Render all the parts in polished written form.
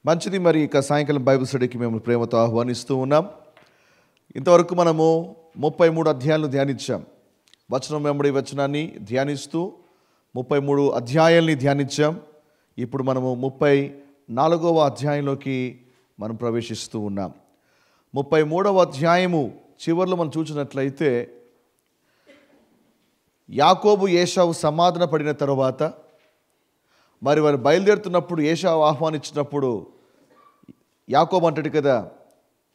మంచిది. మరి ఇక సాయంకాలం బైబిల్ స్టడీకి మేము ప్రేమతో ఆహ్వానిస్తూ ఉన్నాం. ఇంతవరకు మనము 33 అధ్యాయాలను ధ్యానించాం. వచనం వెంబడి వచనాన్ని ధ్యానిస్తూ 33 అధ్యాయాల్ని ధ్యానించాం. ఇప్పుడు మనము 34వ అధ్యాయంలోకి మనం ప్రవేశిస్తూ ఉన్నాం. 33వ అధ్యాయము చివరిలో మనం చూసినట్లయితే యాకోబు ఏశావు సమాధాన పడిన తరువాత మరి వారు బయలుదేరుతున్నప్పుడు ఏశావు ఆహ్వానించినప్పుడు యాకోబు అంటాడు కదా,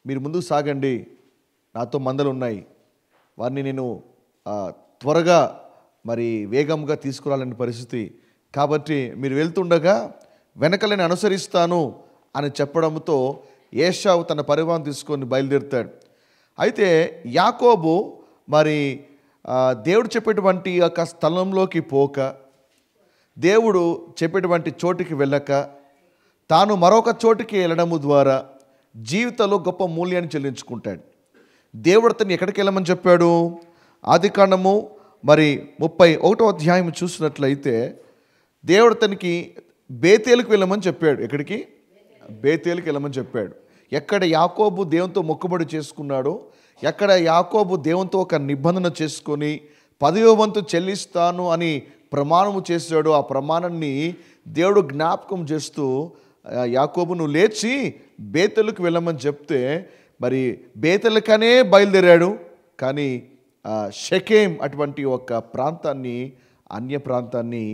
మీరు ముందుకు సాగండి, నాతో మందలు ఉన్నాయి, వారిని నేను త్వరగా మరి వేగంగా తీసుకురాలని పరిస్థితి కాబట్టి మీరు వెళ్తుండగా వెనకలని అనుసరిస్తాను అని చెప్పడంతో ఏశావు తన పరివారం తీసుకొని బయలుదేరుతాడు. అయితే యాకోబు మరి దేవుడు చెప్పేటువంటి ఒక స్థలంలోకి పోక, దేవుడు చెప్పేటువంటి చోటుకి వెళ్ళక, తాను మరొక చోటుకి వెళ్ళడము ద్వారా జీవితంలో గొప్ప మూల్యాన్ని చెల్లించుకుంటాడు. దేవుడు అతన్ని ఎక్కడికి వెళ్ళమని చెప్పాడు? ఆదికాండము మరి 31వ అధ్యాయం చూసినట్లయితే దేవుడు అతనికి బేతేలుకు వెళ్ళమని చెప్పాడు. ఎక్కడికి? బేతేలుకి వెళ్ళమని చెప్పాడు. ఎక్కడ యాకోబు దేవునితో మొక్కుబడి చేసుకున్నాడో, ఎక్కడ యాకోబు దేవునితో ఒక నిబంధన చేసుకొని 10వ వంతు చెల్లిస్తాను అని ప్రమాణము చేశాడో, ఆ ప్రమాణాన్ని దేవుడు జ్ఞాపకం చేస్తూ యాకోబు నువ్వు లేచి బేతేలుకు వెళ్ళమని చెప్తే మరి బేతేలుకనే బయలుదేరాడు. కానీ షెకెం అటువంటి ఒక ప్రాంతాన్ని, అన్య ప్రాంతాన్ని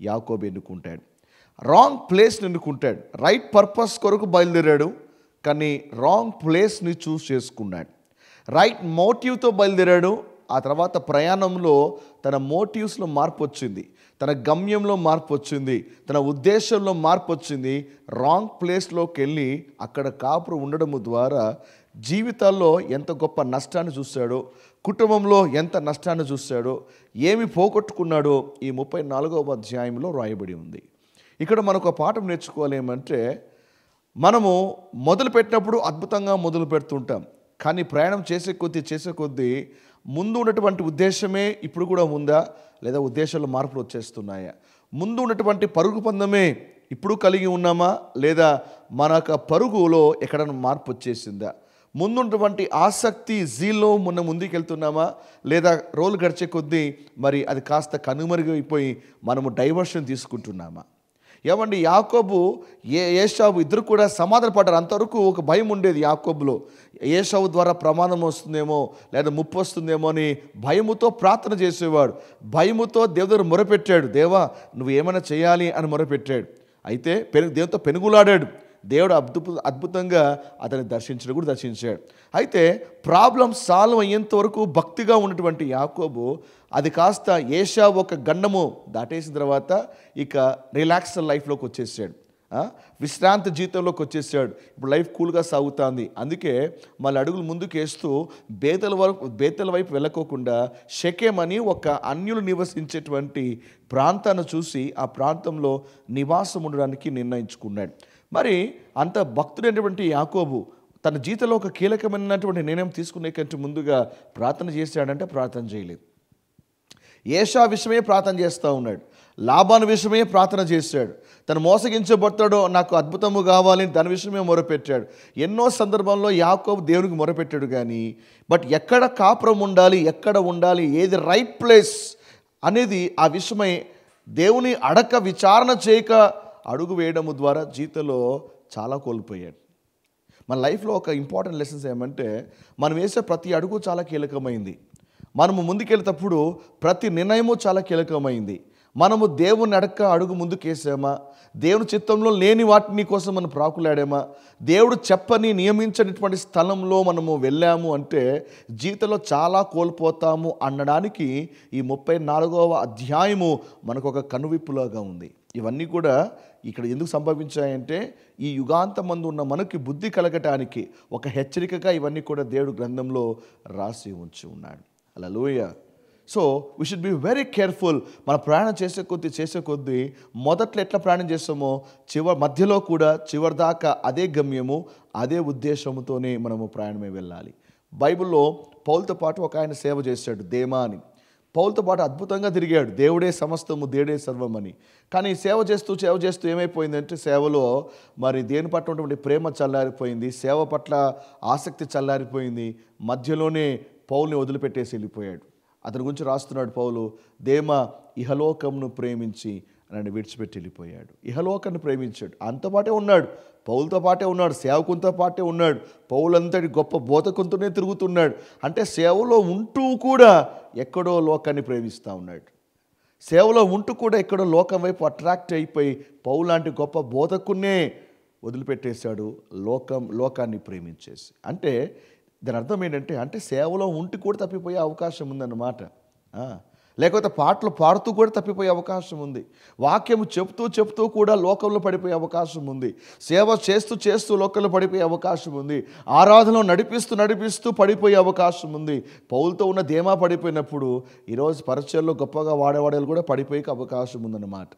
యాకోబు ఎన్నుకుంటాడు. రాంగ్ ప్లేస్ని ఎన్నుకుంటాడు. రైట్ పర్పస్ కొరకు బయలుదేరాడు, కానీ రాంగ్ ప్లేస్ని చూస్ చేసుకున్నాడు. రైట్ మోటివ్తో బయలుదేరాడు. ఆ తర్వాత ప్రయాణంలో తన మోటివ్స్లో మార్పు వచ్చింది, తన గమ్యంలో మార్పు వచ్చింది, తన ఉద్దేశంలో మార్పు వచ్చింది. రాంగ్ ప్లేస్లోకి వెళ్ళి అక్కడ కాపురు ఉండడము ద్వారా జీవితాల్లో ఎంత గొప్ప నష్టాన్ని చూశాడో, కుటుంబంలో ఎంత నష్టాన్ని చూశాడో, ఏమి పోగొట్టుకున్నాడో ఈ 34వ అధ్యాయంలో రాయబడి ఉంది. ఇక్కడ మనకు ఒక పాఠం నేర్చుకోవాలి. ఏమంటే, మనము మొదలుపెట్టినప్పుడు అద్భుతంగా మొదలు పెడుతుంటాం, కానీ ప్రయాణం చేసే కొద్దీ ముందు ఉన్నటువంటి ఉద్దేశమే ఇప్పుడు కూడా ఉందా, లేదా ఉద్దేశాల్లో మార్పులు వచ్చేస్తున్నాయా? ముందు ఉన్నటువంటి పరుగు పందమే ఇప్పుడు కలిగి ఉన్నామా, లేదా మన పరుగులో ఎక్కడైనా మార్పు వచ్చేసిందా? ముందున్నటువంటి ఆసక్తి జీల్లో ముందుకు వెళ్తున్నామా, లేదా రోజులు గడిచే కొద్దీ మరి అది కాస్త కనుమరుగైపోయి మనము డైవర్షన్ తీసుకుంటున్నామా? ఏమండి, యాకోబు ఏశావు ఇద్దరు కూడా సమాధాన పడ్డారు. అంతవరకు ఒక భయం ఉండేది యాకోబులో, ఏశావు ద్వారా ప్రమాదం వస్తుందేమో లేదా ముప్పు వస్తుందేమో అని భయముతో ప్రార్థన చేసేవాడు. భయముతో దేవుడు మొరపెట్టాడు, దేవా నువ్వు ఏమైనా చేయాలి అని మొరపెట్టాడు. అయితే దేవునితో పెనుగులాడాడు. దేవుడు అద్భుతంగా అతన్ని దర్శించాడు. అయితే ప్రాబ్లం సాల్వ్ అయ్యేంత వరకు భక్తిగా ఉన్నటువంటి యాకోబు అది కాస్త ఏశావు ఒక గండము దాటేసిన తర్వాత ఇక రిలాక్స్ లైఫ్లోకి వచ్చేసాడు, విశ్రాంతి జీవితంలోకి వచ్చేసాడు. ఇప్పుడు లైఫ్ కూల్గా సాగుతుంది. అందుకే మళ్ళీ అడుగులు ముందుకు వేస్తూ బేతేల వైపు వెళ్ళకోకుండా షెకెం అని ఒక అన్యులు నివసించేటువంటి ప్రాంతాన్ని చూసి ఆ ప్రాంతంలో నివాసం ఉండడానికి నిర్ణయించుకున్నాడు. మరి అంత భక్తుడైనటువంటి యాకోబు తన జీవితంలో ఒక కీలకమైనటువంటి నిర్ణయం తీసుకునే కంటే ముందుగా ప్రార్థన చేశాడంటే ప్రార్థన చేయలేదు. ఏషా విషయమే ప్రార్థన చేస్తూ ఉన్నాడు, లాబాను విషయమే ప్రార్థన చేశాడు, తను మోసగించబడతాడో నాకు అద్భుతము కావాలని దాని విషయమే మొరపెట్టాడు. ఎన్నో సందర్భంలో యాకోబు దేవునికి మొరపెట్టాడు, కానీ బట్ ఎక్కడ కాపురం ఉండాలి, ఎక్కడ ఉండాలి, ఏది రైట్ ప్లేస్ అనేది ఆ విషయమై దేవుని అడక విచారణ చేయక అడుగు వేయడము ద్వారా జీవితంలో చాలా కోల్పోయాడు. మన లైఫ్లో ఒక ఇంపార్టెంట్ లెసన్స్ ఏమంటే, మనం వేసే ప్రతి అడుగు చాలా కీలకమైంది. మనము ముందుకెళ్ళేటప్పుడు ప్రతి నిర్ణయము చాలా కీలకమైంది. మనము దేవుని అడుగు ముందుకేసామా, దేవుని చిత్తంలో లేని వాటిని కోసం మనం ప్రాకులాడామా, దేవుడు చెప్పని నియమించినటువంటి స్థలంలో మనము వెళ్ళాము అంటే జీవితంలో చాలా కోల్పోతాము అనడానికి ఈ 34వ అధ్యాయము మనకు ఒక కనువిప్పులాగా ఉంది. ఇవన్నీ కూడా ఇక్కడ ఎందుకు సంభవించాయంటే ఈ యుగాంతమందు ఉన్న మనకి బుద్ధి కలగటానికి ఒక హెచ్చరికగా ఇవన్నీ కూడా దేవుడు గ్రంథంలో రాసి ఉంచి ఉన్నాడు. Hallelujah. So we should be very careful. మన ప్రయాణం చేసే కొద్దీ మొదట్లో ఎట్లా ప్రయాణం చేస్తామో మధ్యలో కూడా చివరి దాకా అదే గమ్యము, అదే ఉద్దేశంతోనే మనము ప్రయాణమే వెళ్ళాలి. బైబిల్లో పౌలుతో పాటు ఒక ఆయన సేవ చేశాడు, దేమా అని. పౌలుతో పాటు అద్భుతంగా తిరిగాడు. దేవుడే సమస్తము, దేవుడే సర్వం అని. కానీ సేవ చేస్తూ ఏమైపోయిందంటే సేవలో మరి దేని పట్ల ఉన్నటువంటి ప్రేమ చల్లారిపోయింది, సేవ పట్ల ఆసక్తి చల్లారిపోయింది. మధ్యలోనే పౌలుని వదిలిపెట్టేసి వెళ్ళిపోయాడు. అతని గురించి రాస్తున్నాడు పౌలు, దేమ ఇహలోకంను ప్రేమించి నన్ను విడిచిపెట్టి వెళ్ళిపోయాడు. ఇహలోకాన్ని ప్రేమించాడు. అంత పాటే ఉన్నాడు, పౌలుతో పాటే ఉన్నాడు, సేవకునితో పాటే ఉన్నాడు. పౌలంతటి గొప్ప బోధకునితోనే తిరుగుతున్నాడు. అంటే సేవలో ఉంటూ కూడా ఎక్కడో లోకాన్ని ప్రేమిస్తూ ఉన్నాడు. సేవలో ఉంటూ కూడా ఎక్కడో లోకం వైపు అట్రాక్ట్ అయిపోయి పౌలు లాంటి గొప్ప బోధకున్నే వదిలిపెట్టేశాడు, లోకాన్ని ప్రేమించేసి. అంటే దాని అర్థం ఏంటంటే, అంటే సేవలో ఉంటూ కూడా తప్పిపోయే అవకాశం ఉందన్నమాట. లేకపోతే పాటలు పాడుతూ కూడా తప్పిపోయే అవకాశం ఉంది. వాక్యము చెప్తూ కూడా లోకంలో పడిపోయే అవకాశం ఉంది. సేవ చేస్తూ లోకంలో పడిపోయే అవకాశం ఉంది. ఆరాధనలో నడిపిస్తూ పడిపోయే అవకాశం ఉంది. పౌలుతో ఉన్న ధీమా పడిపోయినప్పుడు ఈరోజు పరిచర్లో గొప్పగా వాడేవాడలు కూడా పడిపోయే అవకాశం ఉందన్నమాట.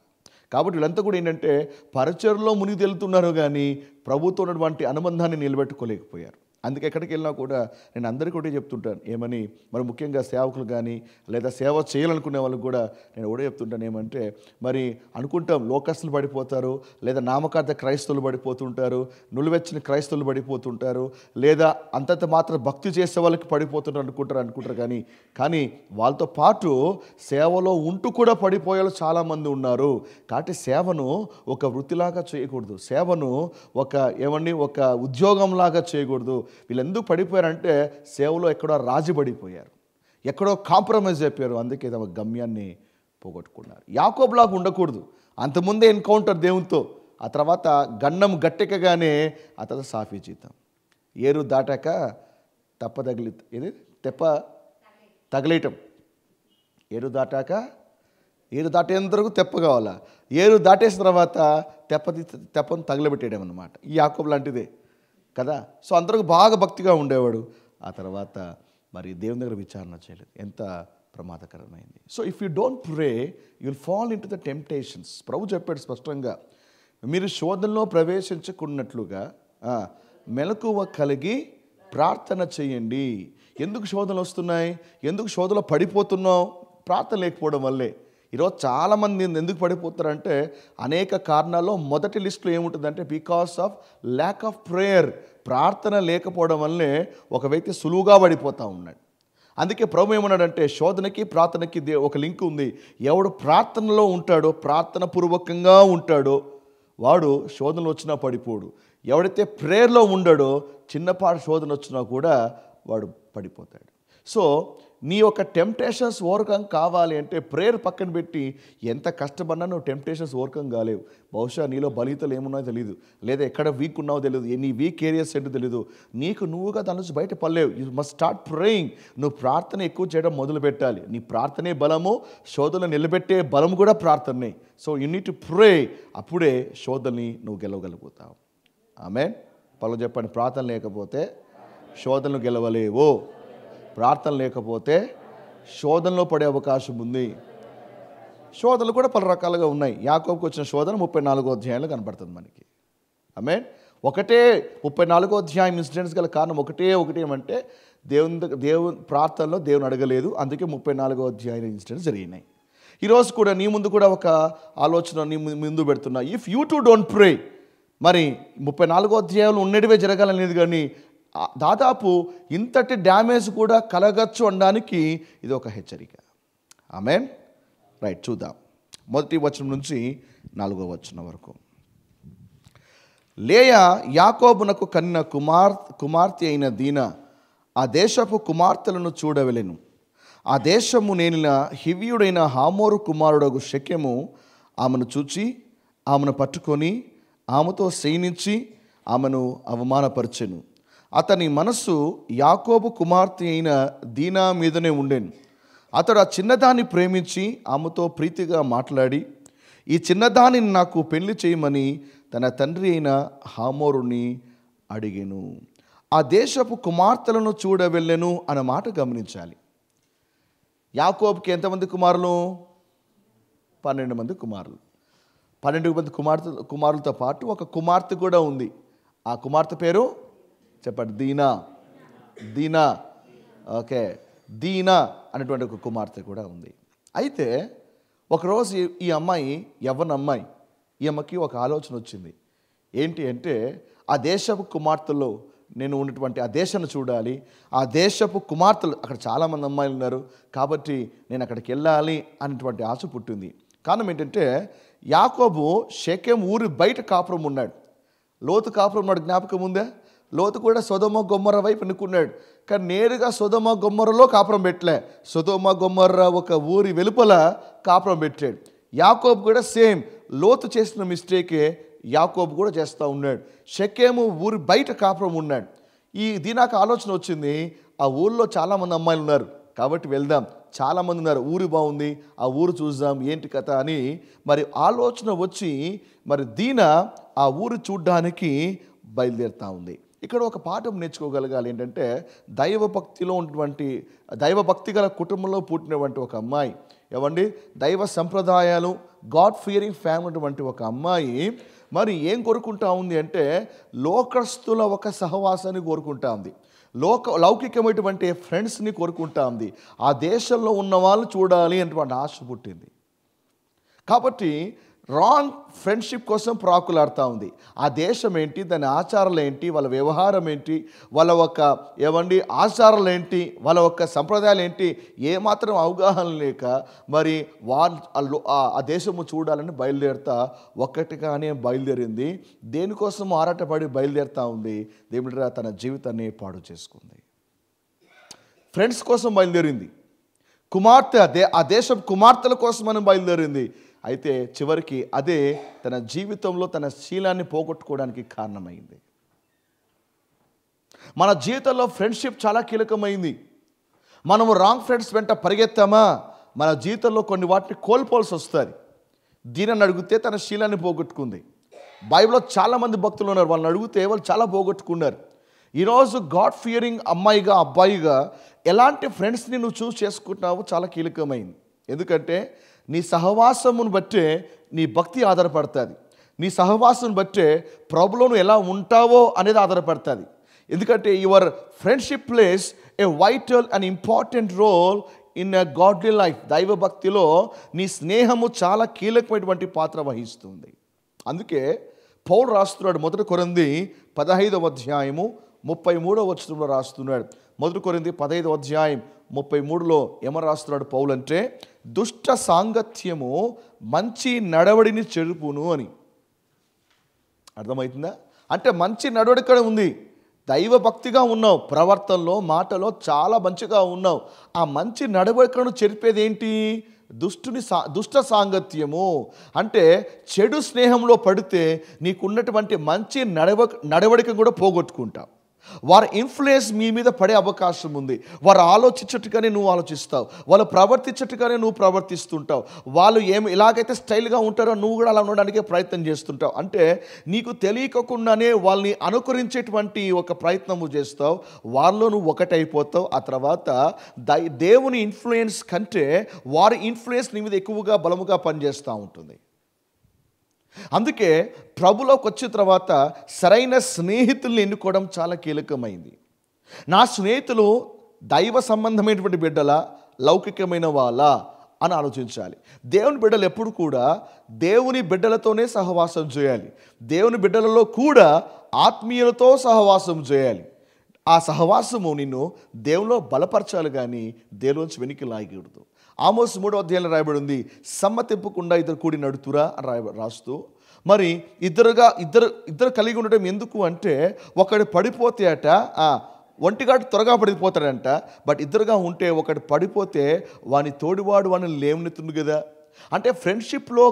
కాబట్టి వీళ్ళంతా కూడా ఏంటంటే పరిచర్లో మునిగి తేలుతున్నారు కానీ ప్రభుత్వం ఉన్నటువంటి అనుబంధాన్ని నిలబెట్టుకోలేకపోయారు. అందుకే ఎక్కడికి వెళ్ళినా కూడా నేను అందరికీ ఒకటే చెప్తుంటాను, ఏమని, మరి ముఖ్యంగా సేవకులు కానీ లేదా సేవ చేయాలనుకునే వాళ్ళకి కూడా నేను ఒకటే చెప్తుంటాను, ఏమంటే, మరి అనుకుంటాం లోకస్తులు పడిపోతారు, లేదా నామకార్థ క్రైస్తవులు పడిపోతుంటారు, నులివెచ్చిన క్రైస్తవులు పడిపోతుంటారు, లేదా అంతంత మాత్రం భక్తి చేసే వాళ్ళకి పడిపోతుంటారు అనుకుంటారు కానీ వాళ్ళతో పాటు సేవలో ఉంటూ కూడా పడిపోయే వాళ్ళు చాలామంది ఉన్నారు. కాబట్టి సేవను ఒక వృత్తిలాగా చేయకూడదు, సేవను ఒక ఉద్యోగంలాగా చేయకూడదు. వీళ్ళు ఎందుకు పడిపోయారంటే సేవలో ఎక్కడో రాజీ పడిపోయారు, ఎక్కడో కాంప్రమైజ్ అయిపోయారు. అందుకే తమ గమ్యాన్ని పోగొట్టుకున్నారు. యాకోబులాగా ఉండకూడదు. అంతకుముందే ఎన్కౌంటర్ దేవునితో, ఆ తర్వాత గన్నం గట్టెక్కగానే ఆ తర్వాత సాఫీ జీతం. ఏరు దాటాక తగలేయటం. ఏరు దాటేంత వరకు తెప్ప కావాలా, ఏరు దాటేసిన తర్వాత తెప్పను తగలబెట్టేయడం అన్నమాట. ఈ యాకోబు లాంటిదే కదా. సో అందరికి బాగా భక్తిగా ఉండేవాడు. ఆ తర్వాత మరి దేవుని దగ్గర విచారణ చేయలేదు. ఎంత ప్రమాదకరమైంది. So if you don't pray you will fall into the temptations. ప్రభు చెప్పాడు స్పష్టంగా, మీరు శోధనలో ప్రవేశించకున్నట్లుగా మెలకువ కలిగి ప్రార్థన చేయండి. ఎందుకు శోధనలు వస్తున్నాయి, ఎందుకు శోధనలో పడిపోతున్నావు? ప్రార్థన లేకపోవడం వల్లే. ఈరోజు చాలామంది ఎందుకు పడిపోతారంటే అనేక కారణాల్లో మొదటి లిస్టులో ఏముంటుందంటే because of lack of prayer. ప్రార్థన లేకపోవడం వల్లే ఒక వ్యక్తి సులువుగా పడిపోతూ ఉన్నాడు. అందుకే ప్రభు ఏమన్నాడంటే శోధనకి ప్రార్థనకి ఒక లింక్ ఉంది. ఎవడు ప్రార్థనలో ఉంటాడో, ప్రార్థన పూర్వకంగా ఉంటాడో వాడు శోధనలు వచ్చినా పడిపోడు. ఎవడైతే ప్రేయర్లో ఉండడో చిన్నపాటి శోధన వచ్చినా కూడా వాడు పడిపోతాడు. సో నీ యొక్క టెంప్టేషన్స్ ఓవర్కమ్ కావాలి అంటే ప్రేయర్ పక్కన పెట్టి ఎంత కష్టపడినా నువ్వు టెంప్టేషన్స్ ఓవర్కమ్ కాలేవు. బహుశా నీలో బలితలు ఏమున్నాయో తెలియదు, లేదా ఎక్కడ వీక్ ఉన్నావో తెలియదు, నీ వీక్ ఏరియాస్ ఏంటో తెలియదు, నువ్వుగా దాని నుంచి బయట పడలేవు. You must start praying. నువ్వు ప్రార్థన ఎక్కువ చేయడం మొదలు పెట్టాలి. నీ ప్రార్థనే బలము, శోధనలు నిలబెట్టే బలము కూడా ప్రార్థనే. So you need to pray. అప్పుడే శోధనని నువ్వు గెలవగలుగుతావు. ఆమేన్. పలు చెప్పండి, ప్రార్థన లేకపోతే శోధనలు గెలవలేవు. ప్రార్థన లేకపోతే శోధనలో పడే అవకాశం ఉంది. శోధనలు కూడా పలు రకాలుగా ఉన్నాయి. యాకోబుకు వచ్చిన శోధన 34వ అధ్యాయంలో కనపడుతుంది మనకి. ఆమేన్. 34వ అధ్యాయం ఇన్సిడెంట్స్ గల కారణం ఒకటి ఏమంటే దేవుని ప్రార్థనలో దేవుని అడగలేదు. అందుకే 34వ అధ్యాయం ఇన్సిడెంట్స్ జరిగినాయి. ఈరోజు కూడా నీ ముందు కూడా ఒక ఆలోచన నీ ముందు పెడుతున్నా. ఇఫ్ యూ టు డోంట్ ప్రే, మరి 34వ అధ్యాయంలో ఉన్నటివే జరగాలనేది కానీ దాదాపు ఇంతటి డ్యామేజ్ కూడా కలగచ్చు అనడానికి ఇది ఒక హెచ్చరిక. ఆమేన్. రైట్, చూద్దాం. 1వ వచనం నుంచి 4వ వచనం వరకు. లేయా యాకోబునకు కన్న కుమార్తె అయిన దీనా ఆ దేశపు కుమార్తెలను చూడవెలెను. ఆ దేశము నేనిన హివ్యుడైన హామోరు కుమారుడగు షెకెము ఆమెను చూచి ఆమెను పట్టుకొని ఆమెతో శయనించి ఆమెను అవమానపరిచెను. అతని మనస్సు యాకోబు కుమార్తె అయిన దీనా మీదనే ఉండెను. అతడు ఆ చిన్నదాన్ని ప్రేమించి ఆమెతో ప్రీతిగా మాట్లాడి ఈ చిన్నదానిని నాకు పెళ్లి చేయమని తన తండ్రి అయిన హామోరుని అడిగెను. ఆ దేశపు కుమార్తెలను చూడవెళ్ళెను అన్న మాట గమనించాలి. యాకోబుకి ఎంతమంది కుమారులు? 12 మంది కుమారులు. 12 మంది కుమారులతో పాటు ఒక కుమార్తె కూడా ఉంది. ఆ కుమార్తె పేరు చెప్పండి, దీనా. ఓకే, దీనా అనేటువంటి ఒక కుమార్తె కూడా ఉంది. అయితే ఒకరోజు ఈ అమ్మాయి యవ్వన అమ్మాయి, ఈ అమ్మకి ఒక ఆలోచన వచ్చింది. ఏంటి అంటే, ఆ దేశపు కుమార్తెలో నేను ఉన్నటువంటి ఆ దేశాన్ని చూడాలి, ఆ దేశపు కుమార్తెలు అక్కడ చాలామంది అమ్మాయిలు ఉన్నారు కాబట్టి నేను అక్కడికి వెళ్ళాలి అనేటువంటి ఆశ పుట్టింది. కారణం ఏంటంటే, యాకోబు షెకెం ఊరి బయట కాపురం ఉన్నాడు, లోతు కాపురం ఉన్నాడు. జ్ఞాపకం ఉందా? లోతు కూడా సొదొమ గొమ్మొర్ర వైపు ఎన్నుకున్నాడు, కానీ నేరుగా సొదొమ గొమ్మొర్రలో కాపురం పెట్టలే, సొదొమ గొమ్మొర్ర ఒక ఊరి వెలుపల కాపురం పెట్టాడు. యాకోబు కూడా సేమ్ లోతు చేసిన మిస్టేకే యాకోబు కూడా చేస్తూ ఉన్నాడు. షెకెము ఊరి బయట కాపురం ఉన్నాడు. నాకు ఆలోచన వచ్చింది, ఆ ఊళ్ళో చాలామంది అమ్మాయిలు ఉన్నారు కాబట్టి వెళ్దాం, చాలామంది ఉన్నారు, ఊరు బాగుంది, ఆ ఊరు చూద్దాం ఏంటి కథ అని మరి ఆలోచన వచ్చి మరి దీనా ఆ ఊరు చూడ్డానికి బయలుదేరుతూ ఉంది. ఇక్కడ ఒక పాఠం నేర్చుకోగలగాలి. ఏంటంటే, దైవభక్తిలో ఉన్నటువంటి దైవభక్తి గల కుటుంబంలో పుట్టినటువంటి ఒక అమ్మాయి, ఏమండి, దైవ సంప్రదాయాలు, గాడ్ ఫియరింగ్ ఫ్యామిలీ ఉన్నటువంటి ఒక అమ్మాయి మరి ఏం కోరుకుంటా ఉంది అంటే, లోకస్తుల ఒక సహవాసాన్ని కోరుకుంటా ఉంది, లౌకికమైనటువంటి ఫ్రెండ్స్ని కోరుకుంటా ఉంది, ఆ దేశంలో ఉన్న వాళ్ళు చూడాలి అనేటువంటి ఆశ పుట్టింది. కాబట్టి రాంగ్ ఫ్రెండ్షిప్ కోసం ప్రాకులాడుతూ ఉంది. ఆ దేశం ఏంటి, దాని ఆచారాలు ఏంటి, వాళ్ళ వ్యవహారం ఏంటి, వాళ్ళ ఒక ఆచారాలు ఏంటి, వాళ్ళ ఒక సంప్రదాయాలు ఏంటి, ఏమాత్రం అవగాహన లేక మరి ఆ దేశము చూడాలని బయలుదేరుతా ఒక్కటిగానే బయలుదేరింది. దేనికోసం ఆరాటపడి బయలుదేరుతూ ఉంది, దేవుడిరా తన జీవితాన్ని పాడు చేసుకుంది. ఫ్రెండ్స్ కోసం బయలుదేరింది, ఆ దేశం కుమార్తెల కోసం అని బయలుదేరింది. అయితే చివరికి అదే తన జీవితంలో తన శీలాన్ని పోగొట్టుకోవడానికి కారణమైంది. మన జీవితంలో ఫ్రెండ్షిప్ చాలా కీలకమైంది. మనము రాంగ్ ఫ్రెండ్స్ వెంట పరిగెత్తామా, మన జీవితంలో కొన్ని వాటిని కోల్పోవాల్సి వస్తుంది. దీనిని అడిగితే తన శీలాన్ని పోగొట్టుకుంది. బైబిల్లో చాలామంది భక్తులు ఉన్నారు, వాళ్ళని అడిగితే వాళ్ళు చాలా పోగొట్టుకున్నారు. ఈరోజు గాడ్ ఫియరింగ్ అమ్మాయిగా అబ్బాయిగా ఎలాంటి ఫ్రెండ్స్ని నువ్వు చూస్ చేసుకుంటున్నావు చాలా కీలకమైంది. ఎందుకంటే నీ సహవాసమును బట్టే నీ భక్తి ఆధారపడుతుంది, నీ సహవాసం బట్టే ప్రభులో నువ్వు ఎలా ఉంటావో అనేది ఆధారపడుతుంది. ఎందుకంటే your friendship plays a vital and important role in a godly life. దైవభక్తిలో నీ స్నేహము చాలా కీలకమైనటువంటి పాత్ర వహిస్తుంది. అందుకే పౌలు రాస్తున్నాడు, 1 కొరింథీ 15వ అధ్యాయము 33వ వచనంలో రాస్తున్నాడు. 1 కొరింథీ 15వ అధ్యాయం 33లో ఏమని రాస్తున్నాడు పౌలు అంటే, దుష్ట సాంగత్యము మంచి నడవడిని చెరుపును అని. అర్థమవుతుందా? అంటే మంచి నడవడిక ఉంది, దైవభక్తిగా ఉన్నావు, ప్రవర్తనలో మాటలో చాలా మంచిగా ఉన్నావు. ఆ మంచి నడవడికను చెరిపేది ఏంటి? దుష్ట సాంగత్యము. అంటే చెడు స్నేహంలో పడితే నీకున్నటువంటి మంచి నడవడిక కూడా పోగొట్టుకుంటావు. వారి ఇన్ఫ్లుయెన్స్ మీ మీద పడే అవకాశం ఉంది. వారు ఆలోచించట్టుగానే నువ్వు ఆలోచిస్తావు, వాళ్ళు ప్రవర్తించట్టుగానే నువ్వు ప్రవర్తిస్తుంటావు, వాళ్ళు ఎలాగైతే స్టైల్గా ఉంటారో నువ్వు కూడా అలా ఉండడానికే ప్రయత్నం చేస్తుంటావు. అంటే నీకు తెలియకుండానే వాళ్ళని అనుకరించేటువంటి ఒక ప్రయత్నము చేస్తావు, వాళ్ళలో నువ్వు ఒకటైపోతావు. ఆ తర్వాత దేవుని ఇన్ఫ్లుయెన్స్ కంటే వారి ఇన్ఫ్లుయెన్స్ నీ మీద ఎక్కువగా బలముగా పనిచేస్తూ ఉంటుంది. అందుకే ప్రభులోకి వచ్చిన తర్వాత సరైన స్నేహితుల్ని ఎన్నుకోవడం చాలా కీలకమైంది. నా స్నేహితులు దైవ సంబంధమైనటువంటి బిడ్డలా, లౌకికమైన వాళ్ళ అని ఆలోచించాలి. దేవుని బిడ్డలు ఎప్పుడు కూడా దేవుని బిడ్డలతోనే సహవాసం చేయాలి, దేవుని బిడ్డలలో కూడా ఆత్మీయులతో సహవాసం చేయాలి. ఆ సహవాసము నిన్ను దేవునిలో బలపరచాలి కానీ దేవునిలోంచి వెనక్కి లాగకూడదు. ఆమోస్ 3వ అధ్యాయంలో రాయబడి ఉంది, సమ్మతింపకుండా ఇద్దరు కూడి నడుతురా అని రాస్తూ, మరి ఇద్దరు కలిగి ఉండటం ఎందుకు అంటే, ఒకడు పడిపోతే అట ఒంటిగాడు త్వరగా పడిపోతాడంట, బట్ ఇద్దరుగా ఉంటే ఒకడు పడిపోతే వాని తోడివాడు వాడిని లేవనెత్తుంది కదా. అంటే ఫ్రెండ్షిప్లో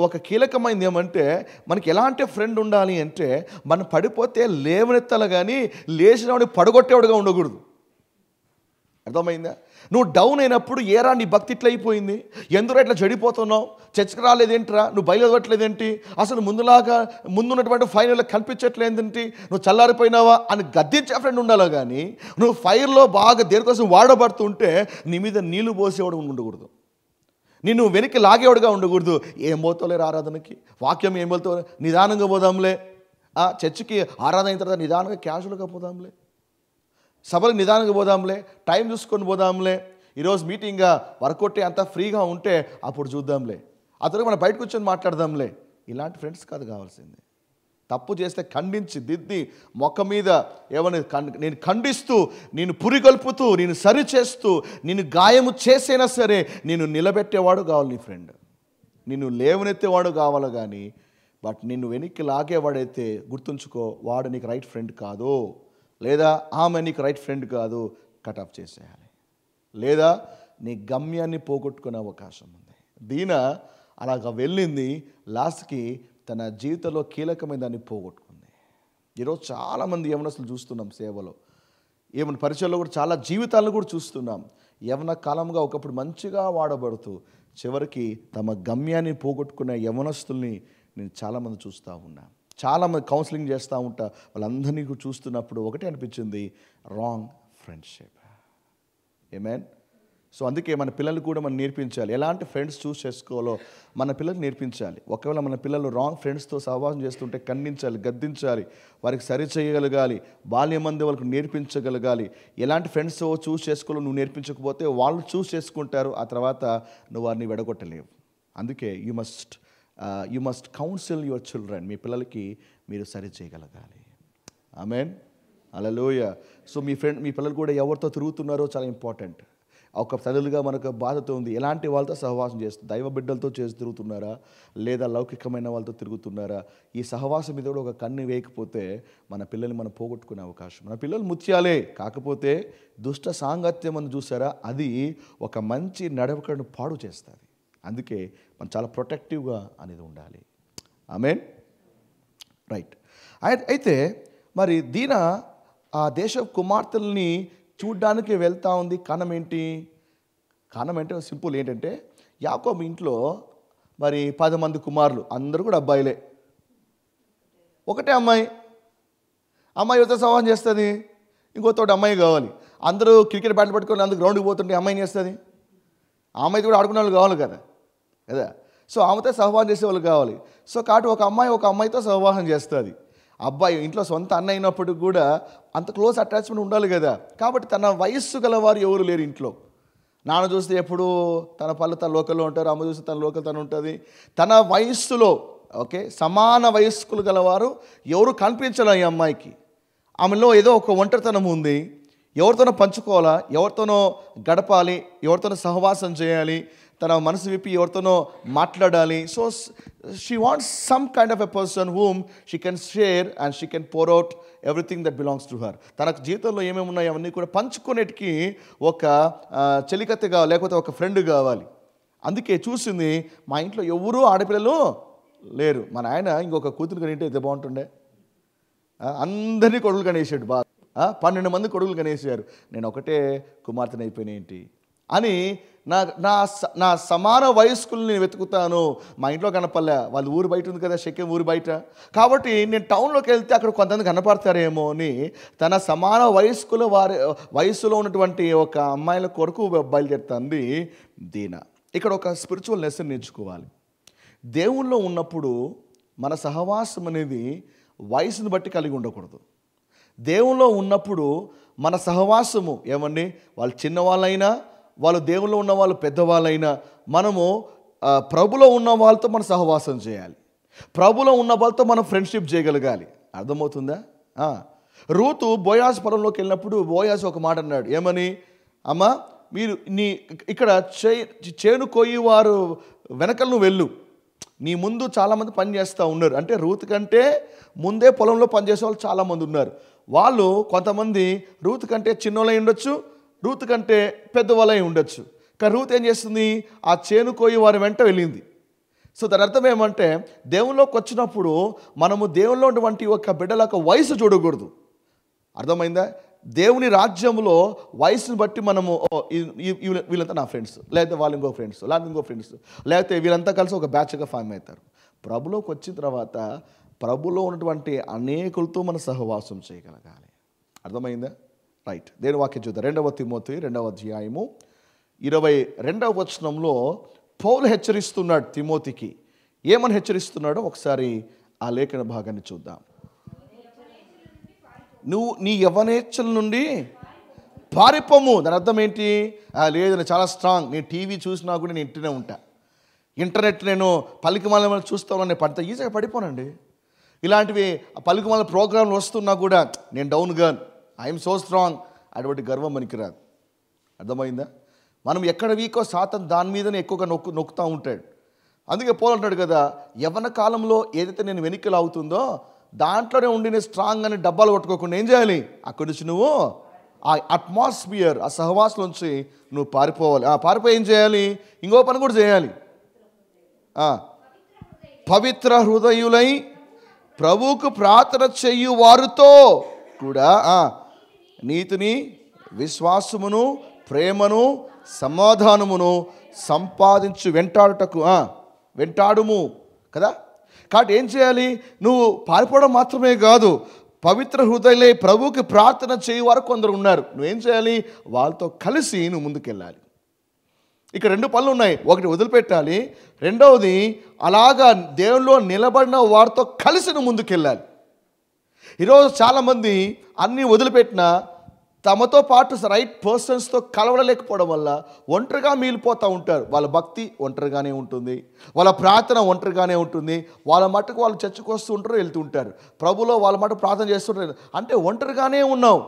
ఒక కీలకమైనది ఏమంటే, మనకి ఎలాంటి ఫ్రెండ్ ఉండాలి అంటే, మనం పడిపోతే లేవనెత్తాలి కానీ లేచినవాడిని పడగొట్టేవాడుగా ఉండకూడదు. అర్థమైందా? నువ్వు డౌన్ అయినప్పుడు ఏరా నీ భక్తి ఇట్లా అయిపోయింది, ఎందుకు ఇట్లా చెడిపోతున్నావు, చర్చకు రాలేదేంట్రా, నువ్వు బయలుదేరట్లేదేంటి, అసలు ముందున్నటువంటి ఫైర్లో కనిపించట్లేదేంటి, నువ్వు చల్లారిపోయినావా అని గద్దించే ఫ్రెండ్ ఉండాలి కానీ, నువ్వు ఫైర్లో బాగా దేనికోసం వాడబడుతుంటే నీ మీద నీళ్లు పోసేవాడు ఉండకూడదు, నిన్ను వెనక్కి లాగేవాడుగా ఉండకూడదు. ఏం పోతావులే ఆరాధనకి, వాక్యం ఏం పోతావు, నిదానంగా పోదాంలే, చర్చికి ఆరాధన అయిన తర్వాత నిదానంగా క్యాజువల్గా పోదాంలే, సభలకు నిదానంగా పోదాంలే, టైం చూసుకొని పోదాంలే, ఈరోజు మీటింగ్గా వర్కౌట్ అంతా ఫ్రీగా ఉంటే అప్పుడు చూద్దాంలే, ఆ తర్వాత మనం బయటకు వచ్చి మాట్లాడదాంలే. ఇలాంటి ఫ్రెండ్స్ కాదు కావాల్సింది. తప్పు చేస్తే ఖండించి దిద్ది మొక్క మీద ఏమని నేను ఖండిస్తూ, నేను పురిగొల్పుతూ, నేను సరిచేస్తూ, నేను గాయము చేసైనా సరే నేను నిలబెట్టేవాడు కావాలి నీ ఫ్రెండ్. నిన్ను లేవనెత్తేవాడు కావాలి. కానీ బట్ నిన్ను వెనక్కి లాగేవాడైతే గుర్తుంచుకో, వాడు నీకు రైట్ ఫ్రెండ్ కాదు, లేదా ఆమె నీకు రైట్ ఫ్రెండ్ కాదు. కట్ ఆఫ్ చేసేయాలి, లేదా నీ గమ్యాన్ని పోగొట్టుకునే అవకాశం ఉంది. దీనా అలాగ వెళ్ళింది, లాస్ట్కి తన జీవితంలో కీలకమైన దాన్ని పోగొట్టుకుంది. ఈరోజు చాలామంది యవనస్తులు చూస్తున్నాం సేవలో, ఏమైనా పరిచయంలో కూడా చాలా జీవితాలను కూడా చూస్తున్నాం. యవన కాలంగా ఒకప్పుడు మంచిగా వాడబడుతూ చివరికి తమ గమ్యాన్ని పోగొట్టుకునే యవనస్తుల్ని నేను చాలామంది చూస్తూ ఉన్నా. చాలామంది కౌన్సిలింగ్ చేస్తూ ఉంటా, వాళ్ళందరినీ చూస్తున్నప్పుడు ఒకటే అనిపించింది, రాంగ్ ఫ్రెండ్షిప్. ఆమేన్. సో అందుకే మన పిల్లలు కూడా మనం నేర్పించాలి, ఎలాంటి ఫ్రెండ్స్ చూస్ చేసుకోవాలో మన పిల్లలకు నేర్పించాలి. ఒకవేళ మన పిల్లలు రాంగ్ ఫ్రెండ్స్తో సహవాసం చేస్తుంటే ఖండించాలి, గద్దించాలి, వారికి సరి చేయగలగాలి, బాల్యమంది వాళ్ళకు నేర్పించగలగాలి. ఎలాంటి ఫ్రెండ్స్ చూస్ చేసుకోవాలో నువ్వు నేర్పించకపోతే వాళ్ళు చూస్ చేసుకుంటారు, ఆ తర్వాత నువ్వు వారిని విడగొట్టలేవు. అందుకే you must counsel your children. మీ పిల్లలకి మీరు సరి చేయగలగాలి. ఆమేన్, హల్లెలూయా. సో మీ పిల్లలు కూడా ఎవరితో తిరుగుతున్నారో చాలా ఇంపార్టెంట్. ఒక తల్లులుగా మనకు బాధ్యత ఉంది, ఎలాంటి వాళ్ళతో సహవాసం చేస్తుంది, దైవ బిడ్డలతో చేసి తిరుగుతున్నారా, లేదా లౌకికమైన వాళ్ళతో తిరుగుతున్నారా. ఈ సహవాసం మీద కూడా ఒక కన్ను వేయకపోతే మన పిల్లల్ని మనం పోగొట్టుకునే అవకాశం. మన పిల్లలు ముత్యాలే, కాకపోతే దుష్ట సాంగత్యం అని చూసారా, అది ఒక మంచి నడవడికను పాడు చేస్తుంది. అందుకే మనం చాలా ప్రొటెక్టివ్గా అనేది ఉండాలి. ఆమేన్, రైట్. అయితే మరి దీనా ఆ దేశ కుమార్తెల్ని చూడ్డానికి వెళ్తూ ఉంది. కారణం ఏంటి? కారణం అంటే సింపుల్, ఏంటంటే యాకోబు ఇంట్లో మరి 10 మంది కుమారులు, అందరూ కూడా అబ్బాయిలే. ఒకటే అమ్మాయి ఎవరితో సహవాసం చేస్తుంది? ఇంకోతోటి అమ్మాయి కావాలి. అందరూ క్రికెట్ బ్యాట్లు పట్టుకొని అందరూ గ్రౌండ్కి పోతుంటే అమ్మాయిని చేస్తుంది, అమ్మాయితో కూడా ఆడుకునే వాళ్ళు కావాలి కదా. సో ఆమెతో సహవాసం చేసేవాళ్ళు కావాలి. సో కాబట్టి ఒక అమ్మాయితో సహవాసం చేస్తుంది. అబ్బాయి ఇంట్లో సొంత అన్న అయినప్పటికి కూడా అంత క్లోజ్ అటాచ్మెంట్ ఉండాలి కదా. కాబట్టి తన వయస్సు గలవారు ఎవరు లేరు ఇంట్లో. నాన్న చూస్తే ఎప్పుడు తన పళ్ళు తన లోకల్లో ఉంటారు, అమ్మ చూస్తే తన లోకల్ తను ఉంటుంది. తన వయస్సులో సమాన వయస్కులు గలవారు ఎవరు కనిపించాలి ఈ అమ్మాయికి. ఆమెలో ఏదో ఒక ఒంటరితనం ఉంది, ఎవరితోనో పంచుకోవాలా, ఎవరితోనో గడపాలి, ఎవరితోనో సహవాసం చేయాలి, తన మనసు విప్పి ఎవరితోనో మాట్లాడాలి. So she wants some kind of a person whom she can share and she can pour out everything that belongs to her. తన జీవితంలో ఏమేమి ఉన్నాయో అవన్నీ కూడా పంచుకునేటికి ఒక చెలికత్తె కావాలి, లేకపోతే ఒక ఫ్రెండ్ కావాలి. అందుకే చూసింది, మా ఇంట్లో ఎవరూ ఆడపిల్లలు లేరు, మా నాయన ఇంకొక కూతురు కనింటే ఇది బాగుంటుండే. అందరినీ కొడుకులు కనేసాడు, బాగా 12 మంది కొడుకులు కనేసారు, నేను ఒకటే కుమార్తెని అయిపోయినేంటి అని నా సమాన వయస్కుల్ని వెతుకుతాను. మా ఇంట్లో కనపల్లే, వాళ్ళు ఊరు బయట ఉంది కదా, షెకెం ఊరు బయట, కాబట్టి నేను టౌన్లోకి వెళ్తే అక్కడ కొంతమంది కనపడతారేమో అని తన సమాన వయస్సులో ఉన్నటువంటి ఒక అమ్మాయిల కొరకు బయలుదేరుతుంది దీనా. ఇక్కడ ఒక స్పిరిచువల్ లెసన్ నేర్చుకోవాలి. దేవుల్లో ఉన్నప్పుడు మన సహవాసం అనేది వయసును బట్టి కలిగి ఉండకూడదు. దేవుల్లో ఉన్నప్పుడు మన సహవాసము ఏమండి, వాళ్ళు చిన్నవాళ్ళైనా, వాళ్ళు దేవుల్లో ఉన్న వాళ్ళు పెద్దవాళ్ళైనా, మనము ప్రభులో ఉన్న వాళ్ళతో మనం సహవాసం చేయాలి, ప్రభులో ఉన్న వాళ్ళతో మనం ఫ్రెండ్షిప్ చేయగలగాలి. అర్థమవుతుందా? రూతు బోయాజు పొలంలోకి వెళ్ళినప్పుడు బోయాజు ఒక మాట అన్నాడు, ఏమని? అమ్మ, మీరు ఇక్కడ చేను కొయ్యి వారు వెనకలు నువ్వు వెళ్ళు, నీ ముందు చాలామంది పని చేస్తూ ఉన్నారు. అంటే రూతు కంటే ముందే పొలంలో పనిచేసే వాళ్ళు చాలామంది ఉన్నారు. వాళ్ళు కొంతమంది రూతు కంటే చిన్నోళ్ళై ఉండొచ్చు, రూతు కంటే పెద్దవాళ్ళై ఉండొచ్చు. కానీ రూతు ఏం చేస్తుంది? ఆ చేను కోయి వారి వెంట వెళ్ళింది. సో దాని అర్థం ఏమంటే, దేవుల్లోకి వచ్చినప్పుడు మనము దేవుల్లో ఉన్నటువంటి ఒక బిడ్డల యొక్క వయసు చూడకూడదు. అర్థమైందా? దేవుని రాజ్యంలో వయసును బట్టి మనము వీళ్ళంతా నా ఫ్రెండ్స్, లేకపోతే వాళ్ళు ఇంకో ఫ్రెండ్స్, లేకపోతే ఇంకో ఫ్రెండ్స్, లేకపోతే వీళ్ళంతా కలిసి ఒక బ్యాచ్గా ఫామ్ అవుతారు. ప్రభులోకి వచ్చిన తర్వాత ప్రభులో ఉన్నటువంటి అనేకులతో మన సహవాసం చేయగలగాలి. అర్థమైందా? రైట్. దేని వాక్యం చూద్దాం. 2 తిమోతి 2వ అధ్యాయము 22వ వచనంలో పౌలు హెచ్చరిస్తున్నాడు తిమోతికి. ఏమని హెచ్చరిస్తున్నాడో ఒకసారి ఆ లేఖన భాగాన్ని చూద్దాం. నువ్వు నీ యవ్వనేచ్ఛల నుండి పారిపోము. దాని అర్థం ఏంటి? లేదు నేను చాలా స్ట్రాంగ్, నేను టీవీ చూసినా కూడా నేను ఇంటనే ఉంటా, ఇంటర్నెట్ నేను పలికిమాల చూస్తాను, నేను పడితే ఈజీగా పడిపోనండి. ఇలాంటివి పలికిమాల ప్రోగ్రాంలు వస్తున్నా కూడా నేను down girl, I'm so strong, అటువంటి గర్వం పనికిరాదు. అర్థమైందా? మనం ఎక్కడ వీకో సాతాను దాని మీదనే ఎక్కువగా నొక్కుతూ ఉంటాడు. అందుకే పౌలు అంటాడు కదా, యవ్వన కాలంలో ఏదైతే నేను వెనుకలు అవుతుందో దాంట్లోనే ఉండి నేను స్ట్రాంగ్ అని డబ్బాలు కొట్టుకోకుండా ఏం చేయాలి? అక్కడి నుంచి నువ్వు ఆ అట్మాస్ఫియర్, ఆ సహవాసం నుంచి నువ్వు పారిపోవాలి. పారిపోయి ఏం చేయాలి? ఇంకో పని కూడా చేయాలి. పవిత్ర హృదయులై ప్రభువుకు ప్రార్థన చెయ్యు వారితో కూడా నీతిని, విశ్వాసమును, ప్రేమను, సమాధానమును సంపాదించు వెంటాడుము కదా. కాబట్టి ఏం చేయాలి? నువ్వు పారిపోవడం మాత్రమే కాదు, పవిత్ర హృదయులై ప్రభువుకి ప్రార్థన చేయవారు కొందరు ఉన్నారు. నువ్వేం చేయాలి? వాళ్ళతో కలిసి నువ్వు ముందుకెళ్ళాలి. ఇక్కడ 2 పనులు ఉన్నాయి. ఒకటి వదిలిపెట్టాలి, రెండవది అలాగా దేవుల్లో నిలబడిన వారితో కలిసి నువ్వు ముందుకెళ్ళాలి. ఈరోజు చాలామంది అన్నీ వదిలిపెట్టినా తమతో పాటు రైట్ పర్సన్స్తో కలవడలేకపోవడం వల్ల ఒంటరిగా మిగిలిపోతూ ఉంటారు. వాళ్ళ భక్తి ఒంటరిగానే ఉంటుంది, వాళ్ళ ప్రార్థన ఒంటరిగానే ఉంటుంది, వాళ్ళ మట్టుకు వాళ్ళు చర్చకు వస్తూ ఉంటారు, వెళ్తూ ఉంటారు, ప్రభులో వాళ్ళ మట్టుకు ప్రార్థన చేస్తుంటారు. అంటే ఒంటరిగానే ఉన్నావు.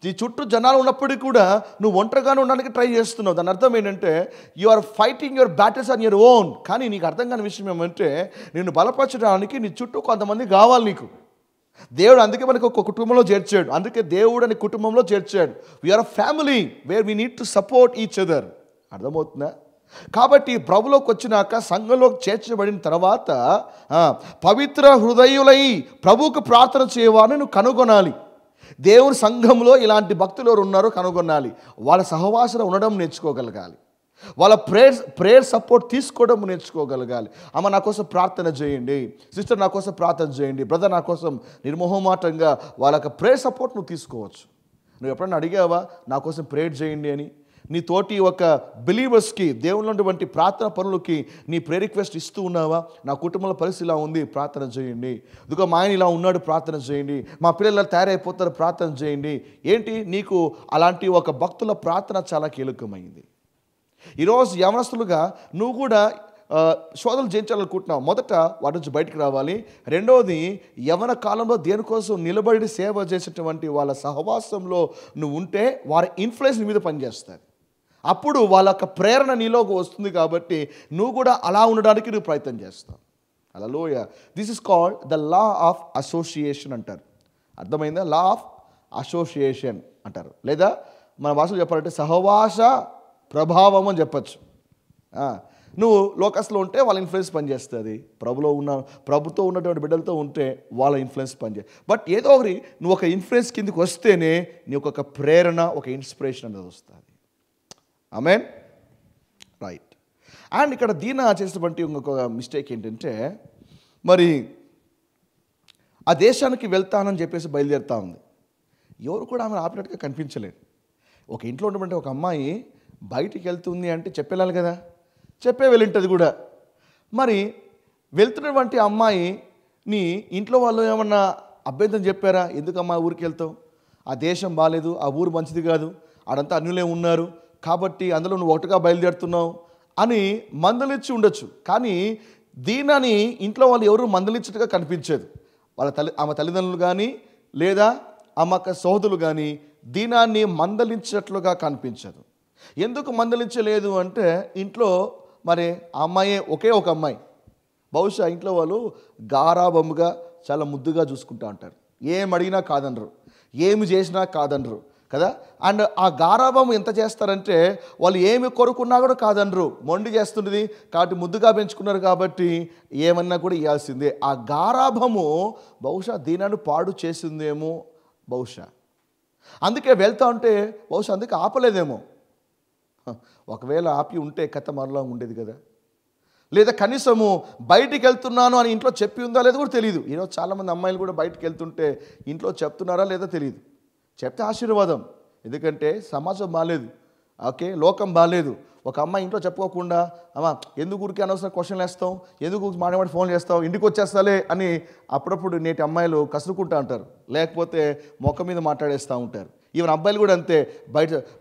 నీ చుట్టూ జనాలు ఉన్నప్పటికీ కూడా నువ్వు ఒంటరిగానే ఉండడానికి ట్రై చేస్తున్నావు. దాని అర్థం ఏంటంటే you are fighting your battles on your own. కానీ నీకు అర్థం కాని విషయం ఏమంటే నిన్ను బలపరచడానికి నీ చుట్టూ కొంతమంది కావాలి నీకు. దేవుడు అందుకే మనకు ఒక కుటుంబంలో చేర్చాడు, అందుకే దేవుడు అని కుటుంబంలో చేర్చాడు. We are a family where we need to support each other. అర్థమవుతుందా? కాబట్టి ప్రభులోకి వచ్చినాక, సంఘంలోకి చేర్చబడిన తర్వాత పవిత్ర హృదయులై ప్రభువుకు ప్రార్థన చేయవారిని నువ్వు కనుగొనాలి. దేవుని సంఘంలో ఇలాంటి భక్తులు ఎవరు ఉన్నారో కనుగొనాలి. వాళ్ళ సహవాసన ఉండడం నేర్చుకోగలగాలి, వాళ్ళ ప్రేయర్ సపోర్ట్ తీసుకోవడం నేర్చుకోగలగాలి. అమ్మ నా కోసం ప్రార్థన చేయండి, సిస్టర్ నా కోసం ప్రార్థన చేయండి, బ్రదర్ నా కోసం, నిర్మోహమాటంగా వాళ్ళ ప్రేయర్ సపోర్ట్ నువ్వు తీసుకోవచ్చు. నువ్వు ఎప్పుడన్నా అడిగావా నా కోసం ప్రేయర్ చేయండి అని? నీ తోటి ఒక బిలీవర్స్కి, దేవుళ్ళు ఉన్నటువంటి ప్రార్థన పనులకి నీ ప్రేయర్ రిక్వెస్ట్ ఇస్తూ ఉన్నావా? నా కుటుంబంలో పరిస్థితి ఇలా ఉంది, ప్రార్థన చేయండి. ఇదిగో మా ఆయన ఇలా ఉన్నాడు, ప్రార్థన చేయండి. మా పిల్లలు తయారైపోతారు, ప్రార్థన చేయండి. ఏంటి నీకు అలాంటి ఒక భక్తుల ప్రార్థన చాలా కీలకమైంది. ఈరోజు యవనస్తులుగా నువ్వు కూడా శోధనలు జయించాలనుకుంటున్నావు. మొదట వాటి నుంచి బయటకు రావాలి. రెండవది, యవన కాలంలో దేనికోసం నిలబడి సేవ చేసేటువంటి వాళ్ళ సహవాసంలో నువ్వు ఉంటే వారి ఇన్ఫ్లుయెన్స్ నీ మీద పనిచేస్తుంది. అప్పుడు వాళ్ళ యొక్క ప్రేరణ నీలోకి వస్తుంది. కాబట్టి నువ్వు కూడా అలా ఉండడానికి నువ్వు ప్రయత్నం చేస్తావు. Hallelujah. This is called the law of association అంటారు. అర్థమైందా? లా ఆఫ్ అసోసియేషన్ అంటారు, లేదా మన భాషలో చెప్పాలంటే సహవాస ప్రభావం అని చెప్పచ్చు. నువ్వు లోకస్లో ఉంటే వాళ్ళ ఇన్ఫ్లుయెన్స్ పనిచేస్తుంది, ప్రభుతో ఉన్నటువంటి బిడ్డలతో ఉంటే వాళ్ళ ఇన్ఫ్లుయెన్స్ పనిచేస్తుంది. బట్ ఏదో ఒకటి నువ్వు ఒక ఇన్ఫ్లుయెన్స్ కిందకి వస్తేనే నీకు ఒక ప్రేరణ, ఒక ఇన్స్పిరేషన్ అనేది వస్తుంది. ఆమేన్. రైట్. అండ్ ఇక్కడ దీనా చేసినటువంటి ఇంకొక మిస్టేక్ ఏంటంటే, మరి ఆ దేశానికి వెళ్తానని చెప్పేసి బయలుదేరుతా ఉంది. ఎవరు కూడా ఆమెను ఆపినట్టుగా కనిపించలేదు. ఒక ఇంట్లో ఉన్నటువంటి ఒక అమ్మాయి బయటికి వెళ్తుంది అంటే చెప్పేళ్ళాలి కదా, చెప్పే వెళ్ళింటుంది కూడా. మరి వెళ్తున్నటువంటి అమ్మాయిని ఇంట్లో వాళ్ళు ఏమన్నా అభ్యంతరం చెప్పారా? ఎందుకమ్మా ఊరికి వెళ్తావు? ఆ దేశం బాగాలేదు, ఆ ఊరు మంచిది కాదు, ఆడంతా అన్యులే ఉన్నారు, కాబట్టి అందులో నువ్వు ఒకటిగా బయలుదేరుతున్నావు అని మందలిచ్చి ఉండొచ్చు. కానీ దీనాని ఇంట్లో వాళ్ళు ఎవరు మందలించినట్టుగా కనిపించేది. ఆమె తల్లిదండ్రులు కానీ లేదా ఆమె సోదరులు కానీ దీనాన్ని మందలించినట్లుగా కనిపించదు. ఎందుకు మందలించలేదు అంటే ఇంట్లో మరి ఆ అమ్మాయే ఒకే ఒక అమ్మాయి. బహుశా ఇంట్లో వాళ్ళు గారాబముగా చాలా ముద్దుగా చూసుకుంటూ ఉంటారు. ఏం అడిగినా కాదనరు, ఏమి చేసినా కాదనరు కదా. అండ్ ఆ గారాబం ఎంత చేస్తారంటే వాళ్ళు ఏమి కొరుకున్నా కూడా కాదనరు. మొండి చేస్తుంటుంది కాబట్టి ముద్దుగా పెంచుకున్నారు కాబట్టి ఏమన్నా కూడా ఇవ్వాల్సిందే. ఆ గారాబము బహుశా దీనాన్ని పాడు చేసిందేమో బహుశా. అందుకే వెళ్తా ఉంటే బహుశా అందుకే ఆపలేదేమో. ఒకవేళ ఆపి ఉంటే కథ మరలా ఉండేది కదా. లేదా కనీసము బయటికి వెళ్తున్నాను అని ఇంట్లో చెప్పి ఉందా లేదో కూడా తెలియదు. ఈరోజు చాలామంది అమ్మాయిలు కూడా బయటికి వెళ్తుంటే ఇంట్లో చెప్తున్నారా లేదా తెలియదు. చెప్తే ఆశీర్వాదం, ఎందుకంటే సమాజం బాగాలేదు, ఓకే, లోకం బాగాలేదు. ఒక అమ్మాయి ఇంట్లో చెప్పుకోకుండా అమ్మా ఎందుకు ఊరికి అనవసరం క్వశ్చన్లు వేస్తావు, ఎందుకు మాట్లాడి ఫోన్ చేస్తావు, ఇంటికి వచ్చేస్తాలే అని అప్పుడప్పుడు నేటి అమ్మాయిలు కసురుకుంటూ ఉంటారు, లేకపోతే మొక్క మీద మాట్లాడేస్తూ ఉంటారు. ఈవెన్ అబ్బాయిలు కూడా అంతే.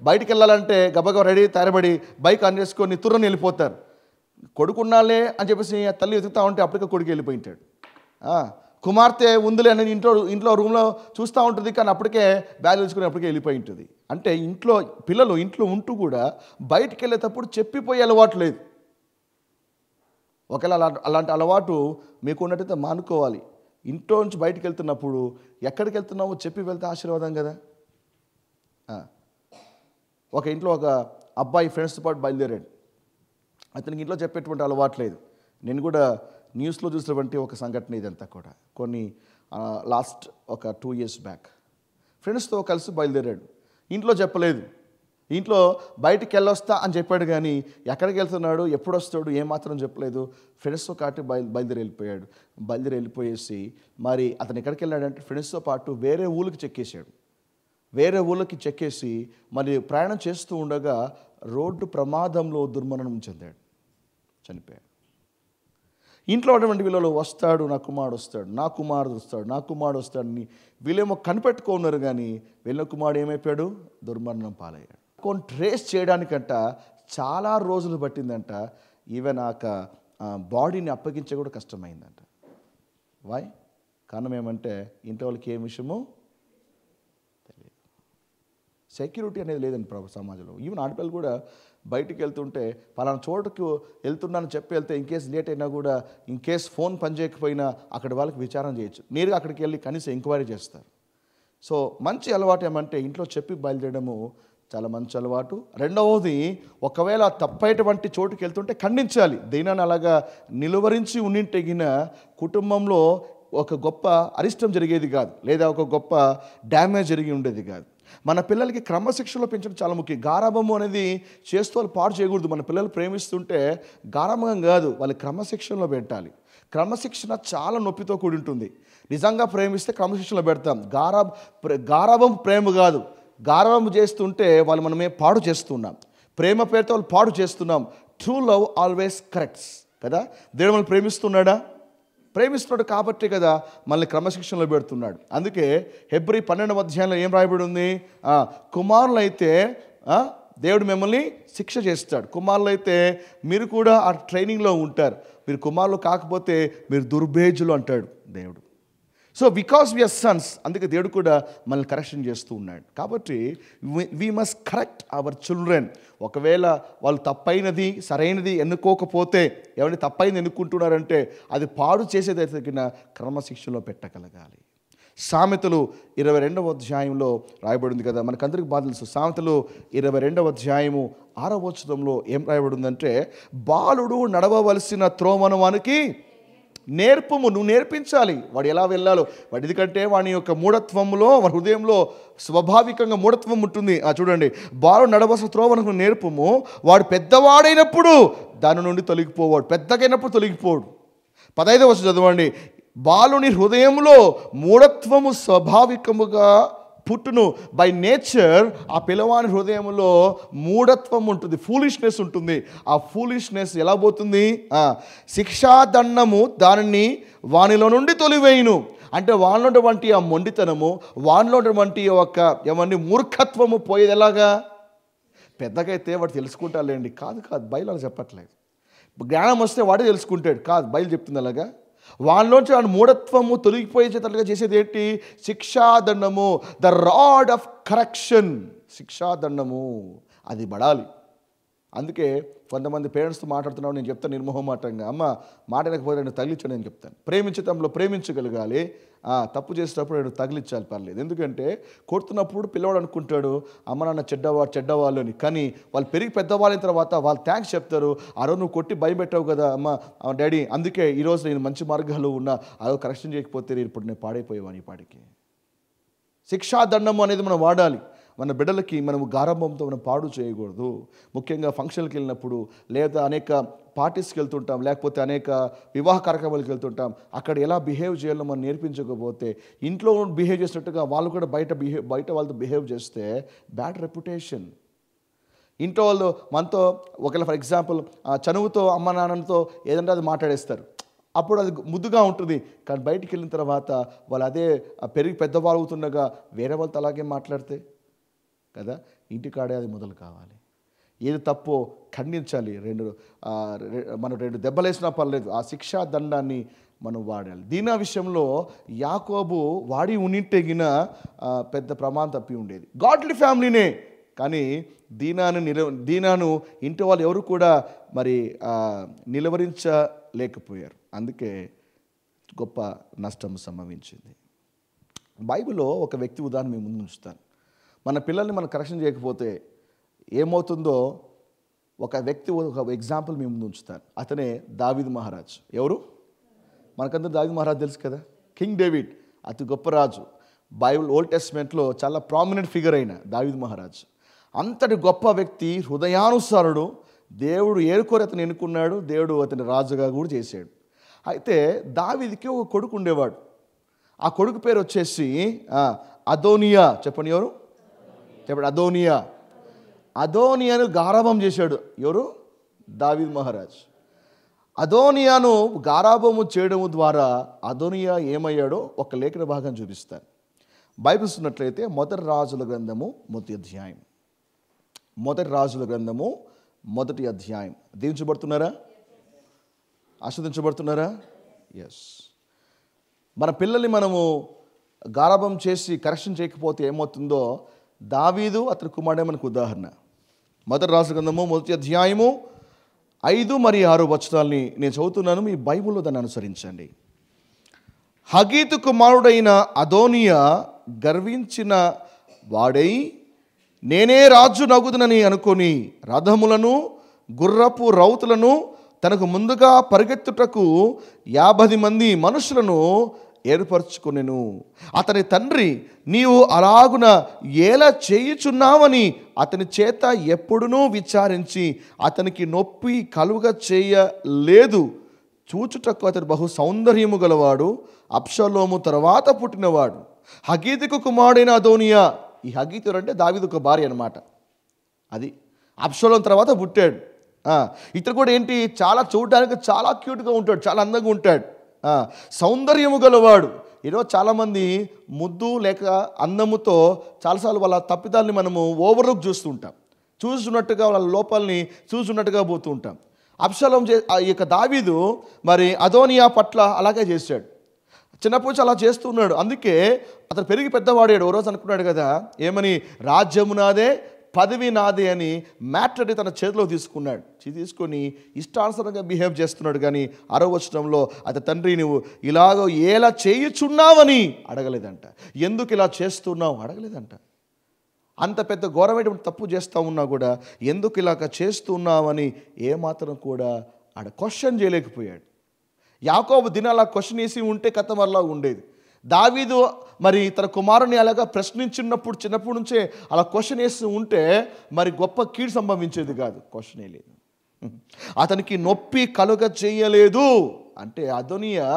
బయటికి వెళ్ళాలంటే గబగబా రెడీ తయారబడి బైక్ ఆన్ చేసుకొని తుర్రని వెళ్ళిపోతారు. కొడుకున్నాలే అని చెప్పేసి తల్లి వెతుకుతా ఉంటే అప్పటికే కొడుకు వెళ్ళిపోయింటాడు. కుమార్తె ఉందిలే అని ఇంట్లో రూమ్లో చూస్తూ ఉంటుంది, కానీ అప్పటికే బ్యాగ్ తెచ్చుకుని అప్పటికే వెళ్ళిపోయి ఉంటుంది. అంటే పిల్లలు ఇంట్లో ఉంటూ కూడా బయటికి వెళ్ళేటప్పుడు చెప్పిపోయే అలవాటు లేదు. ఒకవేళ అలాంటి అలవాటు మీకు ఉన్నట్టయితే మానుకోవాలి. ఇంట్లో నుంచి బయటికి వెళ్తున్నప్పుడు ఎక్కడికి వెళ్తున్నామో చెప్పి వెళ్తే ఆశీర్వాదం కదా. ఒక ఇంట్లో ఒక అబ్బాయి ఫ్రెండ్స్తో పాటు బయలుదేరాడు. అతనికి ఇంట్లో చెప్పేటువంటి అలవాటు లేదు. నేను కూడా న్యూస్లో చూసినటువంటి ఒక సంఘటన ఇదంతా కూడా లాస్ట్ ఒక 2 years బ్యాక్. ఫ్రెండ్స్తో కలిసి బయలుదేరాడు. ఇంట్లో చెప్పలేదు. ఇంట్లో బయటికి వెళ్ళొస్తా అని చెప్పాడు, కానీ ఎక్కడికి వెళ్తున్నాడు, ఎప్పుడు వస్తాడు, ఏమాత్రం చెప్పలేదు. ఫ్రెండ్స్తో కాటి బయలుదేరి వెళ్ళిపోయేసి మరి అతను ఎక్కడికి వెళ్ళాడంటే ఫ్రెండ్స్తో పాటు వేరే ఊళ్ళకి చెక్కేశాడు. వేరే ఊళ్ళకి చెక్కేసి మరి ప్రయాణం చేస్తూ ఉండగా రోడ్డు ప్రమాదంలో దుర్మరణం చెందాడు, చనిపోయాడు. ఇంట్లో ఉన్నటువంటి వీళ్ళు వస్తాడు, నా కుమారుడు వస్తాడు, నా కుమారుడు వస్తాడు, నా కుమారుడు వస్తాడని వీళ్ళేమో కనిపెట్టుకున్నారు, కానీ వీళ్ళ కుమారుడు ఏమైపోయాడు, దుర్మరణం పాలయ్యాడు. కొన్ని ట్రేస్ చేయడానికంట చాలా రోజులు పట్టిందంట. ఈవెన్ బాడీని అప్పగించే కూడా కష్టమైందంట. వై? కారణం ఏమంటే ఇంట్లో వాళ్ళకి ఏ విషయము తెలియదు. సెక్యూరిటీ అనేది లేదండి సమాజంలో. ఈవెన్ ఆడపిల్లలు కూడా బయటికి వెళ్తుంటే పలానా చోటుకు వెళ్తున్నానని చెప్పి వెళ్తే ఇన్కేస్ లేట్ అయినా కూడా ఇన్కేస్ ఫోన్ పనిచేయకపోయినా అక్కడ వాళ్ళకి విచారణ చేయొచ్చు. నేరుగా అక్కడికి వెళ్ళి కనీసం ఎంక్వైరీ చేస్తారు. సో మంచి అలవాటు ఏమంటే ఇంట్లో చెప్పి బయలుదేరడము చాలా మంచి అలవాటు. రెండవది, ఒకవేళ తప్పైనటువంటి చోటుకి వెళ్తుంటే ఖండించాలి. దేనాన్ని అలాగా నిలువరించి ఉండింటగిన కుటుంబంలో ఒక గొప్ప అరిష్టం జరిగేది కాదు, లేదా ఒక గొప్ప డ్యామేజ్ జరిగి ఉండేది కాదు. మన పిల్లలకి క్రమశిక్షణలో పెంచడం చాలా ముఖ్యం. గారాబము అనేది చేస్తూ వాళ్ళు పాడు చేయకూడదు. మన పిల్లలు ప్రేమిస్తుంటే గారాబంగా కాదు, వాళ్ళు క్రమశిక్షణలో పెట్టాలి. క్రమశిక్షణ చాలా నొప్పితో కూడి ఉంటుంది. నిజంగా ప్రేమిస్తే క్రమశిక్షణలో పెడతాం. గారాబం ప్రేమ కాదు. గారాబం చేస్తుంటే వాళ్ళు మనమే పాడు చేస్తున్నాం. ప్రేమ పేరుతో వాళ్ళు పాడు చేస్తున్నాం. ట్రూ లవ్ ఆల్వేస్ కరెక్ట్స్ కదా. దేవుడు మనల్ని ప్రేమిస్తున్నాడా? ప్రేమిస్తున్నాడు కాబట్టి కదా మనల్ని క్రమశిక్షణలో పెడుతున్నాడు. అందుకే హెబ్రీ 12వ అధ్యాయంలో ఏం రాయబడి ఉంది? కుమారులు అయితే దేవుడు మిమ్మల్ని శిక్ష చేస్తాడు. కుమారులు అయితే మీరు కూడా ఆ ట్రైనింగ్లో ఉంటారు. మీరు కుమారులు కాకపోతే మీరు దుర్భేజులు అంటాడు దేవుడు. సో బికాస్ వీఆర్ సన్స్, అందుకే దేవుడు కూడా మనల్ని కరెక్షన్ చేస్తూ ఉన్నాడు. కాబట్టి we must correct our children. ఒకవేళ వాళ్ళు తప్పైనది సరైనది ఎన్నుకోకపోతే, ఎవరిని తప్పైనది ఎన్నుకుంటున్నారంటే అది పాడు చేసేది తగిన క్రమశిక్షణలో పెట్టగలగాలి. సామెతలు 22వ అధ్యాయంలో రాయబడింది కదా, మనకందరికి బాగా తెలుసు. సామెతలు 22వ అధ్యాయము 6వ వచనంలో ఏం రాయబడిందంటే, బాలుడు నడవవలసిన త్రోవను వానికి నేర్పము. నువ్వు నేర్పించాలి వాడు ఎలా వెళ్ళాలో. వాడు ఎందుకంటే వాడి యొక్క మూఢత్వంలో, వాడి హృదయంలో స్వాభావికంగా మూఢత్వం ఉంటుంది. చూడండి, బాలుడు నడవలసిన త్రోవను నేర్పము, వాడు పెద్దవాడైనప్పుడు దాని నుండి తొలగిపోవాడు. పెద్దగైనప్పుడు తొలగిపోడు. 15వ వచనం చదవండి. బాలుని హృదయంలో మూఢత్వము స్వాభావికముగా పుట్టును. బై నేచర్ ఆ పిల్లవాని హృదయంలో మూఢత్వం ఉంటుంది, ఫూలిష్నెస్ ఉంటుంది. ఆ ఫూలిష్నెస్ ఎలా పోతుంది? శిక్షాదండము దానిని వానిలో నుండి తొలివేయును. అంటే వానిలోటువంటి ఆ మొండితనము, వానిలోటువంటి ఏమన్నా మూర్ఖత్వము పోయేది ఎలాగా? పెద్దగైతే వాడు తెలుసుకుంటాలేండి. కాదు బైబిల్ చెప్పట్లేదు. జ్ఞానం వస్తే వాడే తెలుసుకుంటాడు. కాదు, బైబిల్ చెప్తుంది అలాగా. వాళ్ళలోంచి వాడి మూఢత్వము తొలగిపోయేటట్లుగా చేసేది ఏంటి? శిక్షాదండము, ద రాడ్ ఆఫ్ కరెక్షన్. శిక్షాదండము అది పడాలి. అందుకే కొంతమంది పేరెంట్స్తో మాట్లాడుతున్నావు, నేను చెప్తాను నిర్మోహమాటంగా, అమ్మ మాట్లాడకపోతే నేను తగిలించాను అని చెప్తాను. ప్రేమించటంలో ప్రేమించగలగాలి, తప్పు చేసేటప్పుడు నేను తగిలించాలి, పర్లేదు. ఎందుకంటే కొడుతున్నప్పుడు పిల్లవాడు అనుకుంటాడు అమ్మ నాన్న చెడ్డవాళ్ళు అని. కానీ వాళ్ళు పెరిగి పెద్దవాళ్ళైన తర్వాత వాళ్ళు థ్యాంక్స్ చెప్తారు. ఆ రోజు నువ్వు కొట్టి భయం పెట్టావు కదా అమ్మ డాడీ, అందుకే ఈరోజు నేను మంచి మార్గాల్లో ఉన్నా, అదో కరెక్షన్ చేయకపోతే ఇప్పుడు నేను పాడైపోయేవాని పాడికి. శిక్షాదండము అనేది మనం వాడాలి. మన బిడ్డలకి మనము గారంభంతో మనం పాడు చేయకూడదు. ముఖ్యంగా ఫంక్షన్కి వెళ్ళినప్పుడు, లేదా అనేక పార్టీస్కి వెళ్తుంటాం, లేకపోతే అనేక వివాహ కార్యక్రమాలకు వెళ్తుంటాం. అక్కడ ఎలా బిహేవ్ చేయాలో మనం నేర్పించకపోతే, ఇంట్లో బిహేవ్ చేసినట్టుగా వాళ్ళు కూడా బయట వాళ్ళతో బిహేవ్ చేస్తే బ్యాడ్ రెప్యుటేషన్. ఇంట్లో వాళ్ళు మనతో ఒకవేళ ఫర్ ఎగ్జాంపుల్ చనువుతో అమ్మ నాన్నతో ఏదంటే అది మాట్లాడేస్తారు, అప్పుడు అది ముద్దుగా ఉంటుంది. కానీ బయటికి వెళ్ళిన తర్వాత వాళ్ళు అదే పెరిగి పెద్దవాళ్ళు అవుతుండగా వేరే వాళ్ళతో అలాగే మాట్లాడితే కదా, ఇంటికాడే అది మొదలు కావాలి. ఏది తప్పో ఖండించాలి. మనం 2 దెబ్బలేసినా పర్లేదు, ఆ శిక్షా దండాన్ని మనం వాడాలి. దీనా విషయంలో యాకోబు వాడి ఉండింటేగిన పెద్ద ప్రమాదం తప్పి ఉండేది. గాడ్లీ ఫ్యామిలీనే, కానీ దీనాను ఇంటి వాళ్ళు ఎవరు కూడా మరి నిలువరించలేకపోయారు. అందుకే గొప్ప నష్టం సంభవించింది. బైబిల్లో ఒక వ్యక్తి ఉదాహరణ మేము ముందు ఉంచుతాను. మన పిల్లల్ని మనం కరెక్షన్ చేయకపోతే ఏమవుతుందో ఒక వ్యక్తి, ఒక ఎగ్జాంపుల్ మేము ముందు ఉంచుతాను. అతనే దావీదు మహారాజ్. ఎవరు? మనకందరూ దావీదు మహారాజ్ తెలుసు కదా, కింగ్ డేవిడ్, అతి గొప్ప రాజు. బైబిల్ ఓల్డ్ టెస్ట్మెంట్లో చాలా ప్రామినెంట్ ఫిగర్ అయిన దావీదు మహారాజ్. అంతటి గొప్ప వ్యక్తి, హృదయానుసారుడు. దేవుడు ఏరుకోరి అతను ఎన్నుకున్నాడు. దేవుడు అతని రాజుగా కూడా చేశాడు. అయితే దావీదుకి ఒక కొడుకు ఉండేవాడు. ఆ కొడుకు పేరు వచ్చేసి అదోనియా. చెప్పండి, ఎవరు చెప్పండి? అదోనియా. అదోనియాను గారాబం చేశాడు. ఎవరు? దావీదు మహారాజ్. అదోనియాను గారాబము చేయడం ద్వారా అదోనియా ఏమయ్యాడో ఒక లేఖన భాగం చూపిస్తాను. బైబిల్ ఉన్నట్లయితే మొదటి రాజుల గ్రంథము మొదటి అధ్యాయం. దీవించబడుతున్నారా? ఆస్వాదించబడుతున్నారా? ఎస్. మన పిల్లల్ని మనము గారాబం చేసి కరెక్షన్ చేయకపోతే ఏమవుతుందో దావీదు అతని కుమారుడే మనకు ఉదాహరణ. మొదటి రాజుల గ్రంథము మొదటి అధ్యాయము 5 మరియు 6 వచనాల్ని నేను చదువుతున్నాను. మీ బైబిల్లో దాన్ని అనుసరించండి. హగీతు కుమారుడైన అదోనియా గర్వించిన వాడై నేనే రాజు నగుదునని అనుకొని రథములను గుర్రపు రౌతులను తనకు ముందుగా పరిగెత్తుటకు 50 మంది మనుషులను ఏర్పరచుకొనెను. అతని తండ్రి నీవు అలాగున ఎలా చేయుచున్నావని అతని చేత ఎప్పుడునూ విచారించి అతనికి నొప్పి కలుగ చేయలేదు. చూచుటకు అతడు బహు సౌందర్యము గలవాడు, అబ్షలోము తర్వాత పుట్టినవాడు. హగీతుకు కుమారుడైన అదోనియా. ఈ హగీతు అంటే దావీదు ఒక భార్య అనమాట. అది అబ్షలోము తర్వాత పుట్టాడు. ఇతడు కూడా ఏంటి, చాలా చూడడానికి చాలా క్యూట్గా ఉంటాడు, చాలా అందంగా ఉంటాడు, సౌందర్యము గలవాడు. ఈరోజు చాలామంది ముద్దు లేక అందముతో చాలాసార్లు వాళ్ళ తప్పిదాలని మనము ఓవర్లుక్ చూస్తుంటాం, చూస్తున్నట్టుగా వాళ్ళ లోపాలని చూస్తున్నట్టుగా పోతూ ఉంటాం. అబ్షలోము ఈ యొక్క దావీదు మరి అదోనియా పట్ల అలాగే చేశాడు. చిన్నప్పుడు అలా చేస్తున్నాడు. అందుకే అతను పెరిగి పెద్దవాడాడు. ఓ రోజు అనుకున్నాడు కదా, ఏమని, రాజ్యము నాదే, పదవి నాదే అని మ్యాటర్ తన చేతిలో తీసుకొని ఇష్టానుసారంగా బిహేవ్ చేస్తున్నాడు. కానీ 6వ వచనంలో అతని తండ్రి నువ్వు ఇలాగో ఎలా చేయుచున్నావని అడగలేదంట. ఎందుకు ఇలా చేస్తున్నావు అడగలేదంట. అంత పెద్ద ఘోరమైనటువంటి తప్పు చేస్తూ ఉన్నా కూడా ఎందుకు ఇలాగ చేస్తున్నావని ఏమాత్రం కూడా క్వశ్చన్ చేయలేకపోయాడు. యాకోబు దినాలా క్వశ్చన్ వేసి ఉంటే కథ మరలా ఉండేది. దావీదు మరి తన కుమారుని అలాగా ప్రశ్నించినప్పుడు చిన్నప్పటి నుంచే అలా క్వశ్చన్ వేస్తూ ఉంటే మరి గొప్ప కీడు సంభవించేది కాదు. క్వశ్చనే లేదు. అతనికి నొప్పి కలుగ చేయలేదు అంటే అదోనియా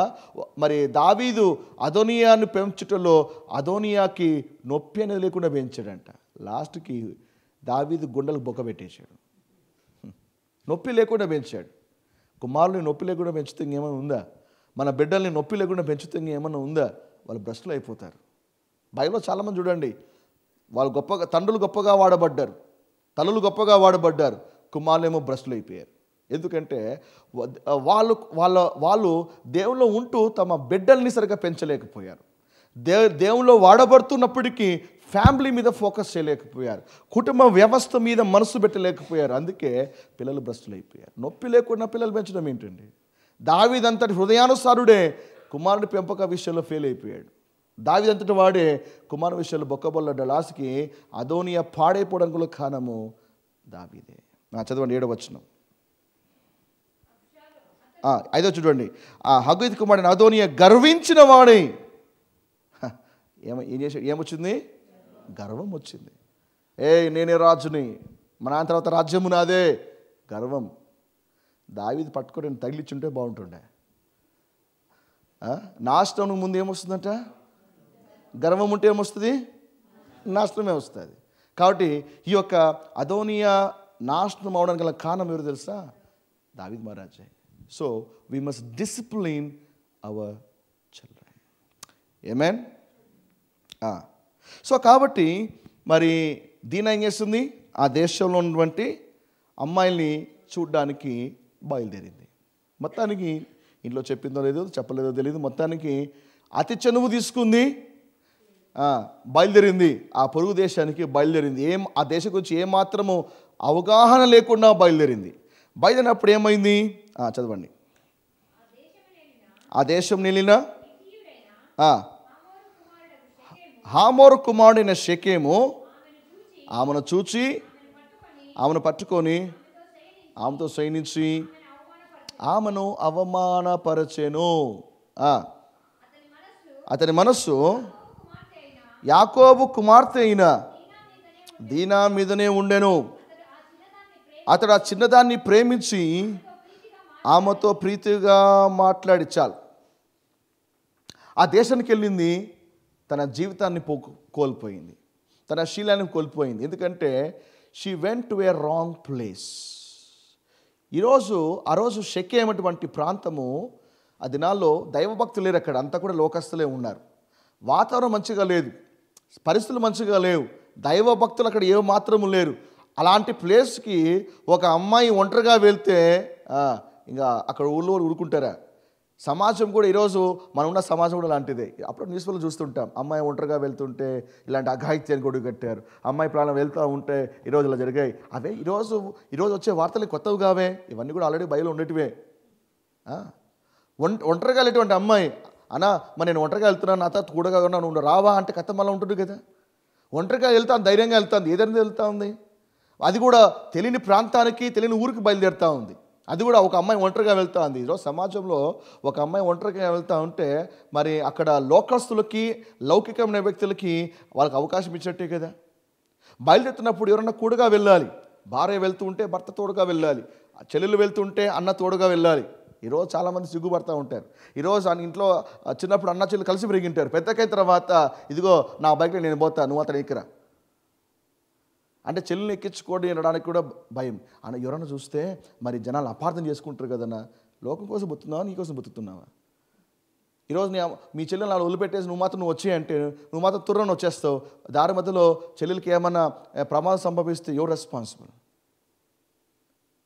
మరి దావీదు అదోనియాను పెంచుటలో అదోనియాకి నొప్పి అనేది లేకుండా పెంచాడంట. లాస్ట్కి దావీదు గుండెలు బొక్కబెట్టేశాడు. నొప్పి లేకుండా పెంచాడు. కుమారుని నొప్పి లేకుండా పెంచుతే ఇంకేమైనా ఉందా? మన బిడ్డల్ని నొప్పి లేకుండా పెంచుతే ఇంకేమైనా ఉందా? వాళ్ళు భ్రష్టులు అయిపోతారు. బైబిల్లో చాలామంది చూడండి, వాళ్ళు గొప్పగా, తండ్రులు గొప్పగా వాడబడ్డారు, తల్లులు గొప్పగా వాడబడ్డారు, కుమారులేమో భ్రష్టులు అయిపోయారు. ఎందుకంటే వాళ్ళు దేవుల్లో ఉంటూ తమ బిడ్డల్ని సరిగా పెంచలేకపోయారు. దేవుల్లో వాడబడుతున్నప్పటికీ ఫ్యామిలీ మీద ఫోకస్ చేయలేకపోయారు, కుటుంబ వ్యవస్థ మీద మనసు పెట్టలేకపోయారు. అందుకే పిల్లలు భ్రష్టులు అయిపోయారు. నొప్పి లేకుండా పిల్లలు పెంచడం ఏంటండి? దావీదంతటి హృదయానుసారుడే కుమారుడి పెంపక విషయంలో ఫెయిల్ అయిపోయాడు. దావీదంతటి వాడే కుమారుడి విషయంలో బొక్కబొల్లడ్డ. లాస్ట్కి అదోనియా పాడైపోవడానికి కారణము దావీదే. చదవండి 7వ వచనం. 5వ చూడండి. హగ్గీతు కుమారుడైన అదోనియా గర్వించిన వాడే ఏం చేశాడు? ఏమొచ్చింది? గర్వం వచ్చింది. నేనే రాజుని, మా నాన్న తర్వాత రాజ్యము నాదే. గర్వం. దావీదు పట్టుకొని తగిలిచ్చుంటే బాగుంటుండే. నాశనం ముందు ఏమొస్తుందంట? గర్వం ఉంటే ఏమొస్తుంది? నాశనమే వస్తుంది. కాబట్టి ఈ యొక్క అదోనియా నాశనం అవడానికి గల కారణం ఎవరు తెలుసా? దావీదు మహారాజే. So we must discipline our children. Amen. So కాబట్టి మరి దీన ఏం చేస్తుంది, ఆ దేశంలో ఉన్నటువంటి అమ్మాయిల్ని చూడ్డానికి బయలుదేరింది. మొత్తానికి ఇంట్లో చెప్పిందో లేదో చెప్పలేదో తెలియదు, మొత్తానికి అతి చనువు తీసుకుంది, బయలుదేరింది. ఆ పొరుగు దేశానికి బయలుదేరింది. ఆ దేశం గురించి ఏమాత్రము అవగాహన లేకుండా బయలుదేరింది. బయలుదేరినప్పుడు ఏమైంది చదవండి. ఆ దేశం నిలిన హామోరు కుమారుడైన షెకెము ఆమెను చూచి ఆమెను పట్టుకొని ఆమెతో సైనించి ఆమెను అవమానపరచెను. అతని మనస్సు యాకోబు కుమార్తె అయిన దీనా మీదనే ఉండెను. అతడు ఆ చిన్నదాన్ని ప్రేమించి ఆమెతో ప్రీతిగా మాట్లాడి చాలు. ఆ దేశానికి వెళ్ళింది, తన జీవితాన్ని కోల్పోయింది, తన శీలాన్ని కోల్పోయింది. ఎందుకంటే she went to A wrong place. ఆ రోజు షెకెమటువంటి ప్రాంతము, ఆ దినాల్లో దైవభక్తులు లేరు, అక్కడ అంతా కూడా లోకస్తులే ఉన్నారు. వాతావరణం మంచిగా లేదు, పరిస్థితులు మంచిగా లేవు, దైవభక్తులు అక్కడ ఏ మాత్రము లేరు. అలాంటి ప్లేస్కి ఒక అమ్మాయి ఒంటరిగా వెళ్తే ఇంకా అక్కడ ఊళ్ళో ఊరుకుంటారా? సమాజం కూడా ఈరోజు మనం ఉన్న సమాజం కూడా అలాంటిదే. అప్పుడు న్యూస్లో చూస్తుంటాం, అమ్మాయి ఒంటరిగా వెళ్తుంటే ఇలాంటి అఘాయిత్యాన్ని గొడుగు కట్టారు, అమ్మాయి ప్రాణం వెళ్తూ ఉంటే ఈరోజు ఇలా జరిగాయి. అవే ఈరోజు వచ్చే వార్తలు కొత్తవి కావే, ఇవన్నీ కూడా ఆల్రెడీ బయలు ఉండేటివే. ఒంటరిగా వెళ్ళేటువంటి అమ్మాయి, అన్నా మరి నేను ఒంటరిగా వెళ్తున్నాను, నాతో కూడగా ఉన్నాను, నువ్వు రావా అంటే కథ మళ్ళీ ఉంటుంది కదా. ఒంటరిగా వెళ్తాను, ధైర్యంగా వెళ్తాను, ఏదైనా వెళ్తూ ఉంది. అది కూడా తెలియని ప్రాంతానికి, తెలియని ఊరికి బయలుదేరుతూ ఉంది. అది కూడా ఒక అమ్మాయి ఒంటరిగా వెళ్తూ ఉంది. ఈరోజు సమాజంలో ఒక అమ్మాయి ఒంటరిగా వెళ్తూ ఉంటే మరి అక్కడ లోకస్తులకి, లౌకికమైన వ్యక్తులకి వాళ్ళకి అవకాశం ఇచ్చినట్టే కదా. బయలుదేరుతున్నప్పుడు ఎవరన్నా కూడగా వెళ్ళాలి. భార్య వెళ్తూ ఉంటే భర్త తోడుగా వెళ్ళాలి, చెల్లెలు వెళ్తుంటే అన్న తోడుగా వెళ్ళాలి. ఈరోజు చాలామంది సిగ్గుపడుతూ ఉంటారు. ఈరోజు ఇంట్లో చిన్నప్పుడు అన్న చెల్లెలు కలిసి పెరిగింటారు, పెద్దకైన తర్వాత ఇదిగో నా బైక్లో నేను పోతా, నువ్వు అతను ఎక్కరా అంటే చెల్లెల్ని ఎక్కించుకోండి అనడానికి కూడా భయం. ఎవరన్నా చూస్తే మరి జనాలు అపార్థం చేసుకుంటారు కదన్నా. లోకం కోసం బతుకుతున్నావా, నీ కోసం బతుకుతున్నావా? ఈరోజు మీ చెల్లెలు నాలుగు వదిలిపెట్టేసి నువ్వు వచ్చేయంటే నువ్వు మాత్రం తుర్రని వచ్చేస్తావు. దారి మధ్యలో చెల్లెలకి ఏమన్నా ప్రమాదం సంభవిస్తే ఎవరు రెస్పాన్సిబుల్?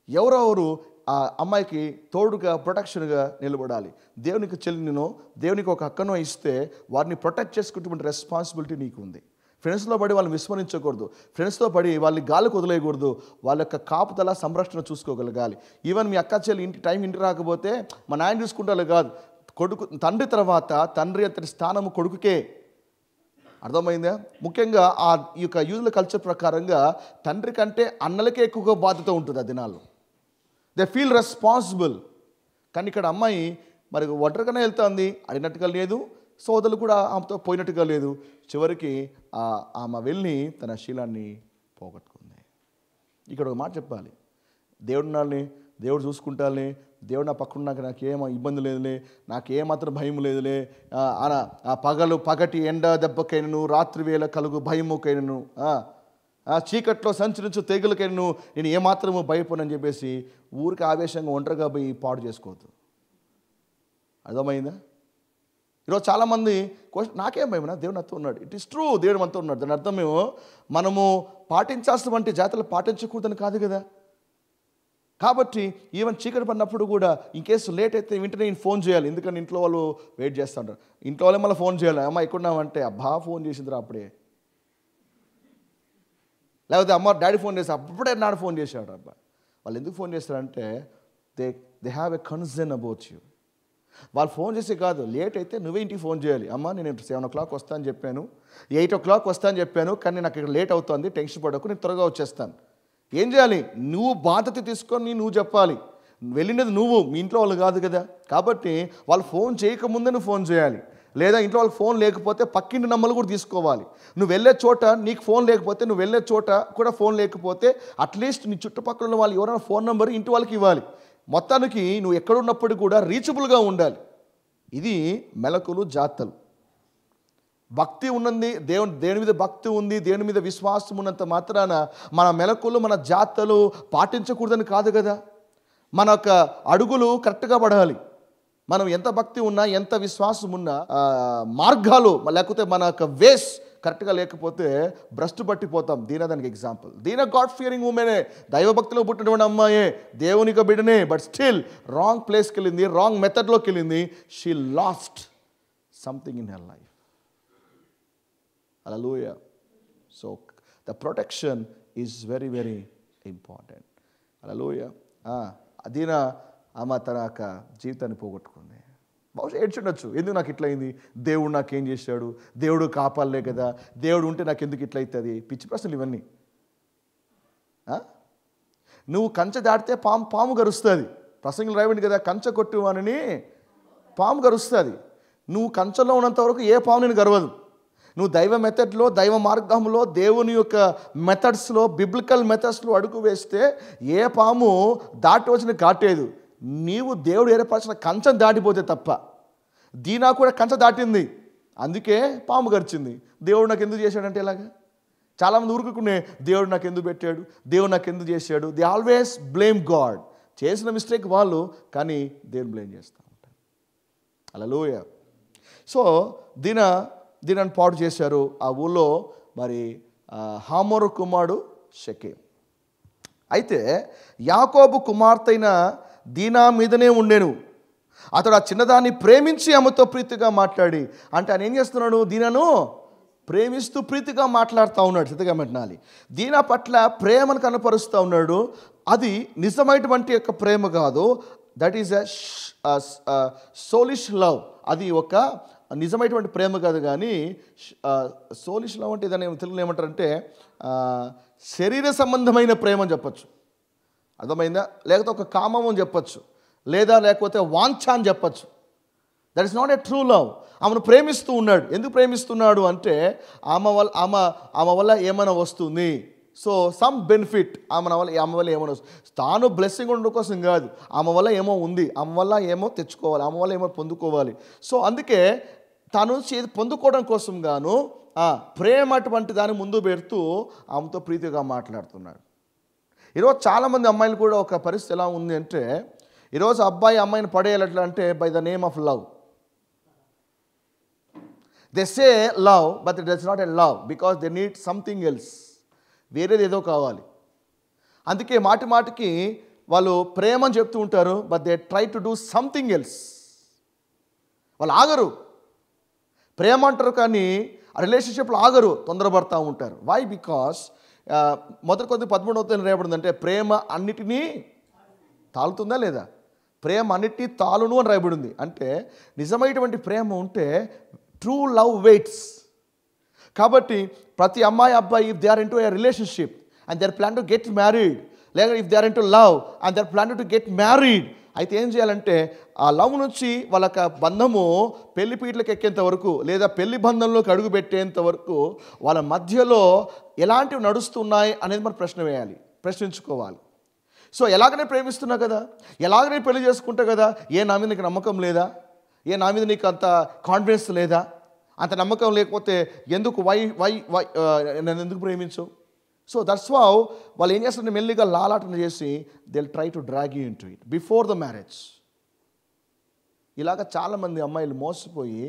ఎవరెవరు ఆ అమ్మాయికి తోడుగా, ప్రొటెక్షన్గా నిలబడాలి? దేవునికి చెల్లినో, దేవునికి ఒక హక్కును ఇస్తే వారిని ప్రొటెక్ట్ చేసుకునేటువంటి రెస్పాన్సిబిలిటీ నీకు ఉంది. ఫ్రెండ్స్లో పడి వాళ్ళని విస్మరించకూడదు, ఫ్రెండ్స్తో పడి వాళ్ళని గాలికి వదిలేయకూడదు, వాళ్ళ యొక్క కాపుదల, సంరక్షణ చూసుకోగలగాలి. ఈవెన్ మీ అక్క చెల్లి ఇంటి రాకపోతే మా నాయన చూసుకుంటారు కాదు, తండ్రి తర్వాత తండ్రి అంతటి స్థానము కొడుకుకే. అర్థమైందా? ముఖ్యంగా ఈ యొక్క యూదుల కల్చర్ ప్రకారంగా తండ్రి కంటే అన్నలకే ఎక్కువగా బాధ్యత ఉంటుంది ఆ దినాల్లో. They feel responsible. కానీ ఇక్కడ అమ్మాయి మరి ఒంటరిగానే వెళ్తుంది, అడిగినట్టుగా లేదు, సోదరులు కూడా ఆమెతో పోయినట్టుగా లేదు. చివరికి ఆమె వెళ్ళి తన శీలాన్ని పోగొట్టుకుంది. ఇక్కడ ఒక మాట చెప్పాలి, దేవుడు చూసుకుంటాలే, దేవుడు నా పక్కన నాకేం ఇబ్బంది లేదులే, నాకేమాత్రం భయం లేదులే, పగటి ఎండ దెబ్బకైనను, రాత్రి వేళ కలుగు భయముకైనను, చీకట్లో సంచరించు తెగులకైనను నేను ఏమాత్రము భయపడనని చెప్పేసి ఊరికి ఆవేశంగా ఒంటరిగా పోయి పాడు చేసుకోవద్దు. అర్థమైందా? ఈరోజు చాలామంది నాకేం భయమన్నా, దేవుడు నాతో ఉన్నాడు. ఇట్ ఈస్ ట్రూ, దేవుడు మనతో ఉన్నాడు. దాని అర్థమేమో మనము పాటించాల్సినటువంటి జాతరలు పాటించకూడదని కాదు కదా. కాబట్టి ఈవెన్ చీకటి పడినప్పుడు కూడా ఇన్కేస్ లేట్ అయితే వెంటనే నేను ఫోన్ చేయాలి, ఎందుకంటే ఇంట్లో వాళ్ళు వెయిట్ చేస్తూ ఉంటారు. ఇంట్లో వాళ్ళే మళ్ళీ ఫోన్ చేయాలి, అమ్మ ఎక్కడున్నామంటే అబ్బా ఫోన్ చేసిందిరా అప్పుడే, లేకపోతే అమ్మ డాడీ ఫోన్ చేసి అప్పుడే నాడు ఫోన్ చేశాడు. అబ్బా వాళ్ళు ఎందుకు ఫోన్ చేస్తారంటే they have a concern about you. వాళ్ళు ఫోన్ చేసి కాదు, లేట్ అయితే నువ్వే ఇంటికి ఫోన్ చేయాలి. అమ్మ నేను 7 o'clock వస్తా అని చెప్పాను, 8 o'clock వస్తా అని చెప్పాను, కానీ నాకు ఇక్కడ లేట్ అవుతుంది, టెన్షన్ పడకు, నేను త్వరగా వచ్చేస్తాను. ఏం చేయాలి? నువ్వు బాధ్యత తీసుకొని నువ్వు చెప్పాలి. వెళ్ళినది నువ్వు, మీ ఇంట్లో వాళ్ళు కాదు కదా. కాబట్టి వాళ్ళు ఫోన్ చేయకముందే నువ్వు ఫోన్ చేయాలి. లేదా ఇంట్లో వాళ్ళకి ఫోన్ లేకపోతే పక్కింటి నంబర్లు కూడా తీసుకోవాలి. నువ్వు వెళ్ళే చోట నీకు ఫోన్ లేకపోతే, నువ్వు వెళ్ళే చోట కూడా ఫోన్ లేకపోతే అట్లీస్ట్ నీ చుట్టుపక్కల ఉన్న వాళ్ళు ఎవరైనా ఫోన్ నెంబర్ ఇంటి వాళ్ళకి ఇవ్వాలి. మొత్తానికి నువ్వు ఎక్కడున్నప్పుడు కూడా రీచబుల్గా ఉండాలి. ఇది మెలకులు, జాతలు. భక్తి ఉన్నది, దేవుని మీద భక్తి ఉంది, దేవుని మీద విశ్వాసం ఉన్నంత మాత్రాన మన మెలకులు, మన జాతలు పాటించకూడదని కాదు కదా. మన యొక్క అడుగులు కరెక్ట్గా పడాలి. మనం ఎంత భక్తి ఉన్నా, ఎంత విశ్వాసం ఉన్నా మార్గాలు లేకపోతే మన యొక్క వేస్ కరెక్ట్గా లేకపోతే భ్రష్టు పట్టిపోతాం. దీనా దానికి ఎగ్జాంపుల్. దీనా గాడ్ ఫియరింగ్ ఉమెనే, దైవభక్తిలో పుట్టినటువంటి అమ్మాయే, దేవునిక బిడ్డనే, బట్ స్టిల్ రాంగ్ ప్లేస్కి వెళ్ళింది, రాంగ్ మెథడ్లోకి వెళ్ళింది. She lost something in her life. Hallelujah. So the protection is very very important. Hallelujah. Dinah ఆమె తన యొక్క జీవితాన్ని పోగొట్టుకుంది. బహుశా ఏడ్చుండొచ్చు, ఎందుకు నాకు ఇట్లా అయింది, దేవుడు నాకేం చేశాడు, దేవుడు కాపాడలే కదా, దేవుడు ఉంటే నాకు ఎందుకు ఇట్లా అవుతుంది. పిచ్చి ప్రశ్నలు ఇవన్నీ. నువ్వు కంచె దాటితే పాము గరుస్తుంది. ప్రసంగంలో రాయండి కదా, కంచె కొట్టువానని పాము గరుస్తుంది. నువ్వు కంచెలో ఉన్నంత వరకు ఏ పాము నేను గర్వదు. నువ్వు దైవ మెథడ్లో, దైవ మార్గంలో, దేవుని యొక్క మెథడ్స్లో, బిబ్లికల్ మెథడ్స్లో అడుగు వేస్తే ఏ పాము దాటి వచ్చిన కాటేదు. నీవు దేవుడు ఏర్పరిచిన కంచెం దాటిపోతే తప్ప. దీనా కూడా కంచె దాటింది, అందుకే పాము గరిచింది. దేవుడు నాకు ఎందుకు చేశాడంటే ఇలాగా. చాలామంది ఊరుకునే, దేవుడు నాకు ఎందుకు పెట్టాడు, దేవుడు నాకు ఎందుకు చేశాడు. They always blame God. చేసిన మిస్టేక్ వాళ్ళు, కానీ దేవుని బ్లేమ్ చేస్తూ ఉంటారు. హల్లెలూయా. సో దీనాన్ని పాడు చేశారు. ఆ ఊళ్ళో మరి హామోరు కుమారుడు షెకెం. అయితే యాకోబు కుమార్తె అయిన దీనా మీదనే ఉండేను. అతడు ఆ చిన్నదాన్ని ప్రేమించి ఆమెతో ప్రీతిగా మాట్లాడి, అంటే ఆయన ఏం చేస్తున్నాడు, దీనాను ప్రేమిస్తూ ప్రీతిగా మాట్లాడుతూ ఉన్నాడు. సిద్ధంగా పెట్టాలి. దీనా పట్ల ప్రేమను కనపరుస్తూ ఉన్నాడు. అది నిజమైనటువంటి యొక్క ప్రేమ కాదు. That is a soulish love. అది ఒక నిజమైనటువంటి ప్రేమ కాదు. కానీ సోలిష్ లవ్ అంటే దాన్ని తెలుగులో ఏమంటారంటే శరీర సంబంధమైన ప్రేమ అని చెప్పచ్చు. అర్థమైందా? లేకపోతే ఒక కామం అని చెప్పచ్చు, లేకపోతే వాంఛ అని చెప్పచ్చు. That is not a true love. ఆమెను ప్రేమిస్తూ ఉన్నాడు. ఎందుకు ప్రేమిస్తున్నాడు అంటే ఆమె వల్ల ఏమైనా వస్తుంది. సో సమ్ బెనిఫిట్ ఆమె వల్ల ఏమైనా వస్తుంది. తాను బ్లెస్సింగ్ ఉండడం కోసం కాదు, ఆమె వల్ల ఏమో ఉంది, ఆమె వల్ల ఏమో తెచ్చుకోవాలి, ఆమె వల్ల ఏమో పొందుకోవాలి. సో అందుకే తను పొందుకోవడం కోసం గాను ప్రేమ అటువంటి దాన్ని ముందు పెడుతూ ఆమెతో ప్రీతిగా మాట్లాడుతున్నాడు. ఈరోజు చాలామంది అమ్మాయిలు కూడా ఒక పరిస్థితి ఎలా ఉంది అంటే, ఈరోజు అబ్బాయి అమ్మాయిని పడేయాలి ఎట్లా అంటే by the name of love. They say love, but it does not a love, because they need something else. వేరేది ఏదో కావాలి. అందుకే మాటికి వాళ్ళు ప్రేమ అని చెప్తూ ఉంటారు, but they try to do something else. వాళ్ళు ఆగరు. ప్రేమ అంటారు కానీ ఆ రిలేషన్షిప్లో ఆగరు, తొందరపడతా ఉంటారు. వై? బికాస్ మొదటి కొద్ది 13వ రాయబడిందంటే ప్రేమ అన్నిటినీ తాలుతుందా లేదా? ప్రేమ అన్నిటినీ తాలును అని రాయబడింది. అంటే నిజమైనటువంటి ప్రేమ ఉంటే ట్రూ లవ్ వెయిట్స్. కాబట్టి ప్రతి అమ్మాయి అబ్బాయి, if they are into a relationship and they are plan to get married, లేక if they are into love and they are plan to get married, అయితే ఏం చేయాలంటే ఆ లవ్ నుంచి వాళ్ళ బంధము పెళ్లి పీటలకు ఎక్కేంత వరకు, లేదా పెళ్లి బంధంలోకి అడుగు పెట్టేంత వరకు వాళ్ళ మధ్యలో ఎలాంటివి నడుస్తున్నాయి అనేది మనం ప్రశ్నించుకోవాలి. సో ఎలాగనే ప్రేమిస్తున్నా కదా, ఎలాగనే పెళ్లి చేసుకుంటా కదా, నా మీద నీకు నమ్మకం లేదా, నా మీద నీకు అంత కాన్ఫిడెన్స్ లేదా, అంత నమ్మకం లేకపోతే ఎందుకు నన్ను ఎందుకు ప్రేమించవు? సో దట్స్ వై వాళ్ళు ఏం చేస్తారు, మెల్లిగా లాలాటన చేసి they will try to drag you into it before the marriage. ఇలాగ చాలామంది అమ్మాయిలు మోసపోయి,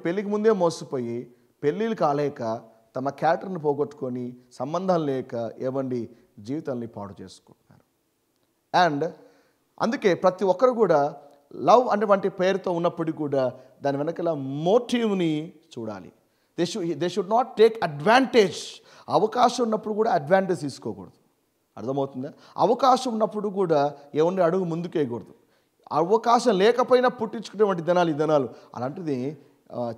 పెళ్ళికి ముందే మోసపోయి, పెళ్ళిళ్ళు కాలేక తమ క్యారెక్టర్ని పోగొట్టుకొని, సంబంధాలు లేక జీవితాన్ని పాడు చేసుకుంటున్నారు. అండ్ అందుకే ప్రతి ఒక్కరు కూడా లవ్ అనేటువంటి పేరుతో ఉన్నప్పటికీ కూడా దాని వెనకాల మోటివ్ని చూడాలి. They should not take advantage. అవకాశం ఉన్నప్పుడు కూడా అడ్వాంటేజ్ తీసుకోకూడదు. అర్థమవుతుందా? అవకాశం ఉన్నప్పుడు కూడా అడుగు ముందుకేయకూడదు. అవకాశం లేకపోయినా పుట్టించుకునేటువంటి ఈ దినాలు అలాంటిది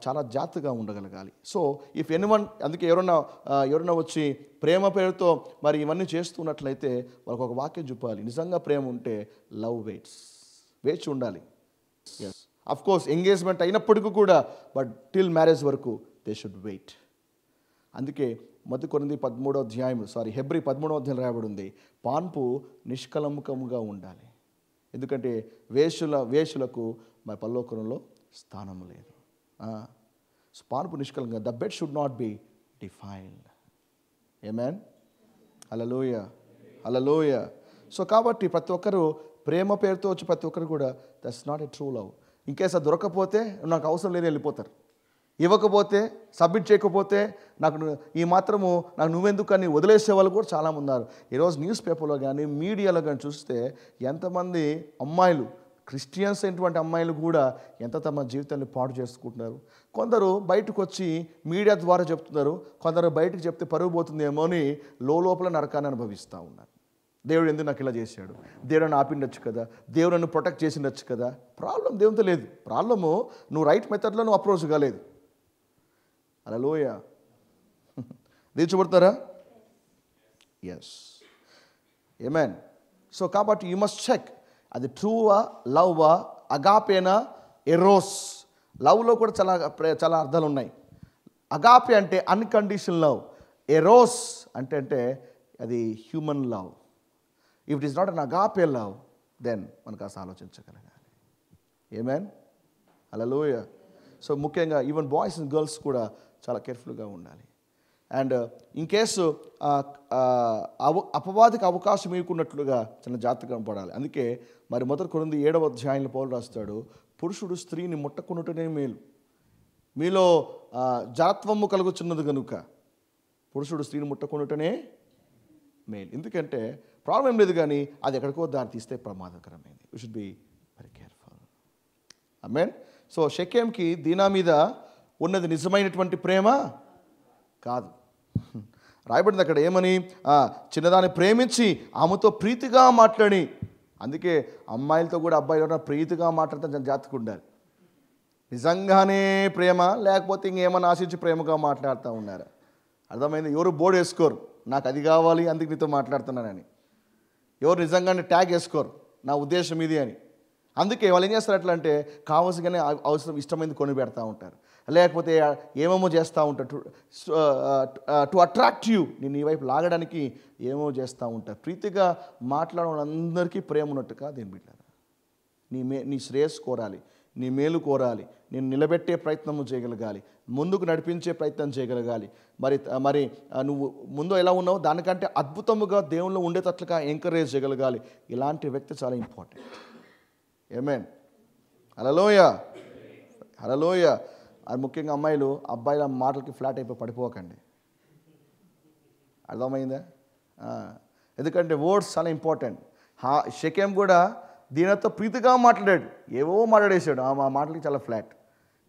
చాలా జాగ్రత్తగా ఉండగలగాలి. సో ఇఫ్ ఎనీవన్, అందుకే ఎవరన్నా వచ్చి ప్రేమ పేరుతో మరి ఇవన్నీ చేస్తున్నట్లయితే వాళ్ళకి ఒక వాక్యం చెప్పాలి. నిజంగా ప్రేమ ఉంటే లవ్ వెయిట్స్, వేచి ఉండాలి. ఎస్, అఫ్ కోర్స్ ఎంగేజ్మెంట్ అయినప్పటికీ కూడా, బట్ టిల్ మ్యారేజ్ వరకు దే షుడ్ వెయిట్. అందుకే మొదటి కొరింథీ 13వ అధ్యాయం హెబ్రీ 13వ అధ్యాయం రాయబడి ఉంది, పాన్పు నిష్కలంకముగా ఉండాలి. ఎందుకంటే వేషులకు మరి పరలోకంలో స్థానం లేదు. పాన్పు నిష్కలంకంగా, the bed should not be defiled. Amen. Hallelujah, hallelujah. So కాబట్టి ప్రతి ఒక్కరు ప్రేమ పేరుతో వచ్చి ప్రతి ఒక్కరు కూడా that's not a true love. In case అది దొరకకపోతే నాకు అవసరం లేని వెళ్ళిపోతారు. ఇవ్వకపోతే, సబ్మిట్ చేయకపోతే ఈ మాత్రము నాకు నువ్వెందుకు అని వదిలేసే వాళ్ళు కూడా చాలామంది ఉన్నారు. ఈరోజు న్యూస్ పేపర్లో కానీ మీడియాలో కానీ చూస్తే ఎంతమంది అమ్మాయిలు, క్రిస్టియన్స్ అయినటువంటి అమ్మాయిలు కూడా ఎంత తమ జీవితాన్ని పాడు చేసుకుంటున్నారు. కొందరు బయటకు వచ్చి మీడియా ద్వారా చెప్తున్నారు, కొందరు బయటకు చెప్తే పరుగు పోతుందేమో అని లోపల నరకాన్ని అనుభవిస్తూ ఉన్నారు. దేవుడు ఎందుకు నాకు ఇలా చేశాడు, దేవుడు నన్ను ఆపిండొచ్చు కదా, దేవుడు నన్ను ప్రొటెక్ట్ చేసిండొచ్చు కదా. ప్రాబ్లం దేవునితో లేదు, ప్రాబ్లము నువ్వు రైట్ మెథడ్లో నువ్వు అప్రోచ్ కాలేదు. హల్లెలూయా. దీర్చబడతారా? ఎస్, ఆమేన్. సో కాబట్టి యూ మస్ట్ చెక్, అది ట్రూవా, లవ్వా, అగాపేనా, ఎరోస్. లవ్లో కూడా చాలా అర్థాలు ఉన్నాయి. అగాపే అంటే అన్కండిషనల్ లవ్, ఎరోస్ అంటే అది human love. If it is not an agape love, then మనకు అసలు ఆలోచించగలగాలి. ఆమేన్, హల్లెలూయా. సో ముఖ్యంగా ఈవెన్ బాయ్స్ అండ్ గర్ల్స్ కూడా చాలా కేర్ఫుల్గా ఉండాలి. అండ్ ఇన్ కేసు అపవాదికి అవకాశం ఇవ్వకున్నట్లుగా చాలా జాగ్రత్తగా పడాలి. అందుకే మరి 1 కొరింథీ 7వ అధ్యాయంలో పౌలు రాస్తాడు, పురుషుడు స్త్రీని ముట్టకున్నట్టునే మేలు, మీలో జాత్వము కలుగుచున్నది కనుక పురుషుడు స్త్రీని ముట్టకున్నట్టునే మేలు. ఎందుకంటే ప్రాబ్లం ఏం లేదు, కానీ అది ఎక్కడికో దారి తీస్తే ప్రమాదకరమైంది. You should be very careful. Amen. So షెకెంకి దీనా మీద ఉన్నది నిజమైనటువంటి ప్రేమ కాదు. రాయబడింది అక్కడ ఏమని, చిన్నదాన్ని ప్రేమించి ఆమెతో ప్రీతిగా మాట్లాడి. అందుకే అమ్మాయిలతో కూడా అబ్బాయిలు ప్రీతిగా మాట్లాడితే జాగ్రత్తగా ఉండాలి. నిజంగానే ప్రేమ, లేకపోతే ఇంకేమన్నా ఆశించి ప్రేమగా మాట్లాడుతూ ఉన్నారు. అర్థమైంది? ఎవరు బోర్డు వేసుకోరు నాకు అది కావాలి అందుకు నీతో మాట్లాడుతున్నానని. ఎవరు నిజంగానే ట్యాగ్ వేసుకోరు నా ఉద్దేశం ఇది అని. అందుకే వాళ్ళు ఏం చేస్తారు అట్లా అంటే, కావాల్సిగానే అవసరం ఇష్టమైంది కొని పెడతా ఉంటారు, లేకపోతే ఏమేమో చేస్తూ ఉంటారు టు అట్రాక్ట్ యూ, నేను ఈ వైపు లాగడానికి ఏమో చేస్తూ ఉంటారు. ప్రీతిగా మాట్లాడడం అందరికీ ప్రేమ ఉన్నట్టుగా దేని బిడ్డారా, నీ శ్రేయస్సు కోరాలి, నీ మేలు కోరాలి, నేను నిలబెట్టే ప్రయత్నం చేయగలగాలి, ముందుకు నడిపించే ప్రయత్నం చేయగలగాలి. మరి నువ్వు ముందు ఎలా ఉన్నావు దానికంటే అద్భుతముగా దేవుళ్ళు ఉండేటట్లుగా ఎంకరేజ్ చేయగలగాలి. ఇలాంటి వ్యక్తి చాలా ఇంపార్టెంట్. ఆమేన్, హల్లెలూయా, హల్లెలూయా. అది ముఖ్యంగా అమ్మాయిలు అబ్బాయిల మాటలకి ఫ్లాట్ అయిపోయి పడిపోకండి. అర్థమైందా? ఎందుకంటే వర్డ్స్ చాలా ఇంపార్టెంట్. షెకెం కూడా దీనితో ప్రీతిగా మాట్లాడాడు, ఏవో మాట్లాడేసాడు, ఆ మాటలకి చాలా ఫ్లాట్.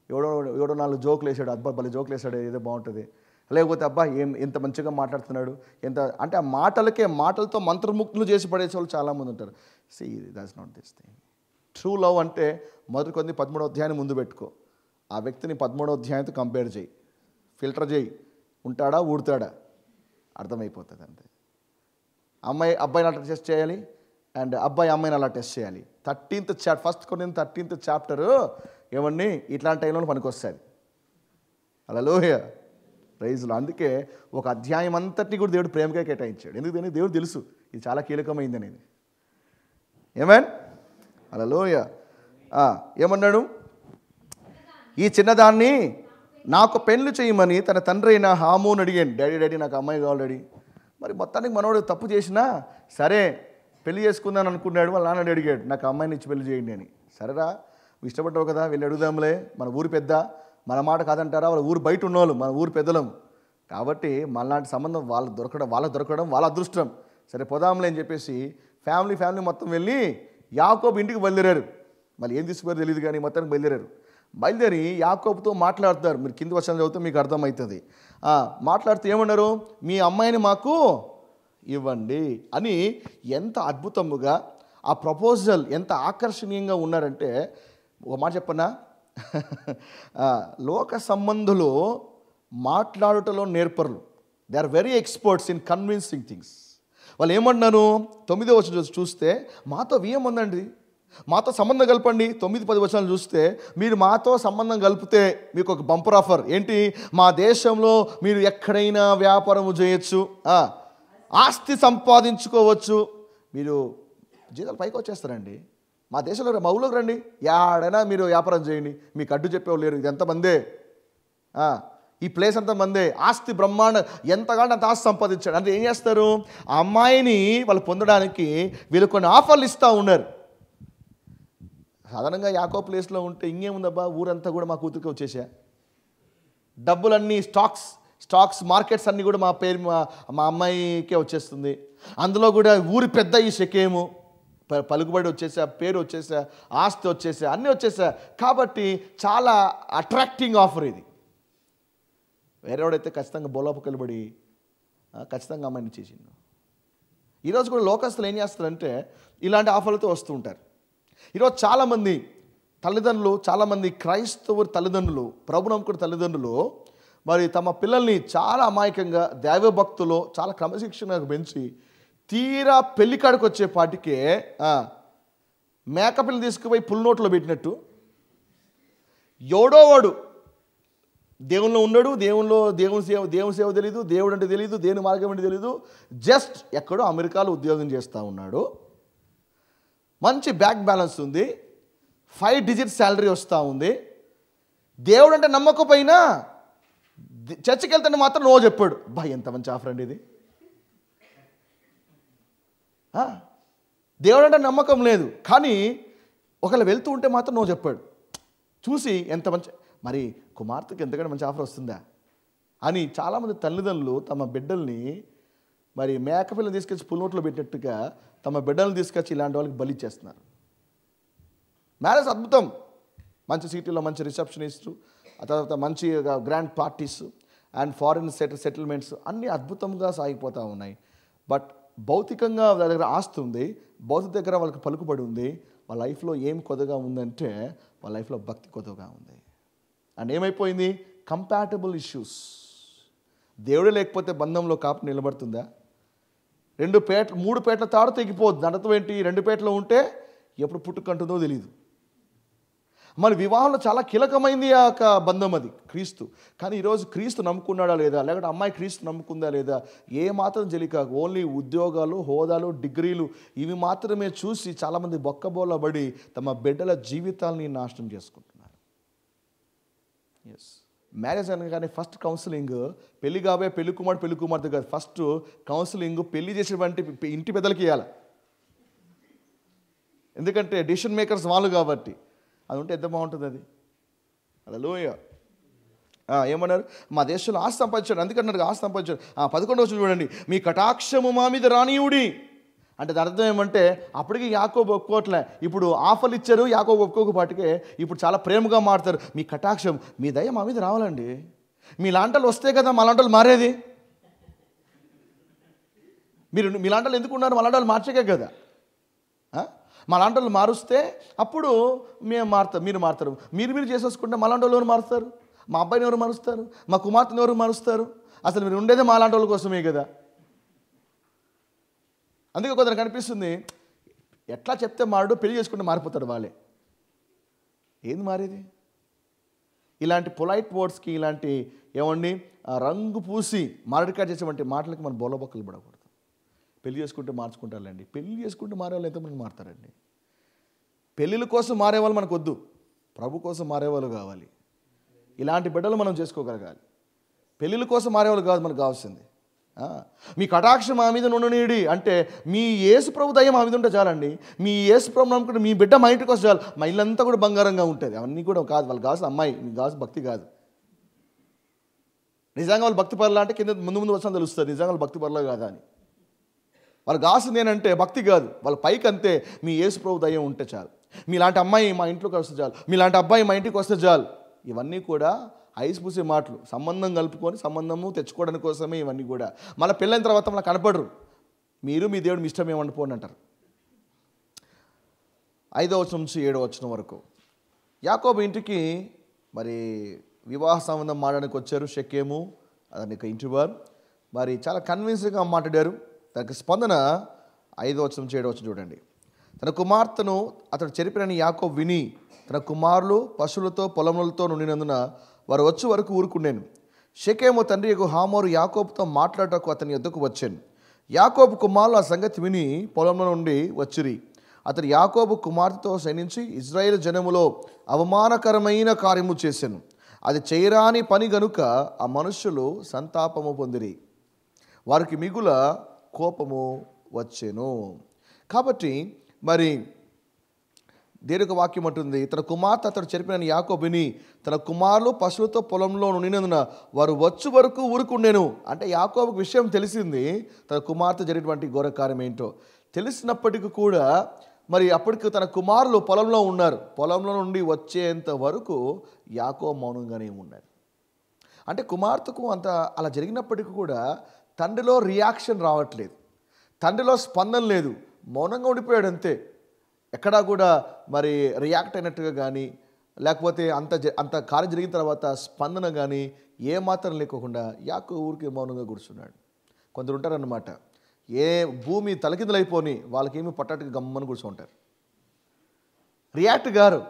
ఎవడో 4 జోకులు వేసాడు, అబ్బా భలే జోకులు వేసాడు, ఏదో బాగుంటుంది. లేకపోతే అబ్బా ఎంత మంచిగా మాట్లాడుతున్నాడు, అంటే ఆ మాటలతో మంత్రముగ్ధులు చేసి పడేసే వాళ్ళు చాలామంది ఉంటారు. See that's not this thing. True love అంటే 1 కొరింథీ 13వ అధ్యాయాన్ని ముందు పెట్టుకో, ఆ వ్యక్తిని 13వ అధ్యాయంతో కంపేర్ చేయి, ఫిల్టర్ చేయి, ఉంటాడా ఊడతాడా అర్థమైపోతుంది అంతే. అబ్బాయిని అలా టెస్ట్ చేయాలి, అండ్ అబ్బాయి అమ్మాయిని అలా టెస్ట్ చేయాలి. 13th చాప్టర్, 1 కొరింథీ 13th చాప్టరు ఏమన్నీ ఇట్లాంటి టైంలో పనికొస్తుంది. హల్లెలూయా, ప్రైజ్లో. అందుకే ఒక అధ్యాయం అంతటిని కూడా దేవుడు ప్రేమగా కేటాయించాడు. ఎందుకంటే దేవుడు తెలుసు ఇది చాలా కీలకమైంది అనేది. ఆమేన్, హల్లెలూయా. ఏమన్నాడు, ఈ చిన్నదాన్ని నాకు పెళ్లి చేయమని తన తండ్రి అయిన హామూని అడిగాను. డాడీ నాకు అమ్మాయి కావాలి డాడీ. మరి మొత్తానికి మనోడు తప్పు చేసినా సరే పెళ్లి చేసుకుందాను అనుకున్నాడు. వాళ్ళ నాన్న అడిగాడు, నాకు అమ్మాయిని ఇచ్చి పెళ్లి చేయండి అని. సరేరా నువ్వు ఇష్టపడ్డావు కదా, వెళ్ళి అడుగుదాంలే, మన ఊరు పెద్ద, మన మాట కాదంటారా, వాళ్ళ ఊరు బయట ఉన్నవాళ్ళు, మన ఊరు పెద్దలం కాబట్టి మనలాంటి సంబంధం వాళ్ళకి దొరకడం వాళ్ళ అదృష్టం. సరే పోదాంలే అని చెప్పేసి ఫ్యామిలీ మొత్తం వెళ్ళి యాకోబు ఇంటికి బయలుదేరారు. మళ్ళీ ఏం తీసుకుపోయారు తెలియదు, కానీ మొత్తానికి బయలుదేరి యాకోబుతో మాట్లాడుతారు. మీరు కింది వచనం చదివితే మీకు అర్థమవుతుంది. మాట్లాడుతూ ఏమన్నారు, మీ అమ్మాయిని మాకు ఇవ్వండి అని. ఎంత అద్భుతముగా ఆ ప్రపోజల్ ఎంత ఆకర్షణీయంగా ఉన్నారంటే, ఒక మాట చెప్పనా, లోక సంబంధులు మాట్లాడుటలో నేర్పరులు. They are very experts in convincing things. వాళ్ళు ఏమన్నారు, 9వ వచనం చూస్తే, మాతో ఏముందండి, మాతో సంబంధం కలపండి. 9-10 వచనాలు చూస్తే, మీరు మాతో సంబంధం కలిపితే మీకు ఒక బంపర్ ఆఫర్ ఏంటి, మా దేశంలో మీరు ఎక్కడైనా వ్యాపారము చేయొచ్చు, ఆస్తి సంపాదించుకోవచ్చు, మీరు జీతాలు పైకి వచ్చేస్తారండి. మా దేశంలో మా ఊళ్ళోకి రండి, ఎక్కడైనా మీరు వ్యాపారం చేయండి, మీకు అడ్డు చెప్పేవాళ్ళు లేరు, ఇది ఎంతమందే, ఈ ప్లేస్ అంత మందే, ఆస్తి బ్రహ్మాండ ఎంతగానో అంత ఆస్తి సంపాదించాడు. అంటే ఏం చేస్తారు, ఆ అమ్మాయిని వాళ్ళు పొందడానికి వీళ్ళు కొన్ని ఆఫర్లు ఇస్తూ ఉన్నారు. సాధారణంగా యాకో ప్లేస్లో ఉంటే ఇంకేముందబ్బా, ఊరంతా కూడా మా కూతురికి వచ్చేసా, డబ్బులన్నీ స్టాక్స్ మార్కెట్స్ అన్నీ కూడా మా అమ్మాయికే వచ్చేస్తుంది. అందులో కూడా ఊరి పెద్ద ఈ షకేము, పలుకుబడి వచ్చేసా, పేరు వచ్చేసా, ఆస్తి వచ్చేసా, అన్నీ వచ్చేసా. కాబట్టి చాలా అట్రాక్టింగ్ ఆఫర్ ఇది. వేరేవాడైతే ఖచ్చితంగా బోలోపు కలబడి ఖచ్చితంగా అమ్మాయిని చేసిండు. ఈరోజు కూడా లోకస్తులు ఏం చేస్తారంటే ఇలాంటి ఆఫర్లతో వస్తూ ఉంటారు. ఈరోజు చాలామంది తల్లిదండ్రులు, చాలామంది క్రైస్తవ తల్లిదండ్రులు, ప్రభు నమ్ముకున్న తల్లిదండ్రులు మరి తమ పిల్లల్ని చాలా అమాయకంగా దైవభక్తులు చాలా క్రమశిక్షణగా పెంచి తీరా పెళ్లి కాడికి వచ్చేపాటికే మేకపిల్లి తీసుకుపోయి పుల్నోట్లో పెట్టినట్టు ఎవడోవాడు దేవుల్లో ఉన్నాడు, దేవుని సేవ తెలీదు, దేవుడు అంటే తెలీదు, దేవుని మార్గం అంటే తెలీదు, జస్ట్ ఎక్కడో అమెరికాలో ఉద్యోగం చేస్తూ ఉన్నాడు, మంచి బ్యాంక్ బ్యాలెన్స్ ఉంది, 5 digit శాలరీ వస్తూ ఉంది, దేవుడు అంటే నమ్మకపోయినా చర్చికి వెళ్తాను మాత్రం నో చెప్పాడు. బా ఎంత మంచి ఆఫర్ అండి ఇది. దేవుడు అంటే నమ్మకం లేదు, కానీ ఒకవేళ వెళ్తూ ఉంటే మాత్రం నో చెప్పాడు. చూసి ఎంత మంచి, మరి కుమార్తెకి ఎంతకంటే మంచి ఆఫర్ వస్తుందా అని చాలామంది తల్లిదండ్రులు తమ బిడ్డల్ని మరి మేకపిల్లని తీసుకొచ్చి పుల్నోట్లో పెట్టినట్టుగా తమ బిడ్డలను తీసుకొచ్చి ఇలాంటి వాళ్ళకి బలి చేస్తున్నారు. మ్యారేజ్ అద్భుతం, మంచి సిటీలో మంచి రిసెప్షనిస్టు, ఆ తర్వాత మంచి grand parties and foreign settlements అన్నీ అద్భుతంగా సాగిపోతూ ఉన్నాయి. బట్ భౌతికంగా వాళ్ళ దగ్గర ఆస్తి ఉంది, భౌతిక దగ్గర వాళ్ళకి పలుకుబడి ఉంది, వాళ్ళ లైఫ్లో ఏం కొద్దిగా ఉందంటే వాళ్ళ లైఫ్లో భక్తి కొద్దిగా ఉంది. అండ్ ఏమైపోయింది? Compatible issues. దేవుడే లేకపోతే బంధంలో కాపు నిలబడుతుందా? 3 పేటల తాడు తెగిపోద్ది. అర్థం ఏంటి? 2 పేటలు ఉంటే ఎప్పుడు పుట్టుకంటుందో తెలియదు. మన వివాహంలో చాలా కీలకమైంది ఆ యొక్క బంధం, అది క్రీస్తు. కానీ ఈరోజు క్రీస్తు నమ్ముకున్నాడా లేదా, లేకపోతే అమ్మాయి క్రీస్తు నమ్ముకుందా లేదా, ఏ మాత్రం తెలియక ఓన్లీ ఉద్యోగాలు, హోదాలు, డిగ్రీలు ఇవి మాత్రమే చూసి చాలామంది బొక్కబోలబడి తమ బిడ్డల జీవితాలని నాశనం చేసుకుంటున్నారు. ఎస్, మ్యారేజ్ అనగానే ఫస్ట్ కౌన్సిలింగ్ పెళ్లి కాబోయే పెళ్లి కుమార్తె కాదు, ఫస్ట్ కౌన్సిలింగ్ పెళ్లి చేసేటువంటి ఇంటి పెద్దలకి ఇవ్వాలి. ఎందుకంటే డిసిషన్ మేకర్స్ వాళ్ళు కాబట్టి. అది ఉంటే ఎంత బాగుంటుంది అది. హల్లెలూయా. ఏమన్నారు? మా దేశంలో ఆస్తి సంపాదించాడు, అందుకన్నారు ఆస్తి సంపాదించాడు. 11వ వచనం చూడండి, మీ కటాక్షము మా మీద రానియుడి అంటే దాని అర్థం ఏమంటే అప్పటికి యాకోబు ఒప్పుకోవట్లే, ఇప్పుడు ఆఫర్లు ఇచ్చారు, యాకోబు ఒప్పుకోకపాటికే ఇప్పుడు చాలా ప్రేమగా మారుతారు. మీ కటాక్షం, మీ దయ మా మీద రావాలండి. మీ లాంటలు వస్తే కదా మా లాంటలు మారేది. మీరు మీ లాంటలు ఎందుకు ఉన్నారు? మా లాంటలు మార్చకే కదా. మా లాంటలు మారుస్తే అప్పుడు మేము మారుతాం, మీరు మారుతారు. మీరు చేసేసుకుంటే మా లాంటి వాళ్ళు ఎవరు మారుస్తారు? మా అబ్బాయిని ఎవరు మారుస్తారు? మా కుమార్తెని ఎవరు మారుస్తారు? అసలు మీరు ఉండేదే మా లాంటి వాళ్ళ కోసమే కదా. అందుకే కొందరికి కనిపిస్తుంది ఎట్లా చెప్తే మారుడు, పెళ్లి చేసుకుంటే మారిపోతాడు వాళ్ళే. ఏంది మారేది? ఇలాంటి పొలైట్ వర్డ్స్కి, ఇలాంటి ఏమండి రంగు పూసి మారడికాయ చేసేటువంటి మాటలకి మనం బోలబొక్కలు పడకూడదు. పెళ్లి చేసుకుంటే మార్చుకుంటారులేండి. పెళ్లి చేసుకుంటే మారేవాళ్ళు ఎంతమంది మారుతారండి? పెళ్ళిళ్ళ కోసం మారేవాళ్ళు మనకు వద్దు, ప్రభు కోసం మారేవాళ్ళు కావాలి. ఇలాంటి బిడ్డలు మనం చేసుకోగలగాలి. పెళ్ళిళ్ళ కోసం మారేవాళ్ళు కాదు మనకు కావాల్సింది. మీ కటాక్షం మా మీద నుండి అంటే మీ యేసు ప్రభు దయ మా మీద ఉంటే చాలండి. మీ యేసు ప్రభు నమ్ముకుంటే మీ బిడ్డ మా ఇంటికి వస్తే చాలు. మా ఇల్లంతా కూడా బంగారంగా ఉంటుంది. అవన్నీ కూడా కాదు, వాళ్ళు కావాల్సిన అమ్మాయి, మీకు కావాల్సిన భక్తి కాదు. నిజంగా వాళ్ళు భక్తి పరులా అంటే కింద ముందు వచ్చినా తెలుస్తుంది నిజంగా వాళ్ళు భక్తి పరులా కాదా అని. వాళ్ళకి కావాల్సింది ఏంటంటే భక్తి కాదు, వాళ్ళ పైకి అంతే మీ యేసు ప్రభు దయ ఉంటే చాలు. మీలాంటి అమ్మాయి మా ఇంట్లోకి వస్తే చాలు, మీలాంటి అబ్బాయి మా ఇంటికి వస్తే చాలు. ఇవన్నీ కూడా ఐస్ పూసే మాటలు, సంబంధం కలుపుకొని సంబంధము తెచ్చుకోవడానికి కోసమే ఇవన్నీ కూడా. మళ్ళీ పెళ్ళైన తర్వాత మళ్ళీ కనపడరు. మీరు మీ దేవుడు మీ ఇష్టం ఏమనుకోండి అంటారు. 5వ వచనం నుంచి 7వ వచనం వరకు యాకోబు ఇంటికి మరి వివాహ సంబంధం మాట్లాడడానికి వచ్చారు షెకెము, అతని ఇంటి వారు. మరి చాలా కన్విన్సింగ్గా మాట్లాడారు. దానికి స్పందన 5వ వచనం నుంచి 7వ వచనం చూడండి. తన కుమార్తెను అతడు చెరిపినని యాకోబు విని తన కుమారులు పశువులతో పొలములతో నుండినందున వారు వచ్చే వరకు ఊరుకుండేను. షెకెము తండ్రి హామోరు యాకోబుతో మాట్లాడటకు అతని యొద్దకు వచ్చాను. యాకోబు కుమారులు ఆ సంగతి విని పొలంలో నుండి వచ్చిరి. అతడు యాకోబు కుమార్తెతో శయనించి ఇజ్రాయేల్ జనములో అవమానకరమైన కార్యము చేశాను. అది చేయరాని పని గనుక ఆ మనుష్యులు సంతాపము పొందిరి, వారికి మిగుల కోపము వచ్చెను. కాబట్టి మరి దేనికి వాక్యం అంటుంది, తన కుమార్తె అతడు చెరిపిన యాకోబుని తన కుమారులు పశువులతో పొలంలో ఉండినందున వారు వచ్చు వరకు ఊరుకుండెను. అంటే యాకోబుకు విషయం తెలిసింది, తన కుమార్తె జరిగినటువంటి ఘోర కార్యం ఏంటో తెలిసినప్పటికీ కూడా మరి అప్పటికి తన కుమారులు పొలంలో ఉన్నారు. పొలంలో నుండి వచ్చేంత వరకు యాకోబు మౌనంగానే ఉన్నాడు. అంటే కుమార్తెకు అంత అలా జరిగినప్పటికీ కూడా తండ్రిలో రియాక్షన్ రావట్లేదు, తండ్రిలో స్పందన లేదు, మౌనంగా ఉండిపోయాడు అంతే. ఎక్కడా కూడా మరి రియాక్ట్ అయినట్టుగా కానీ లేకపోతే అంత కార్యం జరిగిన తర్వాత స్పందన కానీ ఏమాత్రం లేకోకుండా యాకోబు ఊరికి మౌనంగా కూర్చున్నాడు. కొందరు ఉంటారన్నమాట, ఏ భూమి తలకిందులైపోని వాళ్ళకేమీ పట్టట్టుగా గమ్మని కూర్చుంటారు, రియాక్ట్ గారు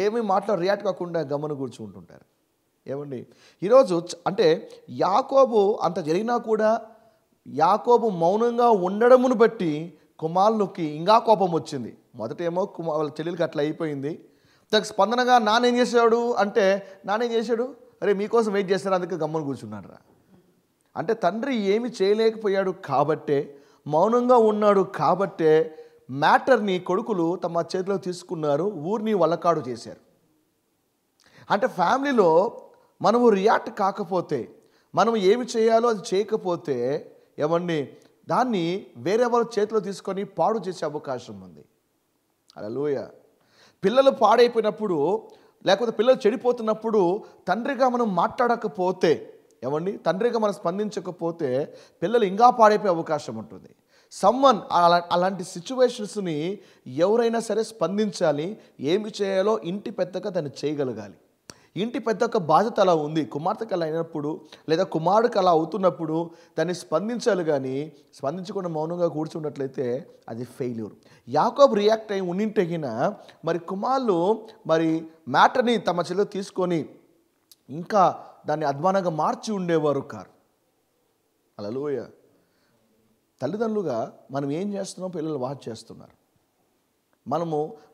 ఏమీ రియాక్ట్ కాకుండా గమ్మను కూర్చుంటుంటారు. ఏమండి ఈరోజు అంటే యాకోబు అంత జరిగినా కూడా యాకోబు మౌనంగా ఉండడమును బట్టి కుమారులకి ఇంకా కోపం వచ్చింది. మొదటేమో వాళ్ళ చెల్లెలకి అట్లా అయిపోయింది, దానికి స్పందనగా నానేం చేశాడు అంటే నానేం చేశాడు, అరే మీకోసం వెయిట్ చేస్తారు అందుకే గమ్మను కూర్చున్నాడు రా అంటే తండ్రి ఏమి చేయలేకపోయాడు కాబట్టే, మౌనంగా ఉన్నాడు కాబట్టే మ్యాటర్ని కొడుకులు తమ చేతిలో తీసుకున్నారు, ఊరిని వల్లకాడు చేశారు. అంటే ఫ్యామిలీలో మనము రియాక్ట్ కాకపోతే, మనం ఏమి చేయాలో అది చేయకపోతే ఏమండి దాన్ని వేరే వాళ్ళ చేతిలో తీసుకొని పాడు చేసే అవకాశం ఉంది. హల్లెలూయా. పిల్లలు పాడైపోయినప్పుడు లేకపోతే పిల్లలు చెడిపోతున్నప్పుడు తండ్రిగా మనం మాట్లాడకపోతే ఏమండి, తండ్రిగా మనం స్పందించకపోతే పిల్లలు ఇంకా పాడైపోయే అవకాశం ఉంటుంది. అలాంటి సిచ్యువేషన్స్ని ఎవరైనా సరే స్పందించాలి, ఏమి చేయాలో ఇంటి పెద్దగా దాన్ని చేయగలగాలి. ఇంటి పెద్ద ఒక బాధ్యత అలా ఉంది. కుమార్తెకి అలా అయినప్పుడు లేదా కుమారుడికి అలా అవుతున్నప్పుడు దాన్ని స్పందించాలి, కానీ స్పందించకుండా మౌనంగా కూర్చున్నట్లయితే అది ఫెయిల్యూర్. యాకోబు రియాక్ట్ అయి ఉండింటగిన మరి కుమారులు మరి మ్యాటర్ని తమ చెల్లో తీసుకొని ఇంకా దాన్ని అధ్వానంగా మార్చి ఉండేవారు కారు. హల్లెలూయా. తల్లిదండ్రులుగా మనం ఏం చేస్తున్నాం, పిల్లలు వాచ్ చేస్తున్నారు.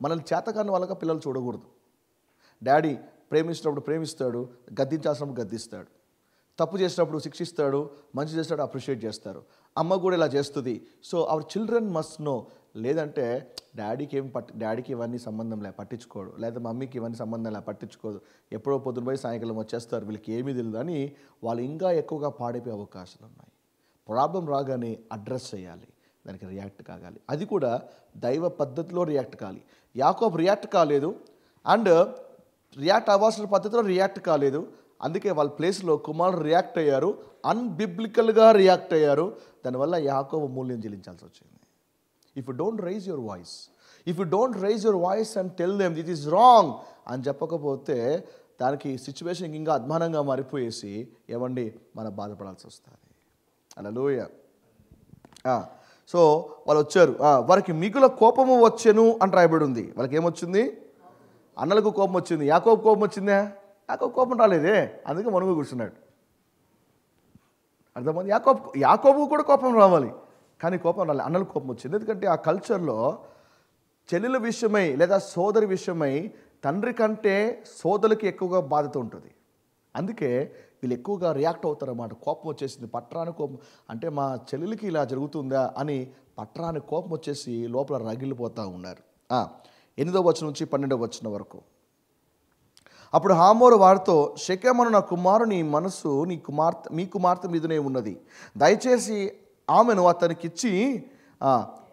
మనల్ని చేతకాని వాళ్ళగా పిల్లలు చూడకూడదు. డాడీ ప్రేమించినప్పుడు ప్రేమిస్తాడు, గద్దించాల్సినప్పుడు గద్దిస్తాడు, తప్పు చేసినప్పుడు శిక్షిస్తాడు, మంచి చేస్తాడు, అప్రిషియేట్ చేస్తారు. అమ్మ కూడా ఇలా చేస్తుంది. So our children must know. లేదంటే డాడీకి ఇవన్నీ సంబంధం పట్టించుకోడు, లేదా మమ్మీకి ఇవన్నీ సంబంధం పట్టించుకోదు, ఎప్పుడో పొద్దున పోయి సాయంకాలం వచ్చేస్తారు, వీళ్ళకి ఏమీ తెలియదు అని వాళ్ళు ఇంకా ఎక్కువగా పాడైపోయే అవకాశాలు ఉన్నాయి. ప్రాబ్లం రాగానే అడ్రస్ చేయాలి, దానికి రియాక్ట్ కాగాలి. అది కూడా దైవ పద్ధతిలో రియాక్ట్ కావాలి. యాకోబు రియాక్ట్ కాలేదు, అండ్ రియాక్ట్ అవ్వాల్సిన పద్ధతిలో రియాక్ట్ కాలేదు. అందుకే వాళ్ళ ప్లేస్లో కుమారుడు రియాక్ట్ అయ్యారు, అన్బిబ్లికల్గా రియాక్ట్ అయ్యారు. దానివల్ల యాకోబు మూల్యం చెల్లించాల్సి వచ్చింది. If you don't rise your voice and tell them it is wrong అని చెప్పకపోతే దానికి సిచ్యువేషన్ ఇంకా అధ్వానంగా మారిపోయేసి ఏమండి మనం బాధపడాల్సి వస్తుంది. హల్లెలూయా. సో వాళ్ళు వచ్చారు, వారికి మిగుల కోపము వచ్చెను అని రాయబడి ఉంది. వాళ్ళకి ఏమొచ్చింది? అన్నలకు కోపం వచ్చింది. యాకోబు కోపం వచ్చిందా? యాకోబు కోపం రాలేదే, అందుకే మనుగు కూర్చున్నాడు. అర్థమైంది? యాకోబు కూడా కోపం రావాలి, కానీ కోపం రాలేదు. అన్నలకు కోపం వచ్చింది. ఎందుకంటే ఆ కల్చర్లో చెల్లెల విషయమై లేదా సోదరి విషయమై తండ్రి కంటే సోదరులకి ఎక్కువగా బాధ్యత ఉంటుంది. అందుకే వీళ్ళు ఎక్కువగా రియాక్ట్ అవుతారన్నమాట. కోపం వచ్చేసింది, పట్రాని కోపం. అంటే మా చెల్లెలకి ఇలా జరుగుతుందా అని పట్రాని కోపం వచ్చేసి లోపల రగిలిపోతూ ఉన్నారు. 8వ వచనం నుంచి 12వ వచనం వరకు. అప్పుడు హామోరు వారితో, షెకెమను నా కుమారుని మనసు మీ కుమార్తె మీదనే ఉన్నది, దయచేసి ఆమెను అతనికిచ్చి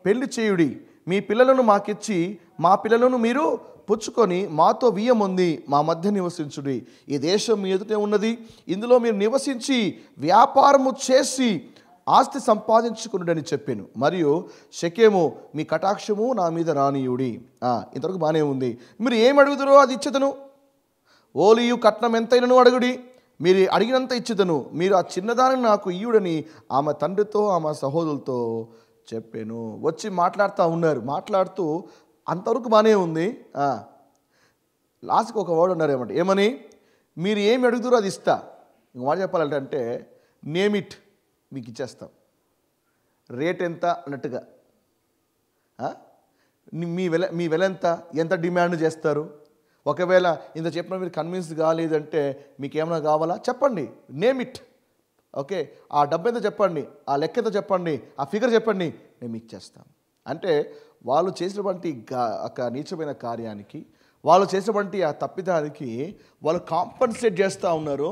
పెళ్లి చేయుడి, మీ పిల్లలను మాకిచ్చి మా పిల్లలను మీరు పుచ్చుకొని మాతో వియ్యముంది మా మధ్య నివసించుడి. ఈ దేశం మీ ఎదుటే ఉన్నది, ఇందులో మీరు నివసించి వ్యాపారము చేసి ఆస్తి సంపాదించుకున్నాడని చెప్పాను. మరియు షెకెము మీ కటాక్షము నా మీద రానియుడి. ఇంతవరకు బాగానే ఉంది. మీరు ఏమి అడుగుతారో అది ఇచ్చేదను, ఓలియు కట్నం ఎంతైనను అడుగుడి, మీరు అడిగినంత ఇచ్చేదను, మీరు ఆ చిన్నదాన్ని నాకు ఇయ్యుడని ఆమె తండ్రితో ఆమె సహోదరులతో చెప్పాను. వచ్చి మాట్లాడుతూ ఉన్నారు. మాట్లాడుతూ అంతవరకు బాగానే ఉంది. లాస్ట్కి ఒక వర్డ్ ఉన్నారు ఏమని, మీరు ఏమి అడుగుతారో అది ఇస్తా. ఇంక మాట చెప్పాలంటే నేమ్ ఇట్, మీకు ఇచ్చేస్తాం, రేట్ ఎంత అన్నట్టుగా. మీ వెల ఎంత డిమాండ్ చేస్తారు? ఒకవేళ ఇంత చెప్పిన మీరు కన్విన్స్ కాలేదంటే మీకు ఏమైనా కావాలా చెప్పండి, నేమ్ ఇట్. ఓకే, ఆ డబ్బు ఎంత చెప్పండి, ఆ లెక్క ఎంత చెప్పండి, ఆ ఫిగర్ చెప్పండి, మేము ఇచ్చేస్తాం అంటే వాళ్ళు చేసినటువంటి ఒక నీచమైన కార్యానికి, వాళ్ళు చేసినటువంటి ఆ తప్పిదానికి వాళ్ళు కాంపన్సేట్ చేస్తూ ఉన్నారు.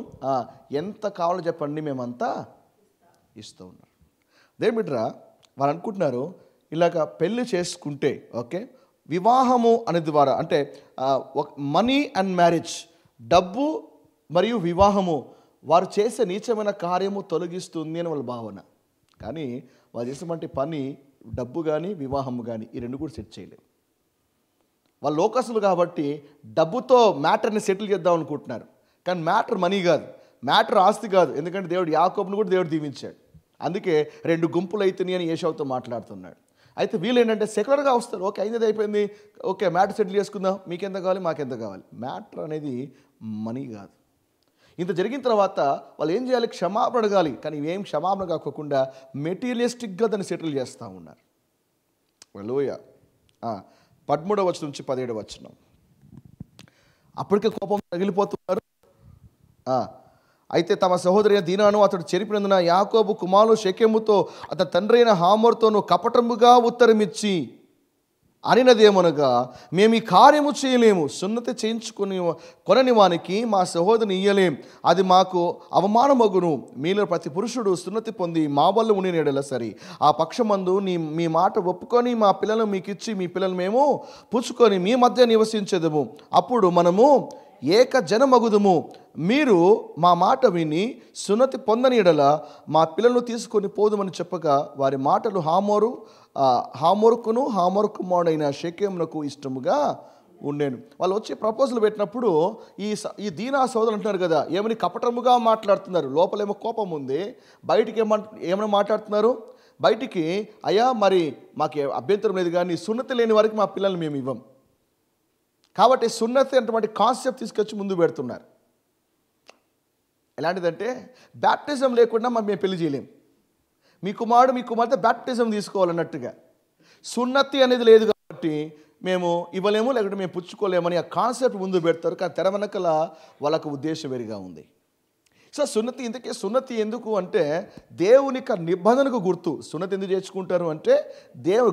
ఎంత కావాలో చెప్పండి మేమంతా ఇస్తూ ఉన్నారు. దేమిట్రా వాళ్ళు అనుకుంటున్నారు ఇలాగ పెళ్ళి చేసుకుంటే ఓకే, వివాహము అనే ద్వారా అంటే మనీ అండ్ మ్యారేజ్, డబ్బు మరియు వివాహము వారు చేసే నీచమైన కార్యము తొలగిస్తుంది అని వాళ్ళ భావన. కానీ వాళ్ళు చేసినటువంటి పని డబ్బు కానీ వివాహము కానీ ఈ రెండు కూడా సెట్ చేయలేవు. వాళ్ళు లోకస్తులు కాబట్టి డబ్బుతో మ్యాటర్ని సెటిల్ చేద్దాం అనుకుంటున్నారు. కానీ మ్యాటర్ మనీ కాదు, మ్యాటర్ ఆస్తి కాదు. ఎందుకంటే దేవుడు యాకోబును కూడా దేవుడు దీవించాడు. అందుకే 2 గుంపులు అయితేనే అని ఏశావుతో మాట్లాడుతున్నాడు. అయితే వీళ్ళు ఏంటంటే సెక్యులర్గా వస్తారు. ఓకే అయింది అయిపోయింది, ఓకే మ్యాటర్ సెటిల్ చేసుకుందాం, మీకెంత కావాలి మాకెంత కావాలి. మ్యాటర్ అనేది మనీ కాదు. ఇంత జరిగిన తర్వాత వాళ్ళు ఏం చేయాలి, క్షమాపణ అడగాలి. కానీ ఏం క్షమాపణ కాకుండా మెటీరియలిస్టిక్గా దాన్ని సెటిల్ చేస్తూ ఉన్నారు. హల్లెలూయా. 13వ వచనం నుంచి 17వ వచనం. అప్పటికే కోపం తగిలిపోతున్నారు. అయితే తమ సహోదరి దీనాను అతడు చెరిపినందున యాకోబు కుమారులు షెకెముతో అతని తండ్రి అయిన హామోరుతోనూ కపటముగా ఉత్తరమిచ్చి అనినదేమనగా, మేము ఈ కార్యము చేయలేము, సున్నతి కొనని వానికి మా సహోదరిని ఇయ్యలేం, అది మాకు అవమానమగును. మీలో ప్రతి పురుషుడు సున్నతి పొంది మా వల్ల ఉండిన ఎడల సరి, ఆ పక్షమందు మీ మాట ఒప్పుకొని మా పిల్లలను మీకు ఇచ్చి మీ పిల్లలు మేము పుచ్చుకొని మీ మధ్య నివసించదము. అప్పుడు మనము ఏక జనమగుదుము. మీరు మా మాట విని సున్నతి పొందని ఎడల మా పిల్లలను తీసుకొని పోదుమని చెప్పగా, వారి మాటలు హామోరుకును హామోరు కుమారుడైన షెకెమునకు ఇష్టముగా ఉండేను. వాళ్ళు వచ్చి ప్రపోజల్ పెట్టినప్పుడు ఈ దీనా సోదరులు అంటున్నారు కదా, ఏమని కపటముగా మాట్లాడుతున్నారు. లోపలేమో కోపం ఉంది, బయటికి ఏమైనా మాట్లాడుతున్నారు. బయటికి అయ్యా మరి మాకు అభ్యంతరం లేదు, కానీ సున్నతి లేని వారికి మా పిల్లల్ని మేము ఇవ్వం. కాబట్టి సున్నతి అటువంటి కాన్సెప్ట్ తీసుకొచ్చి ముందు పెడుతున్నారు. ఎలాంటిదంటే బ్యాప్టిజం లేకుండా మేము పెళ్లి చేయలేం, మీ కుమార్తె బ్యాప్టిజం తీసుకోవాలన్నట్టుగా. సున్నతి అనేది లేదు కాబట్టి మేము ఇవ్వలేము, లేకుంటే మేము పుచ్చుకోలేమని ఆ కాన్సెప్ట్ ముందు పెడతారు. కానీ తెర వెనకల వాళ్ళకు ఉద్దేశం వేరుగా ఉంది. సో సున్నతి ఎందుకు అంటే దేవుని యొక్క నిబంధనకు గుర్తు. సున్నతి ఎందుకు చేసుకుంటారు అంటే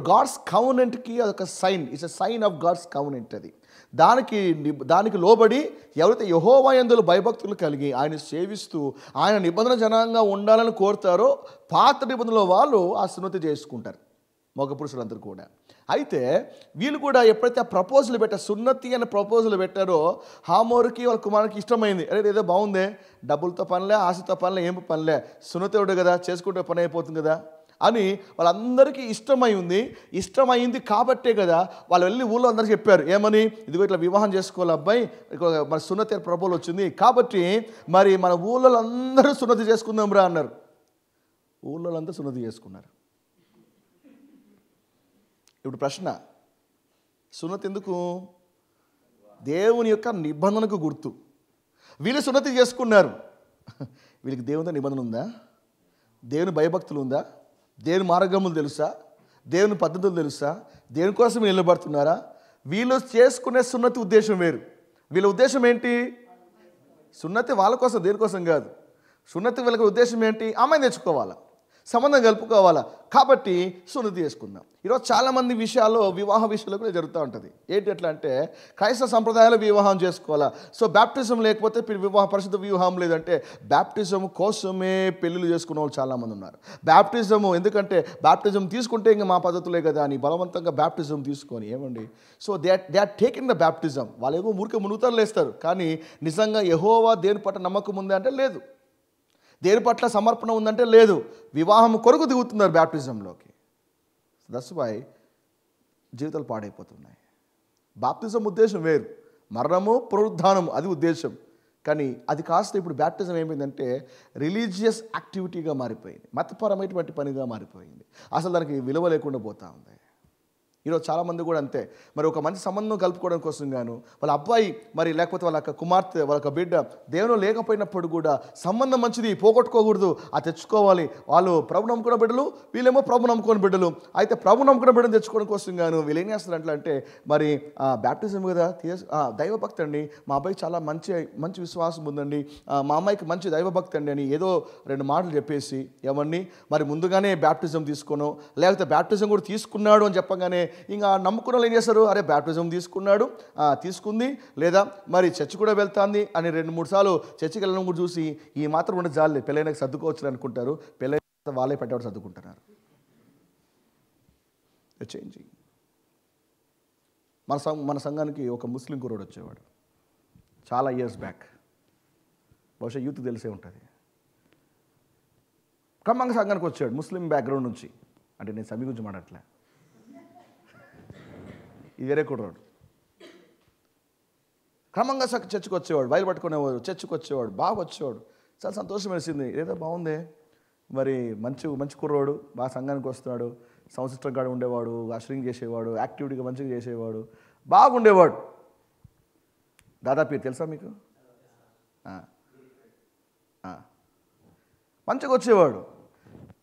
గాడ్స్ కవెనెంట్కి అదొక sign. It's a sign of God's covenant. అది దానికి లోబడి ఎవరైతే యెహోవా యందు భయభక్తులు కలిగి ఆయన సేవిస్తూ ఆయన నిబంధన జనంగా ఉండాలని కోరుతారో పాత నిబంధనలో వాళ్ళు ఆ సున్నతి చేసుకుంటారు, మగ పురుషులందరూ కూడా. అయితే వీళ్ళు కూడా ఎప్పుడైతే ఆ ప్రపోజల్ సున్నతి అనే ప్రపోజల్ పెట్టారో హామోరుకి వాళ్ళ కుమారునికి ఇష్టమైంది. అరే ఏదో బాగుందే, డబ్బులతో పనిలే, ఆశతో పనిలే, ఏం పనిలే, సున్నతివుడు కదా, చేసుకుంటే పని అయిపోతుంది కదా అని వాళ్ళందరికీ ఇష్టమైంది కాబట్టే కదా వాళ్ళు వెళ్ళి ఊళ్ళో అందరికీ చెప్పారు. ఏమని, ఇదిగో ఇట్లా వివాహం చేసుకోవాలి అబ్బాయి, మన సున్నతి ప్రపోజల్ వచ్చింది కాబట్టి మరి మన ఊళ్ళో అందరూ సున్నతి చేసుకుందాం రా అన్నారు. ఊళ్ళో అందరూ సున్నతి చేసుకున్నారు. ఇప్పుడు ప్రశ్న, సున్నతి ఎందుకు? దేవుని యొక్క నిబంధనకు గుర్తు. వీళ్ళు సున్నతి చేసుకున్నారు. వీళ్ళకి దేవునితో నిబంధన ఉందా? దేవుని భయభక్తులు ఉందా? దేవుని మార్గములు తెలుసా? దేవుని పద్ధతులు తెలుసా? దేవుని కోసం నిలబడుతున్నారా? వీళ్ళు చేసుకునే సున్నతి ఉద్దేశం వేరు. వీళ్ళ ఉద్దేశం ఏంటి? సున్నతి వాళ్ళ కోసం, దేనికోసం కాదు. సున్నతి వీళ్ళకి ఉద్దేశం ఏంటి? అమ్మాయిని తెచ్చుకోవాలా, సంబంధం కలుపుకోవాలా, కాబట్టి సున్నతి చేసుకుందాం. ఈరోజు చాలామంది వివాహ విషయాల్లో కూడా జరుగుతూ ఉంటుంది. ఏంటి ఎట్లా అంటే క్రైస్తవ సంప్రదాయాలు వివాహం చేసుకోవాలా, సో బ్యాప్టిజం లేకపోతే పరిశుద్ధ వివాహం లేదంటే బ్యాప్టిజం కోసమే పెళ్ళిళ్ళు చేసుకున్న వాళ్ళు చాలామంది ఉన్నారు. ఎందుకంటే బ్యాప్టిజం తీసుకుంటే ఇంకా మా పద్ధతులే కదా అని బలవంతంగా బ్యాప్టిజం తీసుకొని ఏమండి, so they are taking the baptism. వాళ్ళు ఏమో ఊరికే మునుగుతారు లేస్తారు, కానీ నిజంగా యెహోవా దేని పట్ల నమ్మకం ఉంది అంటే లేదు, దేని పట్ల సమర్పణ ఉందంటే లేదు. వివాహం కొరకు దిగుతున్నారు బ్యాప్టిజంలోకి. దట్స్ వై జీవితాలు పాడైపోతున్నాయి. బాప్టిజం ఉద్దేశం వేరు, మరణము పునరుద్ధానము అది ఉద్దేశం. కానీ అది కాస్త ఇప్పుడు బ్యాప్టిజం ఏమైందంటే రిలీజియస్ యాక్టివిటీగా మారిపోయింది, మతపరమైనటువంటి పనిగా మారిపోయింది. అసలు దానికి విలువ లేకుండా పోతూ ఉంది. ఈరోజు చాలామంది కూడా అంతే. మరి ఒక మంచి సంబంధం కలుపుకోవడం కోసం గాను వాళ్ళ అబ్బాయి మరి లేకపోతే వాళ్ళ కుమార్తె వాళ్ళ బిడ్డ దేవుడు లేకపోయినప్పుడు కూడా సంబంధం మంచిది, పోగొట్టుకోకూడదు, అది తెచ్చుకోవాలి. వాళ్ళు ప్రభు నమ్ముకున్న బిడ్డలు, వీళ్ళేమో ప్రభు నమ్ముకున్న బిడ్డలు. అయితే ప్రభు నమ్ముకున్న బిడ్డను తెచ్చుకోవడం కోసం గాను వీళ్ళు ఏం చేస్తారు అంటే మరి బ్యాప్టిజం కదా దైవభక్తి అండి, మా అబ్బాయికి చాలా మంచి విశ్వాసం ఉందండి, మా అమ్మాయికి మంచి దైవభక్తి అండి అని ఏదో 2 మాటలు చెప్పేసి ఏమని మరి ముందుగానే బ్యాప్టిజం తీసుకోను, లేకపోతే బ్యాప్టిజం కూడా తీసుకున్నాడు అని చెప్పగానే ఇంకా నమ్ముకున్న వాళ్ళు ఏం చేస్తారు, అరే బ్యాప్టిజం తీసుకుంది లేదా మరి చర్చి కూడా వెళ్తాంది అని 2-3 సార్లు చర్చికి వెళ్ళడం కూడా చూసి ఈ మాత్రం ఉండే జాలే పెళ్ళైనాక సర్దుకోవచ్చు అనుకుంటారు. పెళ్ళైన వాళ్ళే పెట్టేవాడు సర్దుకుంటున్నారు. చేంజింగ్. మన సంఘానికి ఒక ముస్లిం కుర్రోడు వచ్చేవాడు చాలా ఇయర్స్ బ్యాక్, బహుశా యూత్ తెలిసే ఉంటుంది. క్రమంగా సంఘానికి వచ్చాడు, ముస్లిం బ్యాక్గ్రౌండ్ నుంచి. అంటే నేను సమీ గురించి మాట్లాడట్లే, ఇది వేరే కుర్రాడు. క్రమంగా చర్చకు వచ్చేవాడు, బయలు పట్టుకునేవాడు, చర్చకు వచ్చేవాడు, బాగా వచ్చేవాడు. చాలా సంతోషం వేసింది, ఏదో బాగుంది మరి మంచి కుర్రోడు, బాగా సంఘానికి వస్తున్నాడు, సంవత్సరం కాడ ఉండేవాడు, అషరింగ్ చేసేవాడు, యాక్టివిటీగా మంచిగా చేసేవాడు, బాగుండేవాడు. దాదాపు తెలుసా మీకు? మంచిగా వచ్చేవాడు.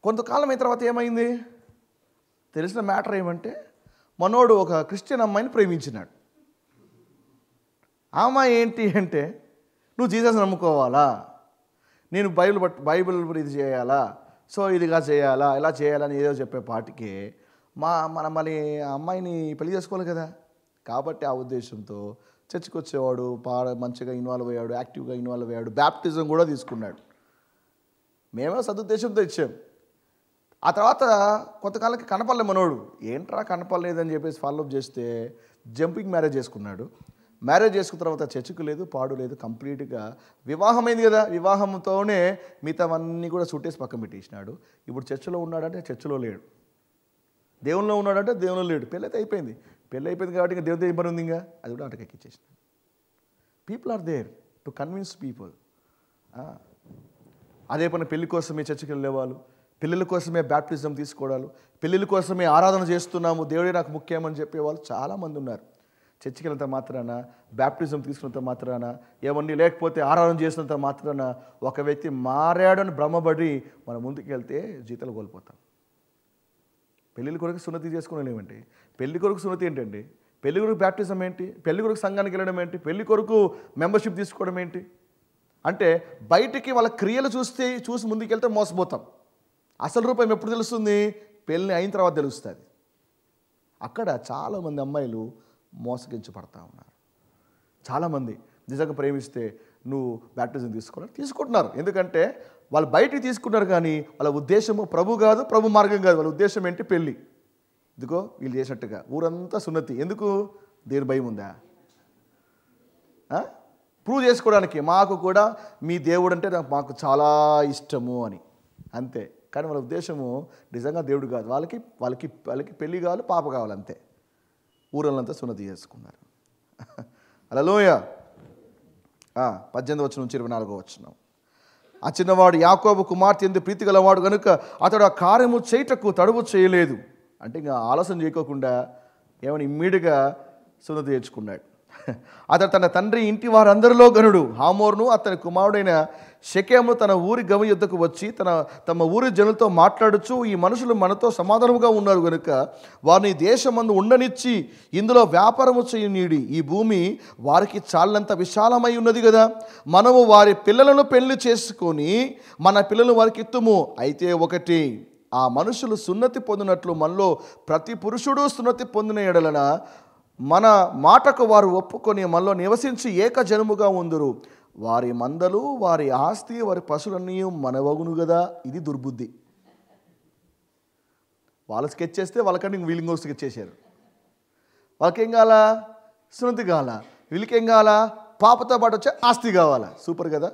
కొంతకాలం అయిన తర్వాత ఏమైంది తెలిసిన మ్యాటర్ ఏమంటే మనోడు ఒక క్రిస్టియన్ అమ్మాయిని ప్రేమించినాడు. ఆ అమ్మాయి ఏంటి అంటే నువ్వు జీసస్ నమ్ముకోవాలా, నేను బైబిల్ ఇది చేయాలా, సో ఇదిగా చేయాలా, ఇలా చేయాలని ఏదో చెప్పే పాటికి మనం మళ్ళీ ఆ అమ్మాయిని పెళ్లి చేసుకోవాలి కదా. కాబట్టి ఆ ఉద్దేశంతో చర్చికి వచ్చేవాడు, మంచిగా ఇన్వాల్వ్ అయ్యాడు, యాక్టివ్గా ఇన్వాల్వ్ అయ్యాడు, బ్యాప్టిజం కూడా తీసుకున్నాడు. మేమే సదుద్దేశంతో ఇచ్చాం. ఆ తర్వాత కొంతకాలకి కనపడలే మనోడు, ఏంట్రా కనపడలేదని చెప్పేసి ఫాలోఅప్ చేస్తే జంపింగ్ మ్యారేజ్ చేసుకున్నాడు. మ్యారేజ్ చేసుకున్న తర్వాత చర్చకు లేదు, పాడు లేదు, కంప్లీట్గా వివాహమైంది కదా. వివాహంతోనే మిగతావన్నీ కూడా సుట్టేసి పక్కన పెట్టేసినాడు. ఇప్పుడు చర్చలో ఉన్నాడంటే చర్చలో లేడు, దేవునిలో ఉన్నాడంటే దేవునిలో లేడు. పెళ్ళైతే అయిపోయింది కాబట్టి ఇంకా దేవుడితో ఏం పని ఉంది, ఇంకా అది కూడా అటకెక్కిచ్చేసినాడు. People are there to convince people. అదే పని పెళ్లి కోసమే చర్చకి వెళ్ళేవాళ్ళు, పిల్లల కోసమే బ్యాప్టిజం తీసుకోవడాలు, పిల్లల కోసమే ఆరాధన చేస్తున్నాము, దేవుడే నాకు ముఖ్యమని చెప్పేవాళ్ళు చాలామంది ఉన్నారు. చర్చికి వెళ్ళినంత మాత్రాన, బ్యాప్టిజం తీసుకున్నంత మాత్రాన, ఏమన్నీ లేకపోతే ఆరాధన చేసినంత మాత్రాన ఒక వ్యక్తి మారాడని భ్రమపడి మనం ముందుకు వెళ్తే జీతాలు కోల్పోతాం. పెళ్ళిళ్ళ కొరకు సున్నతి చేసుకోలేమంటే, పెళ్లి కొరకు సున్నతి ఏంటండి, పెళ్లి కొరకు బ్యాప్టిజం ఏంటి, పెళ్లి కొరకు సంఘానికి వెళ్ళడం ఏంటి, పెళ్లి కొరకు మెంబర్షిప్ తీసుకోవడం ఏంటి అంటే బయటికి వాళ్ళ క్రియలు చూసి ముందుకెళ్తే మోసపోతాం. అసలు రూపం ఎప్పుడు తెలుస్తుంది, పెళ్ళి అయిన తర్వాత తెలుస్తుంది. అక్కడ చాలామంది అమ్మాయిలు మోసగించబడతా ఉన్నారు. చాలామంది నిజంగా ప్రేమిస్తే నువ్వు బ్యాప్టిజం తీసుకుంటున్నారు. ఎందుకంటే వాళ్ళు బయటికి తీసుకున్నారు కానీ వాళ్ళ ఉద్దేశము ప్రభు కాదు, ప్రభు మార్గం కాదు. వాళ్ళ ఉద్దేశం ఏంటి, పెళ్ళి. ఇదిగో వీళ్ళు చేసినట్టుగా ఊరంతా సున్నతి. ఎందుకు, దేని భయం ఉందా, ప్రూవ్ చేసుకోవడానికి మాకు కూడా మీ దేవుడు అంటే మాకు చాలా ఇష్టము అని, అంతే. కానీ వాళ్ళ ఉద్దేశము నిజంగా దేవుడు కాదు. వాళ్ళకి పెళ్ళి కావాలి, పాప కావాలి, అంతే. ఊరలంతా సున్నతి చేసుకున్నారు. హల్లెలూయ. 18వ వచనం నుంచి 24వ వచనం. ఆ చిన్నవాడు యాకోబు కుమార్తె యందు ప్రీతి గలవాడు కనుక అతడు ఆ కార్యము చేయుటకు తడువు చేయలేదు. అంటే ఇంకా ఆలోచన చేయకోకుండా ఏమని ఇమ్మీడియట్గా సున్నతి చేర్చుకున్నాడు. అతడు తన తండ్రి ఇంటి వారందరిలో గనుడు. హామోరును అతని కుమారుడైన షెకెము తన ఊరి గవి యుద్ధకు వచ్చి తమ ఊరి జనులతో మాట్లాడుచు, ఈ మనుషులు మనతో సమాధానముగా ఉన్నారు కనుక వారిని దేశమందు ఉండనిచ్చి ఇందులో వ్యాపారము చేయనీడి, ఈ భూమి వారికి చాలంత విశాలమై ఉన్నది కదా, మనము వారి పిల్లలను పెళ్లి చేసుకొని మన పిల్లలు వారికి ఇత్తుము. అయితే ఒకటి, ఆ మనుషులు సున్నతి పొందినట్లు మనలో ప్రతి పురుషుడు సున్నతి పొందిన ఎడలన మన మాటకు వారు ఒప్పుకొని మనలో నివసించి ఏకజనముగా ఉందురు. వారి మందలు, వారి ఆస్తి, వారి పశువులన్నీ మనవగును కదా. ఇది దుర్బుద్ధి. వాళ్ళు స్కెచ్ చేస్తే వాళ్ళకంటే ఇంక వీళ్ళకి స్కెచ్ చేశారు. వాళ్ళకేం కావాలా, సున్నతి కావాలా, వీళ్ళకేం కావాలా, పాపతో పాటు వచ్చే ఆస్తి కావాలా. సూపర్ కదా.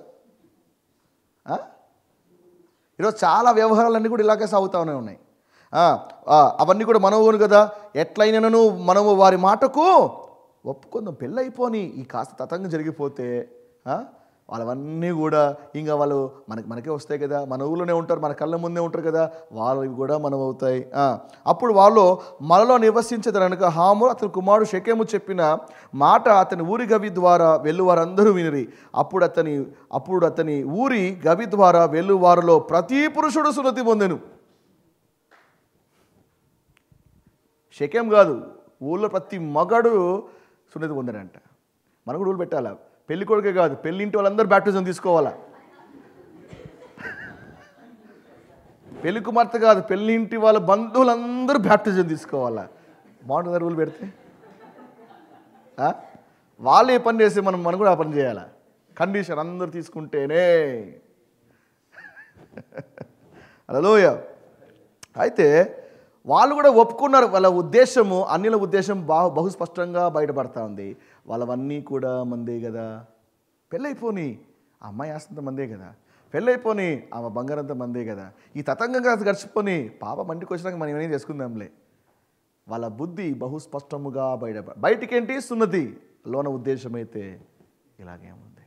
ఈరోజు చాలా వ్యవహారాలన్నీ కూడా ఇలాగే సాగుతూనే ఉన్నాయి. అవన్నీ కూడా మనవును కదా, ఎట్లయినను మనము వారి మాటకు ఒప్పుకుందాం. పెళ్ళి అయిపోని ఈ కాస్త తతంగం జరిగిపోతే వాళ్ళవన్నీ కూడా ఇంకా వాళ్ళు మనకే వస్తాయి కదా, మన ఊళ్ళోనే ఉంటారు, మన కళ్ళ ముందే ఉంటారు కదా, వాళ్ళవి కూడా మనం అవుతాయి. అప్పుడు వాళ్ళు మనలో నివసించేదనక హామోరు అతని కుమారుడు షెకెము చెప్పిన మాట అతని ఊరి గవి ద్వారా వెళ్ళువారందరూ వినిరి. అప్పుడు అతని ఊరి గవి ద్వారా వెళ్ళువారిలో ప్రతి పురుషుడు సున్నతి పొందెను. షెకెం కాదు, ఊళ్ళో ప్రతి మగాడు సున్నతి పొందాడంట. మనకు రూల్ పెట్టాలా, పెళ్లి కొడుకే కాదు, పెళ్ళింటి వాళ్ళందరూ బ్యాప్టిజం తీసుకోవాలా. పెళ్లి కుమార్తె కాదు, పెళ్ళింటి వాళ్ళ బంధువులందరూ బ్యాప్టిజం తీసుకోవాలా. బాగుంటుందా రూల్ పెడితే? వాళ్ళు ఏ పని చేస్తే మనం కూడా ఆ పని చేయాలా. కండిషన్ అందరూ తీసుకుంటేనే. హల్లెలూయా. అయితే వాళ్ళు కూడా ఒప్పుకున్నారు. వాళ్ళ ఉద్దేశము, అన్యుల ఉద్దేశం బహుస్పష్టంగా బయటపడతా ఉంది. వాళ్ళవన్నీ కూడా మందే కదా, పెళ్ళైపోని అమ్మాయి ఆస్తంత మందే కదా, పెళ్ళైపోని ఆమె బంగారంతా మందే కదా, ఈ తతంగంగా గడిచిపోని పాప మంటికి వచ్చినాక మనం ఏమేం చేసుకుందాంలే. వాళ్ళ బుద్ధి బహుస్పష్టముగా బయటికేంటి సున్నతి, లోన ఉద్దేశం అయితే ఇలాగే ఉంది.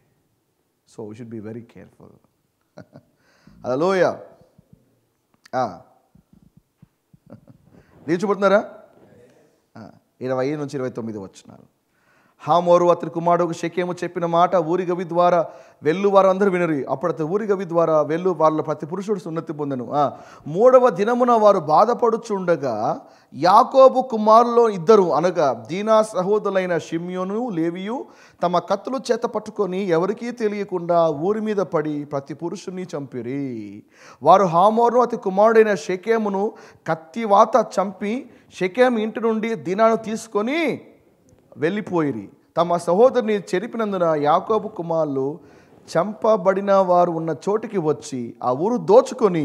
So we should be very careful. Hallelujah. నిలిచిపోతున్నారా? 25 నుంచి 29 వచనాలు. హామోరు అతని కుమారుడు షెకెము చెప్పిన మాట ఊరి గవి ద్వారా వెళ్ళు వారందరూ వినరు. అప్పుడు అతని ఊరి గవి ద్వారా వెళ్ళు వాళ్ళ ప్రతి పురుషుడు సున్నతి పొందెను. 3వ దినమున వారు బాధపడుచుండగా యాకోబు కుమారులో ఇద్దరు అనగా దీనా సహోదరులైన షిమ్యోను లేవియు తమ కత్తులు చేత పట్టుకొని ఎవరికీ తెలియకుండా ఊరి మీద పడి ప్రతి పురుషుని చంపిరి. వారు హామోరును అతి కుమారుడైన షెకెమును కత్తివాత చంపి షెకెము ఇంటి నుండి దీనాను తీసుకొని వెళ్ళిపోయిరి. తమ సహోదరుని చెరిపినందున యాకోబు కుమారులు చంపబడిన వారు ఉన్న చోటికి వచ్చి ఆ ఊరు దోచుకొని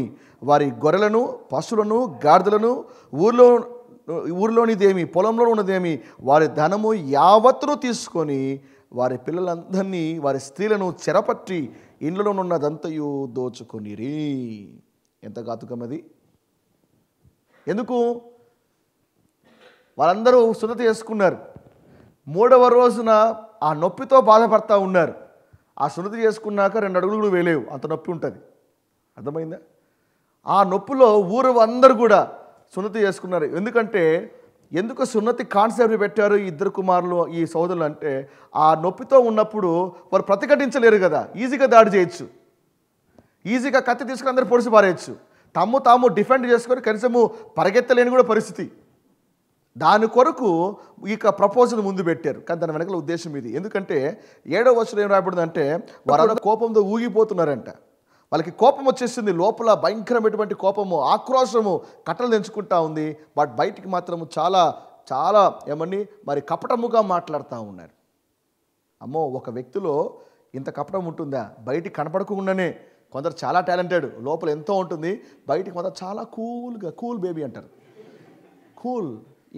వారి గొర్రెలను పశువులను గాడిదలను ఊరిలోనిదేమి పొలంలో ఉన్నదేమి వారి ధనము యావత్తును తీసుకొని వారి పిల్లలందరినీ వారి స్త్రీలను చెరపట్టి ఇండ్లలో ఉన్నదంతయు దోచుకొనిరి. ఎంత ఘాతుకం అది! ఎందుకు? వాళ్ళందరూ సున్నతి చేసుకున్నారు. 3వ రోజున ఆ నొప్పితో బాధపడతా ఉన్నారు. ఆ సున్నతి చేసుకున్నాక 2 అడుగులు వేలేవు, అంత నొప్పి ఉంటుంది. అర్థమైందా? ఆ నొప్పిలో ఊరు అందరూ కూడా సున్నతి చేసుకున్నారు. ఎందుకు సున్నతి కాన్సెప్ట్ పెట్టారు ఈ ఇద్దరు కుమారులు, ఈ సోదరులు అంటే ఆ నొప్పితో ఉన్నప్పుడు వారు ప్రతిఘటించలేరు కదా, ఈజీగా దాడి చేయొచ్చు, ఈజీగా కత్తి తీసుకుని అందరూ పొడిచి పారేయచ్చు, తాము డిఫెండ్ చేసుకొని కనీసము పరిగెత్తలేని కూడా పరిస్థితి. దాని కొరకు ఇక ప్రపోజల్ ముందు పెట్టారు. కానీ దాని వెనకాల ఉద్దేశం ఇది. ఎందుకంటే 7వ వచనం ఏం రాయబడిందంటే వారు కోపంతో ఊగిపోతున్నారంట. వాళ్ళకి కోపం వచ్చేసింది, లోపల భయంకరమైనటువంటి కోపము, ఆక్రోశము కట్టలు తెంచుకుంటా ఉంది. బట్ బయటికి మాత్రము చాలా చాలా మరి కపటముగా మాట్లాడుతూ ఉన్నారు. అమ్మో, ఒక వ్యక్తిలో ఇంత కపటం ఉంటుందా? బయటికి కనపడకుండానే కొందరు చాలా టాలెంటెడ్, లోపల ఎంతో ఉంటుంది, బయటికి మాత్రం చాలా కూల్ బేబీ అంటారు. కూల్,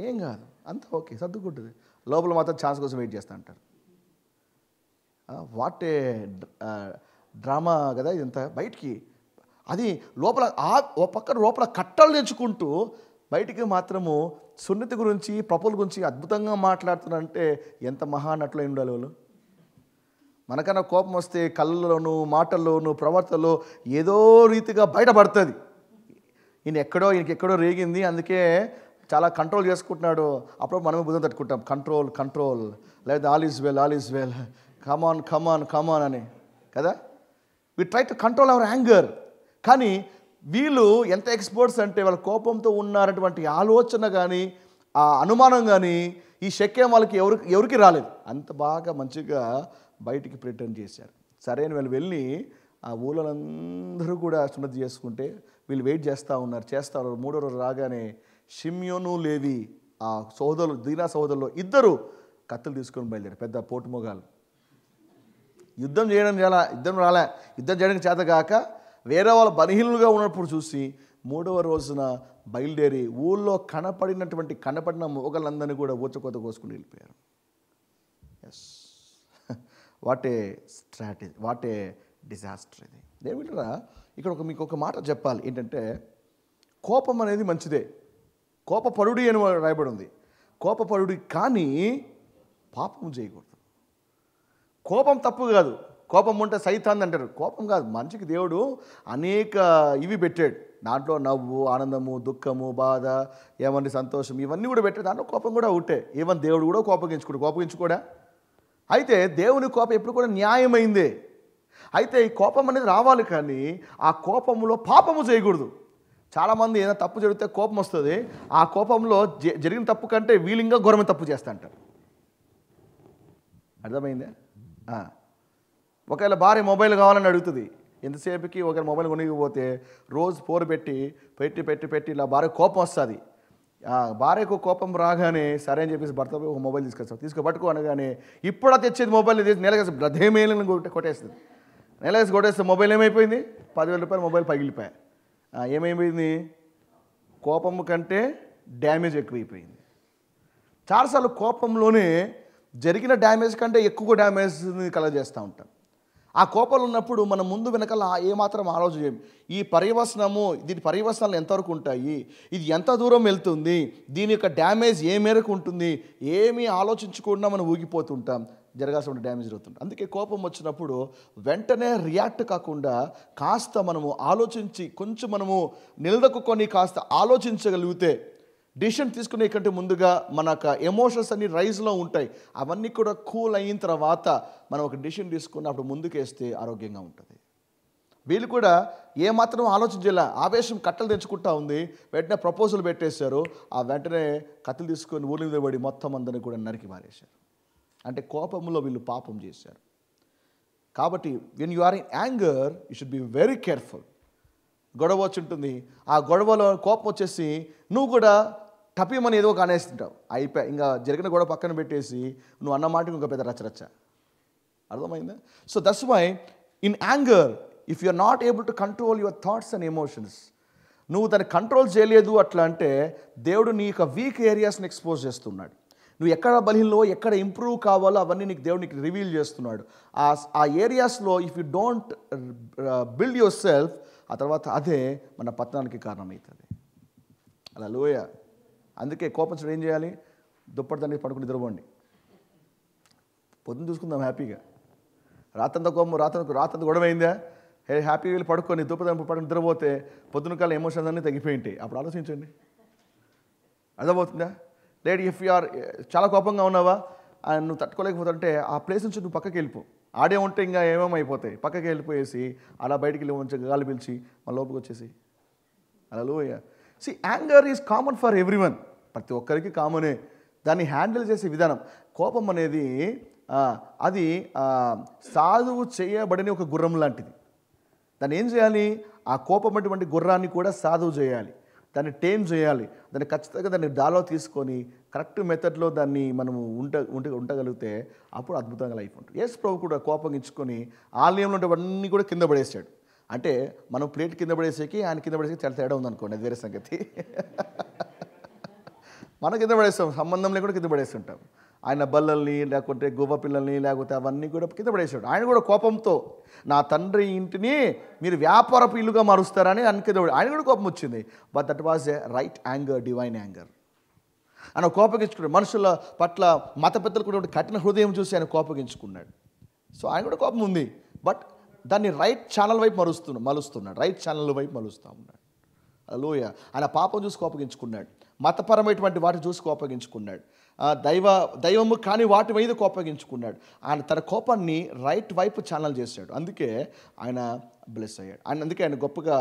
ఏం కాదు, అంతా ఓకే, సర్దుకుంటుంది, లోపల మాత్రం ఛాన్స్ కోసం వెయిట్ చేస్తూ అంటారు. వాట్ ఏ డ్రామా కదా ఇదంతా. బయటికి అది లోపల ఓ పక్కన లోపల కట్టలు తెచ్చుకుంటూ బయటికి మాత్రము సున్నతి గురించి ప్రపోజల్ గురించి అద్భుతంగా మాట్లాడుతున్నారంటే ఎంత మహానటులు అయి ఉండాలి వాళ్ళు. మనకన్నా కోపం వస్తే కళ్ళలోను మాటల్లోను ప్రవర్తనలో ఏదో రీతిగా బయటపడుతుంది. ఈయనకి ఎక్కడో రేగింది, అందుకే చాలా కంట్రోల్ చేసుకుంటున్నాడు. అప్పుడు మనమే బుద్ధం తట్టుకుంటాం, కంట్రోల్ లేదా all is well come on కదా. We try to control our anger. కానీ వీళ్ళు ఎంత ఎక్స్పర్ట్స్ అంటే వాళ్ళ కోపంతో ఉన్నారటువంటి ఆలోచన కానీ ఆ అనుమానం కానీ ఈ షెకెం వాళ్ళకి ఎవరికి రాలేదు. అంత బాగా మంచిగా బయటికి ప్రిటర్న్ చేశారు. సరే అని వీళ్ళు వెళ్ళి ఆ ఊళ్ళందరూ కూడా సున్నతి చేసుకుంటే వీళ్ళు వెయిట్ చేస్తారు. 3వ రోజు రాగానే షిమ్యోను లేవి ఆ సోదరులు, దీనా సోదరులు ఇద్దరు కత్తులు తీసుకొని బయలుదేరారు. పెద్ద పోటుమొగాలు. యుద్ధం చేయడానికి చేతగాక వేరే వాళ్ళు బలహీనులుగా ఉన్నప్పుడు చూసి 3వ రోజున బయలుదేరి ఊళ్ళో కనపడిన మొగలందరినీ కూడా ఊచకోత కోసుకుని వెళ్ళిపోయారు. Yes, what a strategy, what a disaster ఇది. ఏమిటరా ఇక్కడ మీకు ఒక మాట చెప్పాలి. ఏంటంటే కోపం అనేది మంచిదే, కోపపడుడి అని రాయబడి ఉంది. కోపపడుడి కానీ పాపం చేయకూడదు. కోపం తప్పు కాదు, కోపం ఉంటే సైతాన్ అంటారు. కోపం కాదు, మనిషికి దేవుడు అనేక ఇవి పెట్టాడు. దాంట్లో నవ్వు, ఆనందము, దుఃఖము, బాధ, ఏమని సంతోషం, ఇవన్నీ కూడా పెట్టాడు. దాంట్లో కోపం కూడా ఒకటే. ఏమని దేవుడు కూడా కోపగించుకోడా. అయితే దేవుని కోపం ఎప్పుడు కూడా న్యాయమైందే. అయితే ఈ కోపం అనేది రావాలి, కానీ ఆ కోపంలో పాపము చేయకూడదు. చాలామంది ఏదైనా తప్పు జరిగితే కోపం వస్తుంది. ఆ కోపంలో జరిగిన తప్పు కంటే వీలింగా ఘోరమైన తప్పు చేస్తా అంటారు. అర్థమైందే? ఒకవేళ భార్య మొబైల్ కావాలని అడుగుతుంది. ఎంతసేపుకి ఒకవేళ మొబైల్ కొనికపోతే రోజు పోరు పెట్టి పెట్టి పెట్టి పెట్టి ఇలా భార్య కోపం వస్తుంది. భార్యకు కోపం రాగానే సరే అని చెప్పేసి భర్త ఒక మొబైల్ తీసుకొస్తాం పట్టుకో అనగానే ఇప్పుడు తెచ్చేది మొబైల్ నెలకేసి బ్రధేమేలని కొట్టేస్తుంది. నెలకేసి కొట్టేస్తే మొబైల్ ఏమైపోయింది? 10,000 రూపాయలు మొబైల్ పగిలిపోయాయి. ఏమైపోయింది? కోపం కంటే డ్యామేజ్ ఎక్కువైపోయింది. చాలాసార్లు కోపంలోనే జరిగిన డ్యామేజ్ కంటే ఎక్కువ డ్యామేజ్ని కలగజేస్తూ ఉంటాం. ఆ కోపాలు ఉన్నప్పుడు మనం ముందు వెనకాల ఏమాత్రం ఆలోచన చేయం. ఈ పర్యవసనము, దీని పర్యవసనాలు ఎంతవరకు ఉంటాయి, ఇది ఎంత దూరం వెళ్తుంది, దీని యొక్క డ్యామేజ్ ఏ మేరకు ఉంటుంది, ఏమీ ఆలోచించకుండా మనం ఊగిపోతుంటాం. జరగాల్సిన డ్యామేజ్ జరుగుతుంది. అందుకే కోపం వచ్చినప్పుడు వెంటనే రియాక్ట్ కాకుండా కాస్త మనము ఆలోచించి కొంచెం మనము నిలదొక్కుని కాస్త ఆలోచించగలిగితే, డిసిషన్ తీసుకునే కంటే ముందుగా మన ఎమోషన్స్ అన్ని రైజ్లో ఉంటాయి. అవన్నీ కూడా కూల్ అయిన తర్వాత మనం ఒక డిసిషన్ తీసుకుని అప్పుడు ముందుకేస్తే ఆరోగ్యంగా ఉంటుంది. వీళ్ళు కూడా ఏమాత్రం ఆలోచించేలా ఆవేశం కట్టలు తెచ్చుకుంటా ఉంది. వెంటనే ప్రపోజల్ పెట్టేశారు. ఆ వెంటనే కత్తులు తీసుకొని ఊరి మీద పడి మొత్తం అందరినీ కూడా నరికి మారేశారు. అంటే కోపంలో వీళ్ళు పాపం చేశారు. కాబట్టి when you are in anger you should be very careful. గొడవ వచ్చి ఉంటుంది. ఆ గొడవలో కోపం వచ్చేసి నువ్వు కూడా టపీమని ఏదో ఒక అనేస్తుంటావు. అయిపోయి ఇంకా జరిగిన గొడవ పక్కన పెట్టేసి నువ్వు అన్న మాటకు ఇంకా పెద్ద రచ్చరచ్చ. అర్థమైందా? So that's why in anger if you are not able to control your thoughts and emotions, నువ్వు దాన్ని కంట్రోల్ చేయలేదు అట్లా అంటే దేవుడు నీ యొక్క వీక్ ఏరియాస్ని ఎక్స్పోజ్ చేస్తున్నాడు. నువ్వు ఎక్కడ బలహీనలో ఎక్కడ ఇంప్రూవ్ కావాలో అవన్నీ దేవుడు నీకు రివీల్ చేస్తున్నాడు. ఆ ఏరియాస్లో if you don't build your self, ఆ తర్వాత అదే మన పతనానికి కారణమవుతుంది. హల్లెలూయా. అందుకే కోపం ఏం చేయాలి? దుప్పటి దాన్ని పడుకుని నిద్రపోండి. పొద్దున్న చూసుకుందాం హ్యాపీగా. రాత్రంతా కోపం, రాత్రంతా గొడవ అయిందా, హ్యాపీగా వెళ్ళి పడుకొని దుప్పటి పడుకుని నిద్రపోతే పొద్దున కాలం ఎమోషన్స్ అన్నీ తగ్గిపోయి ఉంటాయి. అప్పుడు ఆలోచించండి. అర్థమవుతుందా? లేడీ ఇఫ్ యు ఆర్ చాలా కోపంగా ఉన్నావా, నువ్వు తట్టుకోలేకపోతుంటే ఆ ప్లేస్ నుంచి నువ్వు పక్కకి వెళ్ళిపో. ఆడే ఉంటే ఇంకా ఏమేమైపోతాయి. పక్కకి వెళ్ళిపోయేసి అలా బయటికి వెళ్ళి మంచిగా గాలి పిలిచి మన లోపలికి వచ్చేసి. Hallelujah. See anger is common for everyone. ప్రతి ఒక్కరికి కామనే. దాన్ని హ్యాండిల్ చేసే విధానం. కోపం అనేది అది సాధువు చేయబడిన ఒక గుర్రం లాంటిది. దాన్ని ఏం చేయాలి? ఆ కోపం అటువంటి గుర్రాన్ని కూడా సాధువు చేయాలి. దాన్ని టేమ్ చేయాలి. దాన్ని ఖచ్చితంగా దాన్ని దాలో తీసుకొని కరెక్ట్ మెథడ్లో దాన్ని మనము ఉండగలిగితే అప్పుడు అద్భుతంగా లైఫ్ ఉంటుంది. యేసు ప్రభు కూడా కోపగించుకొని ఆలయంలో ఉండేవన్నీ కూడా కింద పడేసాడు. అంటే మనం ప్లేట్ కింద పడేసేకి ఆయన కింద పడేసేకి చాలా తేడా ఉందనుకోండి, అది వేరే సంగతి. మన కింద పడేస్తాం, సంబంధం లేకుండా కింద పడేస్తుంటాం. ఆయన బల్లల్ని లేకుంటే గువ్వ పిల్లల్ని లేకపోతే అవన్నీ కూడా కింద పడేసాడు. ఆయన కూడా కోపంతో నా తండ్రి ఇంటిని మీరు వ్యాపారపు ఇల్లుగా మారుస్తారని ఆయన కింద ఆయన కూడా కోపం వచ్చింది. But that was a right anger, divine anger. ఆయన కోపగించుకున్నాడు. మనుషుల పట్ల మత పెద్దలు కూడా కఠిన హృదయం చూసి ఆయన కోపగించుకున్నాడు. సో ఆయన కూడా కోపం ఉంది, బట్ దాన్ని రైట్ ఛానల్ వైపు మలుస్తున్నాడు. రైట్ ఛానల్ వైపు మలుస్తూ ఉన్నాడు. హల్లెలూయా. ఆయన పాపం చూసి కోపగించుకున్నాడు. మతపరమైనటువంటి వాటిని చూసి కోపగించుకున్నాడు. దైవము కాని వాటి మీద కోపగించుకున్నాడు. ఆయన తన కోపాన్ని రైట్ వైపు ఛానల్ చేశాడు. అందుకే ఆయన బ్లెస్ అయ్యాడు. అందుకే ఆయన గొప్పగా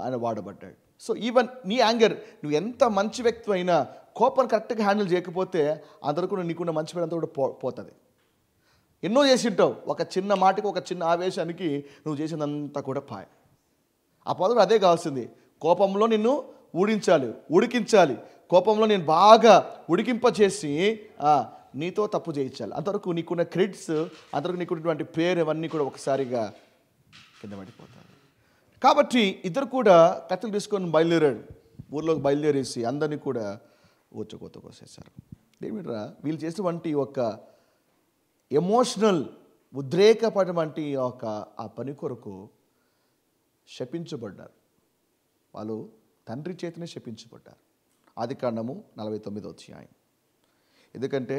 ఆయన వాడబడ్డాడు. సో ఈవెన్ నీ యాంగర్, నువ్వు ఎంత మంచి వ్యక్తి అయినా కోపాన్ని కరెక్ట్గా హ్యాండిల్ చేయకపోతే అందరికీ నీకున్న మంచి పేరంతా కూడా పోతుంది. ఎన్నో చేసి ఉంటావు. ఒక చిన్న మాటకి, ఒక చిన్న ఆవేశానికి నువ్వు చేసినంతా కూడా పాయ. ఆ పదవి అదే కావాల్సింది. కోపంలో నిన్ను ఉడికించాలి. కోపంలో నేను బాగా ఉడికింపచేసి నీతో తప్పు చేయించాలి. అంతవరకు నీకున్న క్రెడిట్స్, అంతవరకు నీకున్నటువంటి పేరు ఇవన్నీ కూడా ఒకసారిగా కింద పడిపోతాయి. కాబట్టి ఇద్దరు కూడా కత్తులు తీసుకొని బయలుదేరాడు. ఊర్లోకి బయలుదేరేసి అందరినీ కూడా ఊచకోత కోసేశారు. ఏమిట్రా వీళ్ళు చేసినటువంటి ఒక ఎమోషనల్ ఉద్రేకపడటువంటి ఆ పని కొరకు శపించబడ్డారు. వాళ్ళు తండ్రి చేతినే శపించబడ్డారు. ఆదికాండము 49వ అధ్యాయం. ఎందుకంటే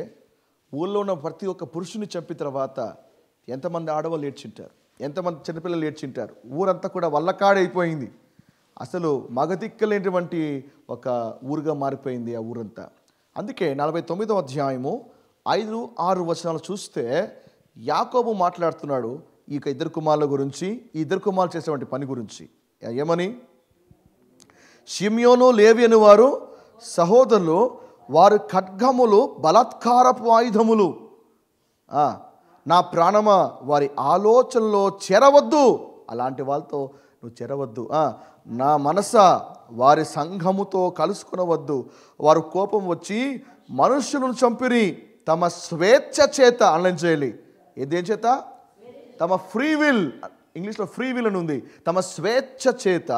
ఊళ్ళో ఉన్న ప్రతి ఒక్క పురుషుని చంపిన తర్వాత ఎంతమంది ఆడవాళ్ళు ఏడ్చింటారు, ఎంతమంది చిన్నపిల్లలు ఏడ్చింటారు. ఊరంతా కూడా వల్లకాడైపోయింది. అసలు మగదిక్కలేనటువంటి ఒక ఊరుగా మారిపోయింది ఆ ఊరంతా. అందుకే 49వ అధ్యాయము 5, 6 వచనాలు చూస్తే యాకోబు మాట్లాడుతున్నాడు ఈ ఇద్దరు కుమారుల గురించి, ఈ ఇద్దరు కుమారులు చేసేటువంటి పని గురించి. ఏమని? షిమ్యోను, లేవి అను వారు సహోదరులు, వారు ఖడ్గములు, బలాత్కారపు ఆయుధములు. నా ప్రాణమా, వారి ఆలోచనలో చేరవద్దు. అలాంటి వాళ్ళతో నువ్వు చేరవద్దు. నా మనస, వారి సంఘముతో కలుసుకునవద్దు. వారు కోపం వచ్చి మనుష్యులను చంపిరి, తమ స్వేచ్ఛ చేత. అనలైన్ చేయాలి. ఏదేం చేత? తమ ఫ్రీ విల్. ఇంగ్లీష్లో ఫ్రీ విల్ అని ఉంది. తమ స్వేచ్ఛ చేత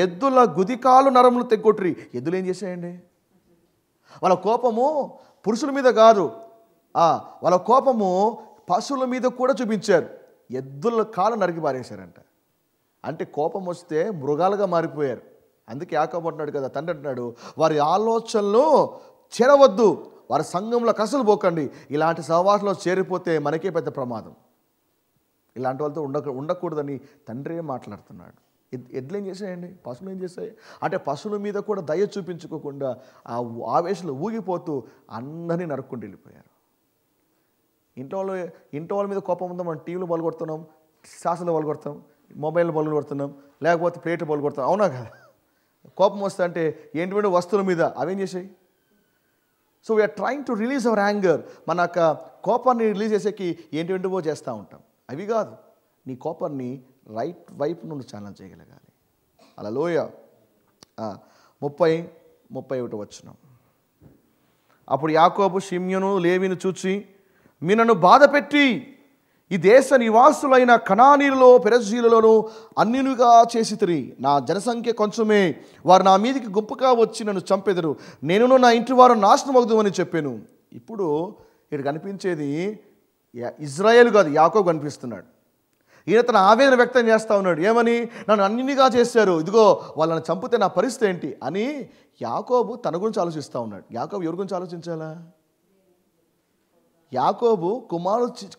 ఎద్దుల గుదికాలు నరములు తెగొట్టిరి. ఎద్దులు ఏం చేశాయండి? వాళ్ళ కోపము పురుషుల మీద కాదు, వాళ్ళ కోపము పశువుల మీద కూడా చూపించారు. ఎద్దుల కాలు నరికి పారేశారంట. అంటే కోపం వస్తే మృగాలుగా మారిపోయారు. అందుకే యాకోబు అంటున్నాడు కదా, తండ్రి అంటున్నాడు, వారి ఆలోచనలు చేరవద్దు, వారి సంఘంలో కసలు పోకండి. ఇలాంటి సహవాసంలో చేరిపోతే మనకే పెద్ద ప్రమాదం. ఇలాంటి వాళ్ళతో ఉండకూడదని తండ్రి మాట్లాడుతున్నాడు. ఎడ్లు ఏం చేశాయండి? పశువులు ఏం చేశాయి అంటే పశువుల మీద కూడా దయ చూపించుకోకుండా ఆ ఆవేశంలో ఊగిపోతూ అందరినీ నరుక్కుంటూ వెళ్ళిపోయారు. ఇంట్లో వాళ్ళ మీద కోపం ఉందా, మనం టీవీలో బలగొడుతున్నాం, శాసనలో బలగొడతాం, మొబైల్లో బలగొడుతున్నాం, లేకపోతే ప్లేట్ బలగొడతాం. అవునా కదా? కోపం వస్తే అంటే ఏంటి వస్తువుల మీద అవేం చేసాయి? So we are trying to release our anger. మన కోపాన్ని రిలీజ్ చేసేకి ఏంటివో చేస్తూ ఉంటాం. అవి కాదు, నీ కోపాన్ని రైట్ వైపు నుండి ఛాలెంజ్ చేయగలగాలి. హల్లెలూయా. 30-31 వచనం. అప్పుడు యాకోబు షిమ్యోను, లేవిని చూచి, మీ నన్ను బాధ పెట్టి ఈ దేశ నివాసులైన కనానీయులలో, పెరజీలలోనూ అన్యులుగా చేసితిరి. నా జనసంఖ్య కొంచెమే, వారు నా మీదికి గుంపుగా వచ్చి నన్ను చంపెదరు, నేను నా ఇంటి వారు నాశనం అవుదామని చెప్పాను. ఇప్పుడు ఇక్కడ కనిపించేది ఇజ్రాయేల్ కాదు, యాకోబు కనిపిస్తున్నాడు. ఈయన తన ఆవేదన వ్యక్తం చేస్తూ ఉన్నాడు. ఏమని? నన్ను అన్నిగా చేశారు, ఇదిగో వాళ్ళని చంపితే నా పరిస్థితి ఏంటి అని యాకోబు తన గురించి ఆలోచిస్తూ ఉన్నాడు. యాకోబు ఎవరి గురించి ఆలోచించాలా? యాకోబు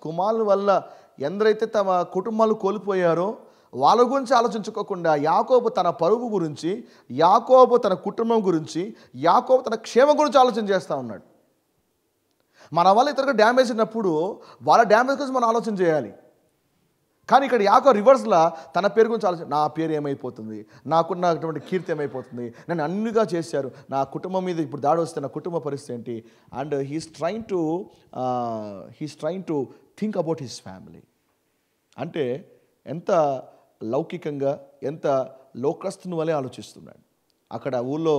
కుమారుల వల్ల ఎందరైతే తమ కుటుంబాలు కోల్పోయారో వాళ్ళ గురించి ఆలోచించుకోకుండా యాకోబు తన పరువు గురించి, యాకోబు తన కుటుంబం గురించి, యాకోబు తన క్షేమం గురించి ఆలోచన చేస్తూ ఉన్నాడు. మన వల్ల ఇతరులకు డ్యామేజ్ అయినప్పుడు వాళ్ళ డ్యామేజ్ గురించి మనం ఆలోచన చేయాలి. కానీ ఇక్కడ యాకోబు రివర్స్లా తన పేరు గురించి ఆలోచన, నా పేరు ఏమైపోతుంది, నాకున్నటువంటి కీర్తి ఏమైపోతుంది, నన్ను అన్నిగా చేశారు, నా కుటుంబం మీద ఇప్పుడు దాడి వస్తే నా కుటుంబ పరిస్థితి ఏంటి. And he's trying to think about his family. అంటే ఎంత లౌకికంగా, ఎంత లోకస్తుని వలె ఆలోచిస్తున్నాడు. అక్కడ ఊళ్ళో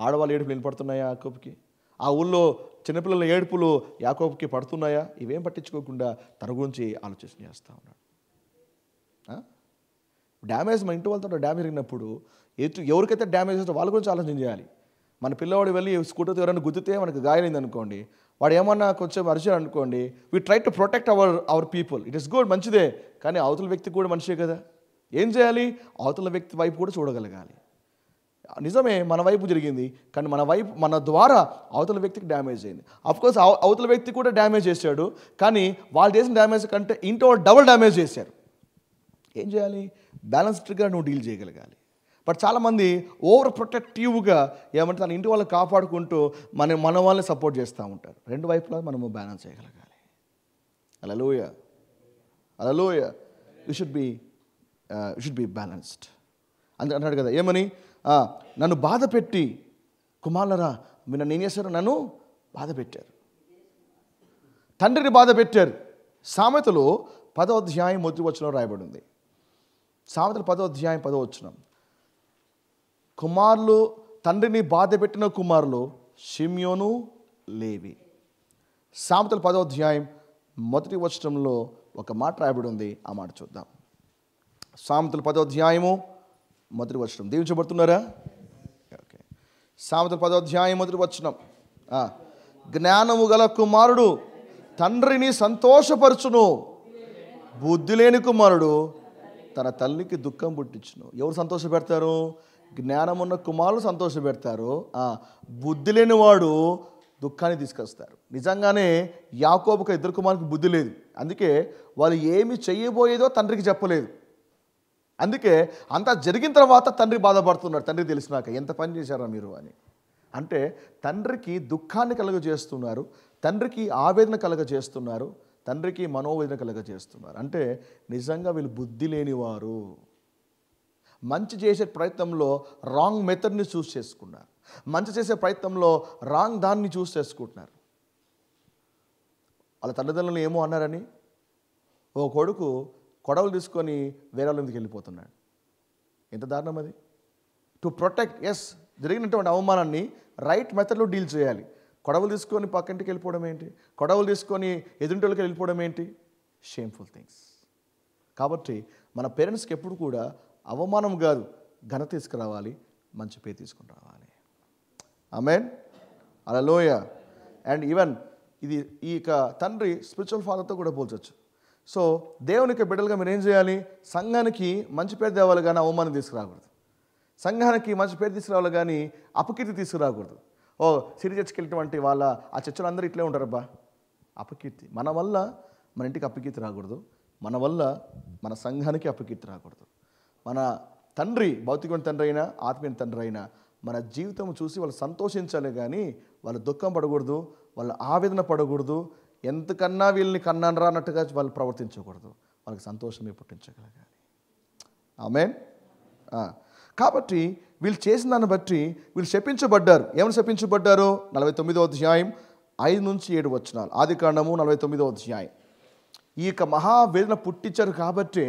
ఆడవాళ్ళ ఏడుపులు వినపడుతున్నాయా యాకోబుకి? ఆ ఊళ్ళో చిన్నపిల్లల ఏడుపులు యాకోబుకి పడుతున్నాయా? ఇవేం పట్టించుకోకుండా తన గురించి ఆలోచన చేస్తూ ఉన్నాడు. డ్యామేజ్ మన ఇంటి వాళ్ళతో డ్యామేజ్ జరిగినప్పుడు ఎవరికైతే డ్యామేజ్ వస్తుందో వాళ్ళ గురించి ఆలోచన చేయాలి. మన పిల్లవాడు వెళ్ళి స్కూటర్తో ఎవరైనా గుద్దితే మనకు గాయమైంది అనుకోండి, వాడు ఏమన్నా కొంచెం అరిచాడు అనుకోండి, we try to protect our people. It is good, మంచిదే. కానీ అవతల వ్యక్తి కూడా మనిషే కదా. ఏం చేయాలి? అవతల వ్యక్తి వైపు కూడా చూడగలగాలి. నిజమే, మన వైపు జరిగింది, కానీ మన ద్వారా అవతల వ్యక్తికి డ్యామేజ్ అయింది. అఫ్కోర్స్ అవతల వ్యక్తి కూడా డ్యామేజ్ చేశాడు, కానీ వాళ్ళు చేసిన డ్యామేజ్ కంటే ఇంట్లో డబుల్ డ్యామేజ్ చేశారు. ఏం చేయాలి? బ్యాలెన్స్డ్గా నువ్వు డీల్ చేయగలగాలి. బట్ చాలామంది ఓవర్ ప్రొటెక్టివ్గా ఏమంటే తన ఇంటి వాళ్ళని కాపాడుకుంటూ మన వాళ్ళని సపోర్ట్ చేస్తూ ఉంటారు. రెండు వైపులా మనము బ్యాలెన్స్ చేయగలగాలి. Hallelujah, hallelujah. You should be balanced. అన్నాడు కదా, ఏమని? నన్ను బాధ పెట్టి, కుమారులరా మీరు నన్ను ఏం చేశారు? నన్ను బాధ పెట్టారు, తండ్రిని బాధ పెట్టారు. సామెతలు 10వ అధ్యాయం 1వ వచనం రాయబడి ఉంది. సామెతలు 10వ అధ్యాయం 10వ వచనం. కుమారులు, తండ్రిని బాధ పెట్టిన కుమారులు షిమ్యోను, లేవి. సామెతలు 10వ అధ్యాయం 1వ వచనంలో ఒక మాట రాయబడి ఉంది. ఆ మాట చూద్దాం. సామెతలు 10వ అధ్యాయము 1వ వచనం. దీవించబడుతున్నారా? ఓకే. సామెతలు 10వ అధ్యాయం 1వ వచనం. జ్ఞానము గల కుమారుడు తండ్రిని సంతోషపరచును, బుద్ధి లేని కుమారుడు తన తల్లికి దుఃఖం పుట్టించును. ఎవరు సంతోషపెడతారు? జ్ఞానమున్న కుమారులు సంతోషపెడతారు. బుద్ధి లేనివాడు దుఃఖాన్ని తీసుకొస్తారు. నిజంగానే యాకోబుకు ఇద్దరు కుమారులకు బుద్ధి లేదు. అందుకే వాళ్ళు ఏమి చేయబోయేదో తండ్రికి చెప్పలేదు. అందుకే అంతా జరిగిన తర్వాత తండ్రి బాధపడుతున్నాడు. తండ్రి తెలిసినాక ఎంత పని చేశారా మీరు అని. అంటే తండ్రికి దుఃఖాన్ని కలుగజేస్తున్నారు, తండ్రికి ఆవేదన కలుగజేస్తున్నారు, తండ్రికి మనోవేదన కలుగజేస్తున్నారు. అంటే నిజంగా వీళ్ళు బుద్ధి లేనివారు. మంచి చేసే ప్రయత్నంలో రాంగ్ మెథడ్ని చూస్ చేసుకున్నారు. మంచి చేసే ప్రయత్నంలో రాంగ్ దాన్ని చూస్ చేసుకుంటున్నారు. వాళ్ళ తల్లిదండ్రులు ఏమో అన్నారని ఓ కొడుకు కొడవలు తీసుకొని వేరే వాళ్ళ మీదకి వెళ్ళిపోతున్నాడు. ఎంత దారుణం అది. టు ప్రొటెక్ట్, ఎస్, జరిగినటువంటి అవమానాన్ని రైట్ మెథడ్లో డీల్ చేయాలి. కొడవలు తీసుకొని పక్కింటికి వెళ్ళిపోవడం ఏంటి? కొడవలు తీసుకొని ఎదురింటికి వెళ్ళిపోవడం ఏంటి? Shameful things. కాబట్టి మన పేరెంట్స్కి ఎప్పుడు కూడా అవమానం కాదు, ఘనత తీసుకురావాలి, మంచి పేరు తీసుకుని రావాలి. ఆమేన్, హల్లెలూయా. అండ్ ఈవెన్ ఇది ఈ తండ్రి స్పిరిచువల్ ఫాదర్తో కూడా పోల్చొచ్చు. సో దేవునికి బిడ్డలుగా మీరు ఏం చేయాలి? సంఘానికి మంచి పేరు తేవాలి కానీ అవమానం తీసుకురాకూడదు. సంఘానికి మంచి పేరు తీసుకురావాలి కానీ అపకీర్తి తీసుకురాకూడదు. ఓ సిరి చర్చికి వెళ్ళినటువంటి వాళ్ళ ఆ చర్చలు అందరూ ఇట్లే ఉంటారబ్బా, అపకీర్తి. మన వల్ల మన ఇంటికి అపకీర్తి రాకూడదు, మన వల్ల మన సంఘానికి అపకీర్తి రాకూడదు. మన తండ్రి, భౌతికమైన తండ్రి అయినా ఆత్మీయ తండ్రి అయినా మన జీవితం చూసి వాళ్ళు సంతోషించాలి కానీ వాళ్ళు దుఃఖం పడకూడదు, వాళ్ళ ఆవేదన పడకూడదు, ఎంతకన్నా వీళ్ళని కన్నానరా అన్నట్టుగా వాళ్ళు ప్రవర్తించకూడదు. వాళ్ళకి సంతోషమే పుట్టించగలగాలి. ఆమేన్. కాబట్టి వీళ్ళు చేసిన దాన్ని బట్టి వీళ్ళు శపించబడ్డారు. ఏమని శపించబడ్డారు? 49వ అధ్యాయం 5-7 వచనాలు. ఆదికాండము 49వ అధ్యాయం. ఈ యొక్క మహావేదన పుట్టించారు కాబట్టి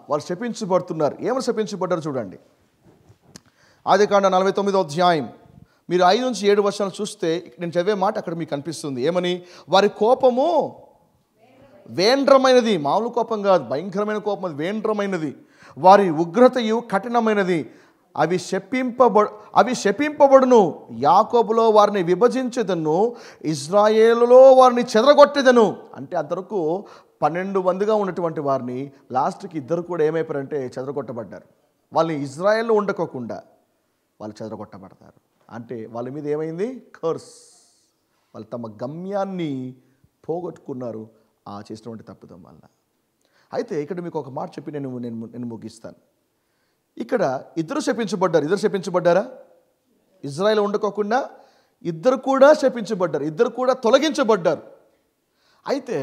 వాళ్ళు శపించబడుతున్నారు. ఏమని శపించబడ్డారు చూడండి. ఆదికాండ 49వ అధ్యాయం మీరు 5-7 వచనాలు చూస్తే నేను చదివే మాట అక్కడ మీకు కనిపిస్తుంది. ఏమని? వారి కోపము వేండ్రమైనది. మామూలు కోపం కాదు, భయంకరమైన కోపం, అది వేండ్రమైనది. వారి ఉగ్రతయు కఠినమైనది. అవి శపింపబడును. యాకోబులో వారిని విభజించేదను, ఇజ్రాయేలులో వారిని చెదరగొట్టేదను. అంటే అంతవరకు 12 మందిగా ఉన్నటువంటి వారిని లాస్ట్కి ఇద్దరు కూడా ఏమైపోయారంటే చెదరగొట్టబడ్డారు. వాళ్ళని ఇజ్రాయేల్లో ఉండకోకుండా వాళ్ళు చెదరగొట్టబడతారు. అంటే వాళ్ళ మీద ఏమైంది? కర్స్. వాళ్ళు తమ గమ్యాన్ని పోగొట్టుకున్నారు ఆ చేసినటువంటి తప్పుదం వల్ల. అయితే ఇక్కడ మీకు ఒక మాట చెప్పి నేను ముగిస్తాను. ఇక్కడ ఇద్దరు శపించబడ్డారు. ఇద్దరు శపించబడ్డారా? ఇజ్రాయేల్ ఉండకోకుండా ఇద్దరు కూడా శపించబడ్డారు, ఇద్దరు కూడా తొలగించబడ్డారు. అయితే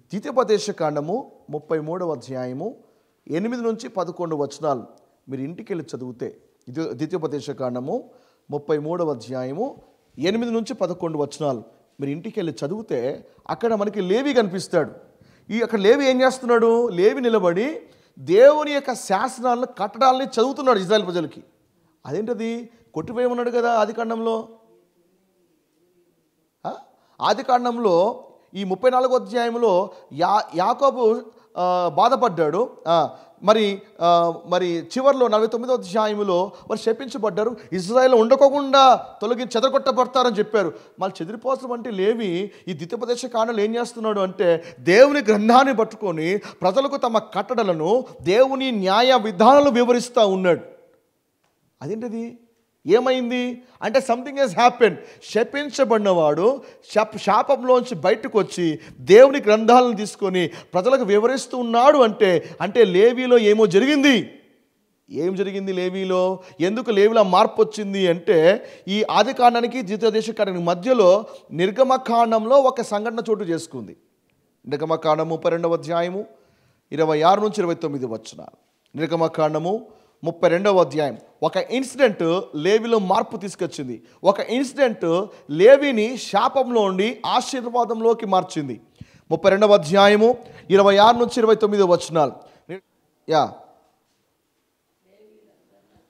ద్వితీయోపదేశకాండము 33వ అధ్యాయము 8-11 వచనాలు మీరు ఇంటికి వెళ్ళి చదివితే, ద్వితీయోపదేశకాండము 33వ అధ్యాయము 8-11 వచనాలు మీరు ఇంటికి వెళ్ళి చదివితే అక్కడ మనకి లేవి కనిపిస్తాడు. అక్కడ లేవి ఏం చేస్తున్నాడు? లేవి నిలబడి దేవుని యొక్క శాసనాలను, కట్టడాలని చదువుతున్నాడు ఇజ్రాయెల్ ప్రజలకి. అదేంటది? కొట్టివేయమన్నాడు కదా ఆదికాండంలో. ఆదికాండంలో ఈ 34వ అధ్యాయంలో యాకోబు బాధపడ్డాడు. మరి చివరిలో 49వ అధ్యాయంలో వారు శపించబడ్డారు, ఇజ్రాయెల్ ఉండకోకుండా చెదరగొట్టబడతారని చెప్పారు. మళ్ళీ చెదిరిపోవడం అంటే లేవి ఈ ద్వితీయోపదేశకాండలో ఏం చేస్తున్నాడు అంటే దేవుని గ్రంథాన్ని పట్టుకొని ప్రజలకు తమ కట్టడలను, దేవుని న్యాయ విధానాలు వివరిస్తూ ఉన్నాడు. అదేంటిది? ఏమైంది అంటే సంథింగ్ హెస్ హ్యాపెన్. శపించబడినవాడు శాపంలోంచి బయటకు వచ్చి దేవుని గ్రంథాలను తీసుకొని ప్రజలకు వివరిస్తూ ఉన్నాడు. అంటే లేవీలో ఏమో జరిగింది. ఏం జరిగింది లేవీలో? ఎందుకు లేవీలో మార్పు వచ్చింది అంటే ఈ ఆదికాండానికి ద్వితీయోపదేశకాండానికి మధ్యలో నిర్గమకాండంలో ఒక సంఘటన చోటు చేసుకుంది. నిర్గమకాండం 32వ అధ్యాయము 26-29 వచనాలు. నిర్గమకాండము 32వ అధ్యాయం. ఒక ఇన్సిడెంట్ లేవిలో మార్పు తీసుకొచ్చింది. ఒక ఇన్సిడెంట్ లేవిని శాపంలో ఉండి ఆశీర్వాదంలోకి మార్చింది. 32వ అధ్యాయము 26-29 వచనాలు.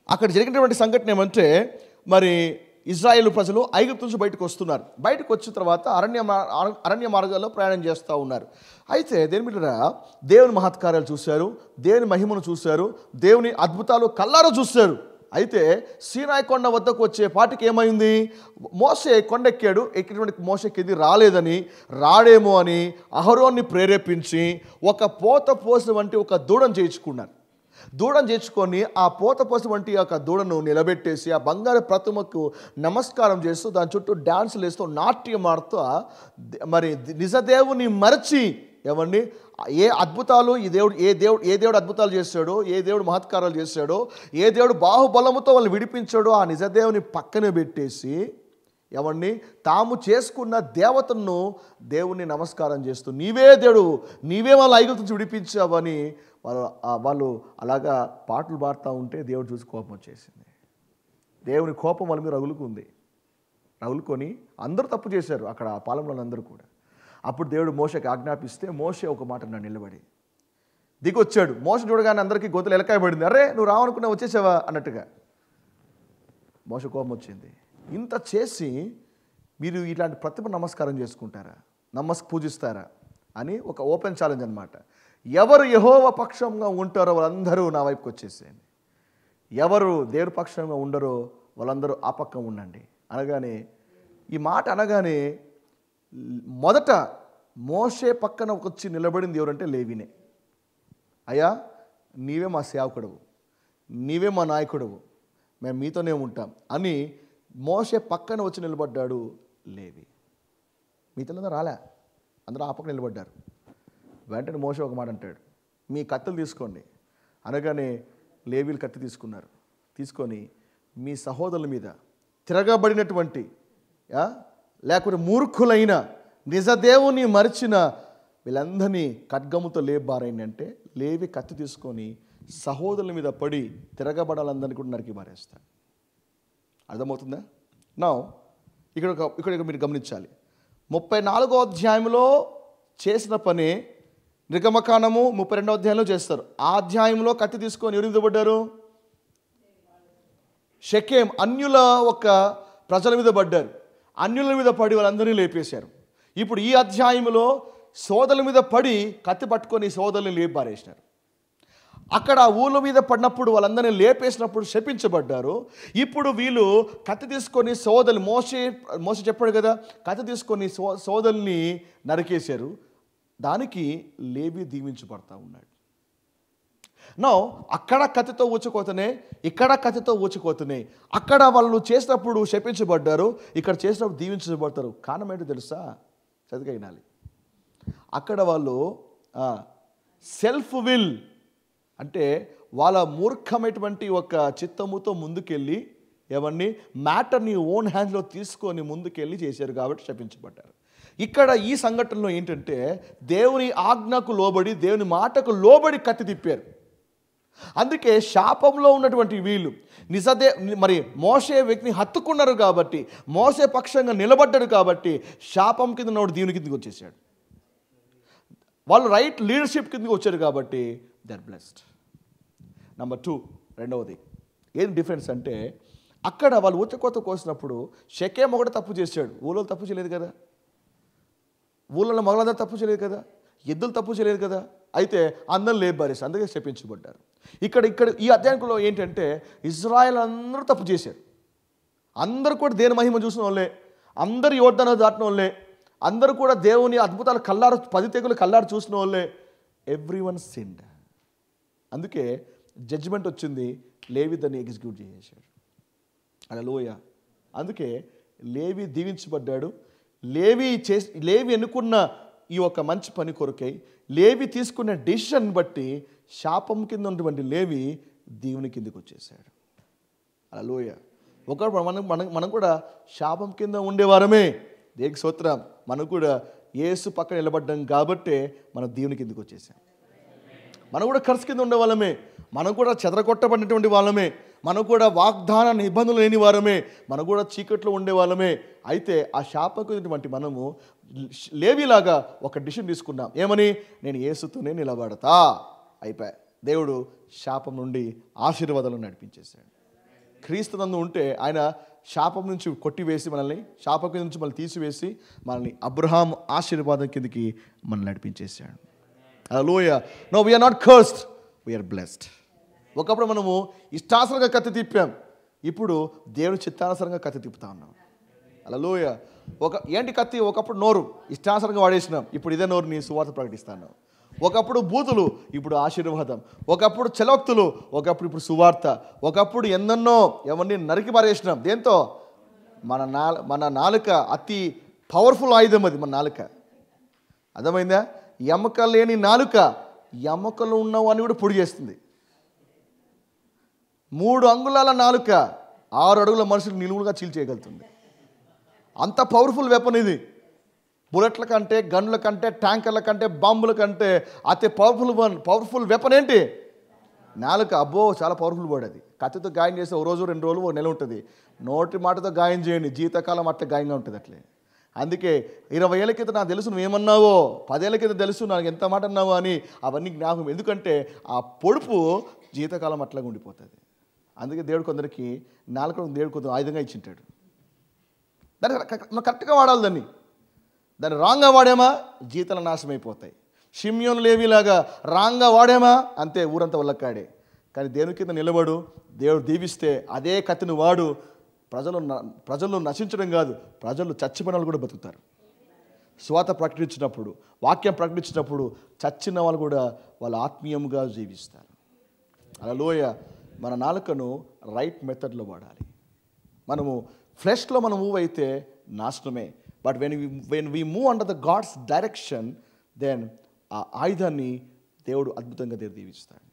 అక్కడ జరిగినటువంటి సంఘటన ఏమంటే, మరి ఇజ్రాయేలు ప్రజలు ఐగుప్తు నుంచి బయటకు వస్తున్నారు. బయటకు వచ్చిన తర్వాత అరణ్య మార్గాల్లో ప్రయాణం చేస్తూ ఉన్నారు. అయితే దేని మీద దేవుని మహత్కార్యాలు చూశారు, దేవుని మహిమను చూశారు, దేవుని అద్భుతాలు కల్లారా చూశారు. అయితే సీనాయి కొండ వద్దకు వచ్చే పాటికి ఏమైంది? మోషే కొండెక్కాడు. ఎక్కినటువంటి మోషే కింది రాడేమో అని అహరోన్ని ప్రేరేపించి ఒక పోత పోసిన వంటి ఒక దూడను చేయించుకున్నారు. దూడను చేర్చుకొని ఆ పోతపోసి వంటి యొక్క దూడను నిలబెట్టేసి ఆ బంగారు ప్రతిమకు నమస్కారం చేస్తూ దాని చుట్టూ డ్యాన్సులు వేస్తూ నాట్యం ఆడుతూ మరి నిజదేవుని మరచి ఏమండి ఏ అద్భుతాలు ఏ దేవుడు అద్భుతాలు చేశాడో, ఏ దేవుడు మహత్కారాలు చేశాడో, ఏ దేవుడు బాహుబలముతో వాళ్ళని విడిపించాడో ఆ నిజదేవుని పక్కన పెట్టేసి ఏమండి తాము చేసుకున్న దేవతను దేవుణ్ణి నమస్కారం చేస్తూ నీవే దేవుడు, నీవే వాళ్ళ ఐగుప్తు నుంచి విడిపించావని వాళ్ళు అలాగా పాటలు పాడుతూ ఉంటే దేవుడు చూసి కోపం వచ్చేసింది. దేవుని కోపం వాళ్ళ మీద రగులుకొని అందరూ తప్పు చేశారు అక్కడ ఆ పాలెంలో అందరూ కూడా. అప్పుడు దేవుడు మోషేకి ఆజ్ఞాపిస్తే మోషే ఒక మాట నన్ను నిలబడి దిగొచ్చాడు. మోషే చూడగానే అందరికీ గొంతులు ఎలకాయ పడింది. అరే నువ్వు రావనుకున్నా వచ్చేసావా అన్నట్టుగా. మోషే కోపం వచ్చింది. ఇంత చేసి మీరు ఇలాంటి ప్రతిమ నమస్కారం చేసుకుంటారా, పూజిస్తారా అని ఒక ఓపెన్ ఛాలెంజ్ అనమాట. ఎవరు యెహోవా పక్షంగా ఉంటారో వాళ్ళందరూ నా వైపుకి వచ్చేసేయండి, ఎవరు దేవుని పక్షంగా ఉండరో వాళ్ళందరూ ఆ పక్కన ఉండండి అనగానే, ఈ మాట అనగానే మొదట మోషే పక్కన వచ్చి నిలబడింది ఎవరంటే లేవీనే. అయ్యా నీవే మా సేవకుడవు, నీవే మా నాయకుడవు, మేము మీతోనే ఉంటాం అని మోషే పక్కన వచ్చి నిలబడ్డాడు లేవి. మీతో రాలే, అందరూ ఆ పక్కన నిలబడ్డారు. వెంటనే మోషే ఒక మాట అంటాడు, మీ కత్తులు తీసుకోండి అనగానే లేవీలు కత్తి తీసుకున్నారు. తీసుకొని మీ సహోదరుల మీద తిరగబడినటువంటి లేకపోతే మూర్ఖులైన నిజదేవుని మరిచిన వీళ్ళందరినీ ఖడ్గముతో లేబారైంది అంటే లేవి కత్తి తీసుకొని సహోదరుల మీద పడి తిరగబడాలందరినీ కూడా నరికి మారేస్తాడు. అర్థమవుతుందా? నా ఇక్కడ మీరు గమనించాలి, 34వ అధ్యాయంలో చేసిన పని నిర్గమకాండము 32వ అధ్యాయంలో చేస్తారు. ఆ అధ్యాయంలో కత్తి తీసుకొని ఎవరు మీద పడ్డారు? షెకెం అన్యుల ఒక ప్రజల మీద పడ్డారు. అన్యుల మీద పడి వాళ్ళందరినీ లేపేశారు. ఇప్పుడు ఈ అధ్యాయంలో సోదరుల మీద పడి కత్తి పట్టుకొని సోదరుని లేపారేసినారు. అక్కడ ఊళ్ళ మీద పడినప్పుడు వాళ్ళందరినీ లేపేసినప్పుడు శపించబడ్డారు. ఇప్పుడు వీళ్ళు కత్తి తీసుకొని మోషే చెప్పాడు కదా, కత్తి తీసుకొని సోదరుని నరికేశారు. దానికి లేవి దీవించబడతా ఉన్నాడు. నో అక్కడ కత్తితో ఊచుకోతనే, ఇక్కడ కత్తితో ఊచుకోతనే. అక్కడ వాళ్ళు చేసినప్పుడు శపించబడ్డారు, ఇక్కడ చేసినప్పుడు దీవించబడతారు. కారణం ఏంటో తెలుసా? చదిగా వినాలి. అక్కడ వాళ్ళు సెల్ఫ్ విల్ అంటే వాళ్ళ మూర్ఖమైనటువంటి ఒక చిత్తముతో ముందుకెళ్ళి ఏమన్నీ మ్యాటర్ని ఓన్ హ్యాండ్స్లో తీసుకొని ముందుకెళ్ళి చేశారు కాబట్టి శపించబడ్డారు. ఇక్కడ ఈ సంఘటనలో ఏంటంటే దేవుని ఆజ్ఞకు లోబడి, దేవుని మాటకు లోబడి కత్తి తిప్పారు. అందుకే శాపంలో ఉన్నటువంటి వీళ్ళు మరి మోషే వ్యక్తిని హత్తుకున్నారు కాబట్టి, మోసే పక్షంగా నిలబడ్డాడు కాబట్టి శాపం కింద ఉన్నవాడు దేవుని కిందకి వచ్చేసాడు. వాళ్ళు రైట్ లీడర్షిప్ కిందకి వచ్చారు కాబట్టి దే ఆర్ బ్లెస్డ్. నెంబర్ 2, రెండవది ఏం డిఫరెన్స్ అంటే అక్కడ వాళ్ళు ఊచకోత కోసినప్పుడు షెకెం ఒకటి తప్పు చేశాడు, ఊళ్ళో తప్పు చేయలేదు కదా, ఊళ్ళో మగలందరూ తప్పు చేయలేదు కదా, ఎద్దులు తప్పు చేయలేదు కదా, అయితే అందరూ లేబారేసి అందుకే శపించబడ్డారు. ఇక్కడ ఈ అధ్యాయంలో ఏంటంటే ఇజ్రాయెల్ అందరూ తప్పు చేశారు. అందరూ కూడా దేవుని మహిమ చూసిన వాళ్ళే, అందరూ యోర్దాను దాటిన వాళ్ళే, అందరూ కూడా దేవుని అద్భుతాలు 10 తెగులు కల్లారు చూసిన వాళ్ళే. Everyone sinned. అందుకే జడ్జిమెంట్ వచ్చింది, లేవి దాన్ని ఎగ్జిక్యూట్ చేసేసాడు. హల్లెలూయా. అందుకే లేవి దీవించబడ్డాడు. లేవి ఎన్నుకున్న ఈ ఒక మంచి పని కొరకై లేవి తీసుకున్న డెసిషన్ బట్టి శాపం కింద ఉన్నటువంటి లేవి దేవుని కిందకి వచ్చేసాడు. హల్లెలూయా. ఒకప్పుడు మనం కూడా శాపం కింద ఉండేవారమే. దేవునికి స్తోత్రం. మనం కూడా యేసు పక్కన నిలబడ్డాం కాబట్టే మనం దేవుని కిందకి వచ్చేసాం. మనం కూడా కర్స్ కింద ఉండే వాళ్ళమే, మనం కూడా చెదరగొట్టబడినటువంటి వాళ్ళమే, మనం కూడా వాగ్దాన నిబంధనలు లేని వారమే, మనం కూడా చీకట్లో ఉండే వాళ్ళమే. అయితే ఆ శాపకున్నటువంటి మనము లేవిలాగా ఒక డిసిషన్ తీసుకున్నాం. ఏమని? నేను యేసుతోనే నిలబడతా. అయిపోయా. దేవుడు శాపం నుండి ఆశీర్వాదాలను నడిపించేశాడు. క్రీస్తునందు ఉంటే ఆయన శాపం నుంచి కొట్టివేసి మనల్ని, శాపం కింద నుంచి మనల్ని తీసివేసి మనల్ని అబ్రహాం ఆశీర్వాదం కిందకి మనల్ని నడిపించేశాడు. Hallelujah. No we are not cursed, we are blessed. ఒకప్పుడు మనము ఇష్టానుసారంగా కత్తి తిప్పాం, ఇప్పుడు దేవుని చిత్తానుసారంగా కత్తి తిప్పుతా ఉన్నాం. హల్లెలూయా. ఏంటి కత్తి? ఒకప్పుడు నోరు ఇష్టానుసారంగా వాడేసినాం, ఇప్పుడు ఇదే నోరుని సువార్త ప్రకటిస్తాను. ఒకప్పుడు బూతులు, ఇప్పుడు ఆశీర్వాదం. ఒకప్పుడు చలోక్తులు, ఒకప్పుడు ఇప్పుడు సువార్త. ఒకప్పుడు ఎన్నెన్నో ఎవరిని నరికి పారేసినాం. దేంతో? మన నాలుక అతి పవర్ఫుల్ ఆయుధం అది, మన నాలుక. అర్థమైందా? ఎముక లేని నాలుక ఎముకలు ఉన్నవాన్ని కూడా పొడి చేస్తుంది. 3 అంగుళాల నాలుక 6 అడుగుల మనుషులు నిలువుగా చీల్చేయగలుగుతుంది. అంత పవర్ఫుల్ వెపన్ ఇది. బుల్లెట్ల కంటే, గన్ల కంటే, ట్యాంకర్ల కంటే, బాంబుల కంటే అతి పవర్ఫుల్ వెపన్ ఏంటి? నాలుక. అబ్బో, చాలా పవర్ఫుల్ వర్డ్ అది. కత్తితో గాయం చేస్తే 1 రోజు 2 రోజులు 1 నెల ఉంటుంది. నోటి మాటతో గాయం చేయండి, జీవితకాలం అట్లా గాయంగా ఉంటుంది అట్లే. అందుకే 20 ఏళ్ళ క్రితం నాకు తెలుసు నువ్వేమన్నావో, 10 ఏళ్ళ క్రితం తెలుసు నాకు ఎంత మాట అన్నావో అని అవన్నీ జ్ఞాపకం. ఎందుకంటే ఆ పొడుపు జీవితకాలం అట్లాగా ఉండిపోతుంది. అందుకే దేవుడు కొందరికి దేవుడు కొంచెం ఆయుధంగా ఇచ్చింటాడు. దాన్ని మనం కరెక్ట్గా వాడాలి. దాన్ని రాంగ్గా వాడామా జీవితాల నాశనం అయిపోతాయి. షిమ్యోను లేవిలాగా రాంగ్గా వాడామా అంతే, ఊరంతా వల్లకాడే. కానీ దేవుని కింద నిలబడు, దేవుడు దీవిస్తే అదే కత్తిని వాడు. ప్రజలు నశించడం కాదు, ప్రజలు చచ్చిపోయిన వాళ్ళు కూడా బతుకుతారు. స్వాత ప్రకటించినప్పుడు, వాక్యం ప్రకటించినప్పుడు చచ్చిన వాళ్ళు కూడా వాళ్ళు ఆత్మీయంగా జీవిస్తారు. హల్లెలూయా. మన నాలుకను రైట్ మెథడ్లో వాడాలి. మనము ఫ్లెష్లో మనం మూవ్ అయితే నాశనమే. But when we move under the god's direction, then ఆ ఆయుధాన్ని దేవుడు అద్భుతంగా దీవిస్తాడు.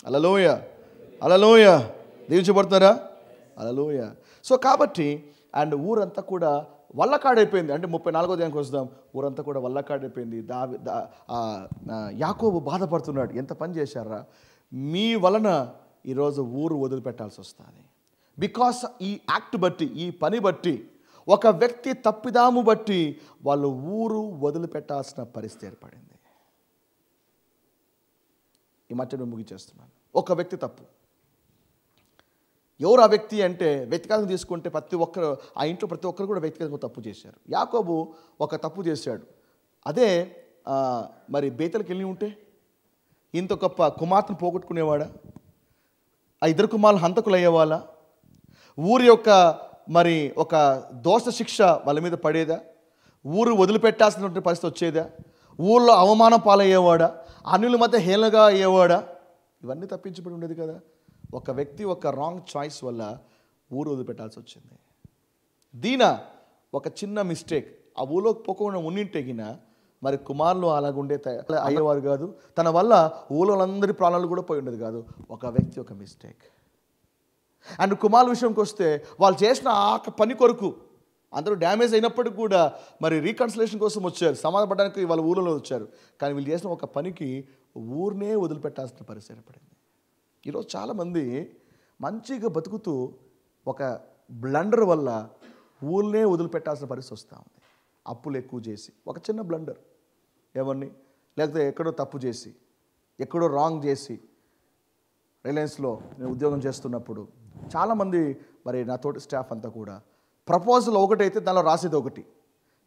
హల్లెలూయా, హల్లెలూయా. దీవించబడుతున్నారా? హల్లెలూయా. సో కాబట్టి అండ్ ఊరంతా కూడా వల్లకాడైపోయింది. అంటే 34వ అధ్యాయానికి వస్తాం. ఊరంతా కూడా వల్లకాడైపోయింది. యాకోబు బాధపడుతున్నాడు. ఎంత పని చేశారా, మీ వలన ఈరోజు ఊరు వదిలిపెట్టాల్సి వస్తుంది. బికాస్ ఈ యాక్ట్ బట్టి, ఈ పని బట్టి, ఒక వ్యక్తి తప్పిదాము బట్టి వాళ్ళు ఊరు వదిలిపెట్టాల్సిన పరిస్థితి ఏర్పడింది. ఈ మధ్య నేను ముగించేస్తున్నాను. ఒక వ్యక్తి తప్పు. ఎవరు ఆ వ్యక్తి అంటే, వ్యక్తిగతంగా తీసుకుంటే ప్రతి ఒక్కరు ఆ ఇంట్లో ప్రతి ఒక్కరు కూడా వ్యక్తిగతంగా తప్పు చేశారు. యాకోబు ఒక తప్పు చేశాడు. అదే మరి బేతెలకు వెళ్ళి ఉంటే ఇంత గొప్ప కుమార్తెను పోగొట్టుకునేవాడా? ఆ 2 కుమారులు హంతకులు అయ్యేవాళ్ళ? ఊరి యొక్క మరి ఒక దోష శిక్ష వాళ్ళ మీద పడేదా? ఊరు వదిలిపెట్టాల్సినటువంటి పరిస్థితి వచ్చేదా? ఊళ్ళో అవమానం పాలయ్యేవాడా? అన్యుల మధ్య హేళనగా అయ్యేవాడా? ఇవన్నీ తప్పించబడి ఉండేది కదా. ఒక వ్యక్తి ఒక రాంగ్ చాయిస్ వల్ల ఊరు వదిలిపెట్టాల్సి వచ్చింది. దీన ఒక చిన్న మిస్టేక్, ఆ ఊళ్ళోకి పోకుండా ఉన్నింటెగిన మరి కుమారులు అలాగుండే అయ్యేవారు కాదు. తన వల్ల ఊళ్ళోళ్ళందరి ప్రాణాలు కూడా పోయి ఉండేది కాదు. ఒక వ్యక్తి ఒక మిస్టేక్. అండ్ కుమారుల విషయంకి వస్తే వాళ్ళు చేసిన ఆ పని కొరకు అందరూ డ్యామేజ్ అయినప్పటికీ కూడా మరి రీకన్సిలేషన్ కోసం వచ్చారు, సమాధానపడడానికి వాళ్ళ ఊళ్ళో వచ్చారు. కానీ వీళ్ళు చేసిన ఒక పనికి ఊరినే వదిలిపెట్టాల్సిన పరిస్థితి ఏర్పడింది. ఈరోజు చాలామంది మంచిగా బతుకుతూ ఒక బ్లండర్ వల్ల ఊళ్ళనే వదిలిపెట్టాల్సిన పరిస్థితి వస్తూ ఉంది. అప్పులు ఎక్కువ చేసి, ఒక చిన్న బ్లండర్ ఎవరిని, లేకపోతే ఎక్కడో తప్పు చేసి, ఎక్కడో రాంగ్ చేసి. రిలయన్స్లో నేను ఉద్యోగం చేస్తున్నప్పుడు చాలామంది మరి నా తోటి స్టాఫ్ అంతా కూడా ప్రపోజల్ ఒకటైతే దానిలో రాసేది ఒకటి,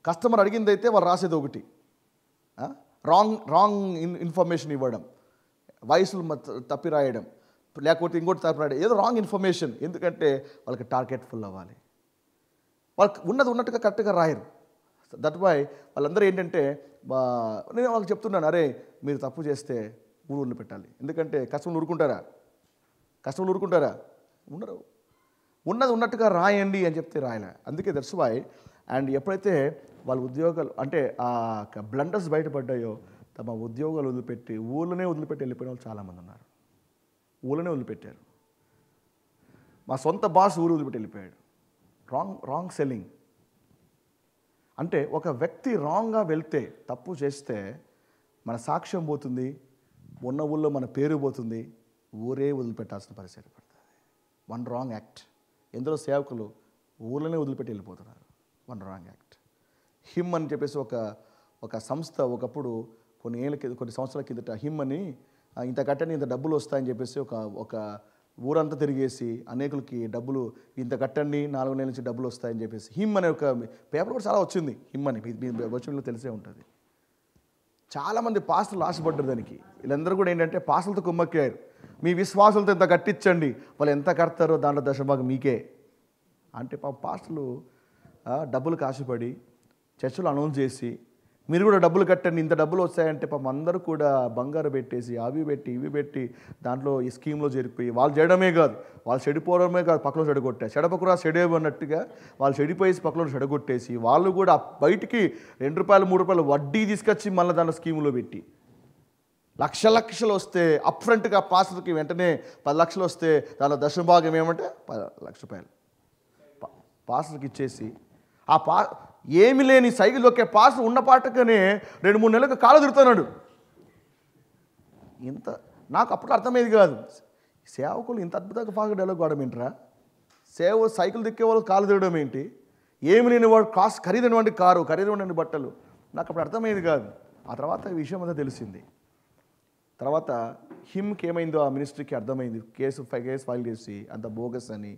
కస్టమర్ అడిగింది అయితే వాళ్ళు రాసేది ఒకటి, రాంగ్ ఇన్ఫర్మేషన్ ఇవ్వడం, వయసులు తప్పి రాయడం, లేకపోతే ఇంకోటి తప్పి రాయడం, ఏదో రాంగ్ ఇన్ఫర్మేషన్. ఎందుకంటే వాళ్ళకి టార్గెట్ ఫుల్ అవ్వాలి. వాళ్ళకి ఉన్నట్టుగా కరెక్ట్గా రాయరు. దట్ వై వాళ్ళందరూ ఏంటంటే, నేను వాళ్ళకి చెప్తున్నాను, అరే మీరు తప్పు చేస్తే ఊళ్ళు పెట్టాలి. ఎందుకంటే కస్టమర్లు ఊరుకుంటారా? ఉండరు. ఉన్నట్టుగా రాయండి అని చెప్తే రాయలే. అందుకే దట్స్ వై. అండ్ ఎప్పుడైతే వాళ్ళ ఉద్యోగాలు అంటే ఆ బ్లండర్స్ బయటపడ్డాయో తమ ఉద్యోగాలు వదిలిపెట్టి ఊళ్ళోనే వదిలిపెట్టి వెళ్ళిపోయిన వాళ్ళు చాలామంది ఉన్నారు. ఊళ్ళోనే వదిలిపెట్టారు. మా సొంత బాస్ ఊరు వదిలిపెట్టి వెళ్ళిపోయాడు. Wrong selling. అంటే ఒక వ్యక్తి రాంగ్గా వెళ్తే, తప్పు చేస్తే మన సాక్ష్యం పోతుంది, ఉన్న ఊళ్ళో మన పేరు పోతుంది, ఊరే వదిలిపెట్టాల్సిన పరిస్థితి పడుతుంది. One wrong act. ఎందరో సేవకులు ఊళ్ళోనే వదిలిపెట్టి వెళ్ళిపోతున్నారు. One wrong act. హిమ్ అని చెప్పేసి ఒక సంస్థ ఒకప్పుడు కొన్ని సంవత్సరాల కిందట హిమ్ అని ఇంత కట్టని ఇంత డబ్బులు వస్తాయని చెప్పేసి ఒక ఊరంతా తిరిగేసి అనేకులకి డబ్బులు ఇంత కట్టండి 4 నెలల నుంచి డబ్బులు వస్తాయని చెప్పేసి హిమ్ అనే ఒక పేపర్ కూడా చాలా వచ్చింది. హిమ్ అని మీ వచ్చినలో తెలిసే ఉంటుంది. చాలామంది పాస్టర్లు ఆశపడ్డారు దానికి. వీళ్ళందరూ కూడా ఏంటంటే పాస్టర్లతో కుమ్మక్కారు. మీ విశ్వాసులతో ఎంత కట్టించండి, వాళ్ళు ఎంత కడతారో దాంట్లో దశభాగం మీకే అంటే పాస్టర్లు డబ్బులకు ఆశపడి చర్చలు అనౌన్స్ చేసి మీరు కూడా డబ్బులు కట్టండి, ఇంత డబ్బులు వస్తాయంటే పాపం అందరూ కూడా బంగారు పెట్టేసి అవి పెట్టి ఇవి పెట్టి దాంట్లో ఈ స్కీమ్లో చేరిపోయి వాళ్ళు చేయడమే కాదు, వాళ్ళు చెడిపోవడమే కాదు, పక్కలో చెడగొట్టారు. చెడపకురా చెడేవు అన్నట్టుగా వాళ్ళు చెడిపోయేసి పక్కలో చెడగొట్టేసి వాళ్ళు కూడా బయటికి ₹2 ₹3 వడ్డీ తీసుకొచ్చి మళ్ళీ దాంట్లో స్కీములో పెట్టి లక్షలు వస్తే అప్ఫ్రంట్గా పాస్టర్కి వెంటనే 10 లక్షలు వస్తే దానిలో దశభాగం ఏమంటే ₹1,00,000 పాస్టర్కి ఇచ్చేసి ఏమి లేని సైకిల్ దొక్కే పాస్టర్ ఉన్న పాటకనే 2-3 నెలలకు కాలు తిరుగుతున్నాడు. ఇంత నాకు అప్పుడు అర్థమయ్యేది కాదు, సేవకులు ఇంత అద్భుతంగా బాగా డెవలప్ కావడం ఏంట్రా, సైకిల్ దిక్కే వాళ్ళు కాలు తిరగడం ఏంటి, ఏమి లేని వాడు ఖరీదైనటువంటి కారు, ఖరీదైనటువంటి బట్టలు, నాకు అప్పుడు అర్థమయ్యేది కాదు. ఆ తర్వాత ఈ విషయం అంతా తెలిసింది. తర్వాత హిమ్కి ఏమైందో ఆ మినిస్ట్రీకి అర్థమైంది. కేసు ఫైల్ చేసి అంత బోగస్ అని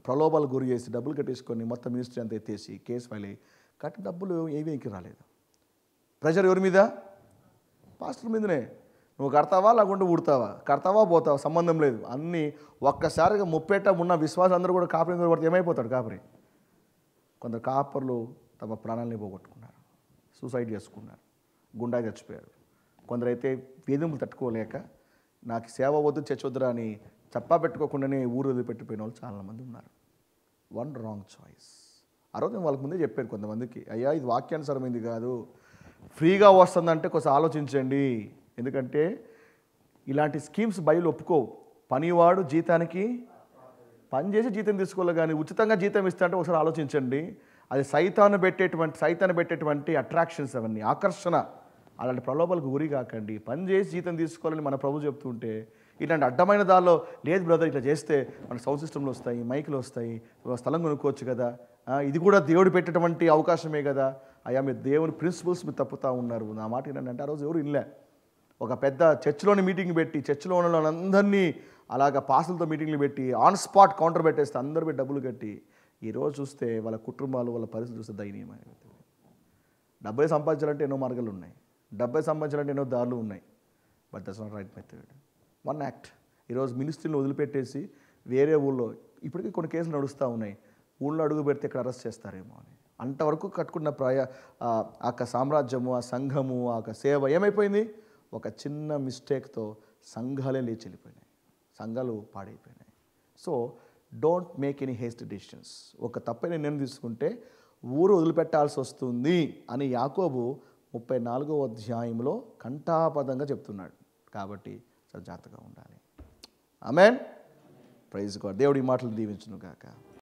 ప్రలోభాలు గురి చేసి డబ్బులు కట్టేసుకొని మొత్తం మినిస్ట్రీ అంతా ఎత్తేసి కేసు ఫైల్ అయ్యి కట్టిన డబ్బులు ఏమీకి రాలేదు. ప్రెషర్ ఎవరి మీద? పాస్టర్ మీదనే. నువ్వు కడతావా లేకుంటే ఊడతావా, కడతావా పోతావా సంబంధం లేదు. అన్నీ ఒక్కసారిగా ముప్పేట ఉన్న విశ్వాసం అందరూ కూడా కాపరి మీద పడితే ఏమైపోతాడు కాపరి. కొందరు కాపర్లు తమ ప్రాణాలని పోగొట్టుకున్నారు, సూసైడ్ చేసుకున్నారు, గుండా చచ్చిపోయారు. కొందరైతే వేధింపులు తట్టుకోలేక నాకు సేవ వద్దు చచ్చొద్దురా అని చెప్పా పెట్టుకోకుండానే ఊరు వదిలిపెట్టిపోయిన వాళ్ళు చాలామంది ఉన్నారు. One wrong choice. ఆ రోజు నేను వాళ్ళకి ముందే చెప్పాను కొంతమందికి, అయ్యా ఇది వాక్యానుసారమైంది కాదు, ఫ్రీగా వస్తుందంటే కొంచెం ఆలోచించండి. ఎందుకంటే ఇలాంటి స్కీమ్స్ బయలు ఒప్పుకోవు. పనివాడు జీతానికి పని చేసి జీతం తీసుకోవాలి, కానీ ఉచితంగా జీతం ఇస్తా అంటే ఒకసారి ఆలోచించండి. అది సైతాన్ని పెట్టేటువంటి అట్రాక్షన్స్, అవన్నీ ఆకర్షణ. అలాంటి ప్రలోభాలకు గురి కాకండి. పని చేసి జీతం తీసుకోవాలని మన ప్రభు చెప్తుంటే ఇట్లాంటి అడ్డమైన దానిలో లేదు బ్రదర్, ఇట్లా చేస్తే మన సౌండ్ సిస్టంలు వస్తాయి, మైకులు వస్తాయి, స్థలం కొనుక్కోవచ్చు కదా, ఇది కూడా దేవుడు పెట్టేటువంటి అవకాశమే కదా, అయ్యా మీరు దేవుని ప్రిన్సిపల్స్ మీరు తప్పుతూ ఉన్నారు, నా మాట ఏంటంటే ఆ రోజు ఎవరు ఇల్లే. ఒక పెద్ద చర్చిలోని మీటింగ్ పెట్టి చర్చిలో ఉన్న వాళ్ళందరినీ అలాగ పాసులతో మీటింగ్లు పెట్టి ఆన్ స్పాట్ కౌంటర్ పెట్టేస్తే అందరూ పెట్టి డబ్బులు కట్టి ఈరోజు చూస్తే వాళ్ళ కుటుంబాలు వాళ్ళ పరిస్థితి చూస్తే దయనీయమైన. డబ్బే సంపాదించాలంటే ఎన్నో మార్గాలు ఉన్నాయి, డబ్బే సంపాదించాలంటే ఎన్నో దారులు ఉన్నాయి. But that's not right method. One act. ఈరోజు మినిస్ట్రీని వదిలిపెట్టేసి వేరే ఊళ్ళో ఇప్పటికీ కొన్ని కేసులు నడుస్తూ ఉన్నాయి. ఊళ్ళో అడుగు పెడితే ఇక్కడ అరెస్ట్ చేస్తారేమో అని అంతవరకు కట్టుకున్న ఆ సామ్రాజ్యము, ఆ సంఘము, ఆ సేవ ఏమైపోయింది? ఒక చిన్న మిస్టేక్తో సంఘాలే లేచి వెళ్ళిపోయినాయి, సంఘాలు పాడైపోయినాయి. So don't make any haste decisions. ఒక తప్పని నిర్ణయం తీసుకుంటే ఊరు వదిలిపెట్టాల్సి వస్తుంది అని యాకోబు 34వ అధ్యాయంలో కంఠాపదంగా చెప్తున్నాడు. కాబట్టి చాలా జాగ్రత్తగా ఉండాలి. ఆమేన్. Praise god. దేవుడి మాటలు దీవించును గాక.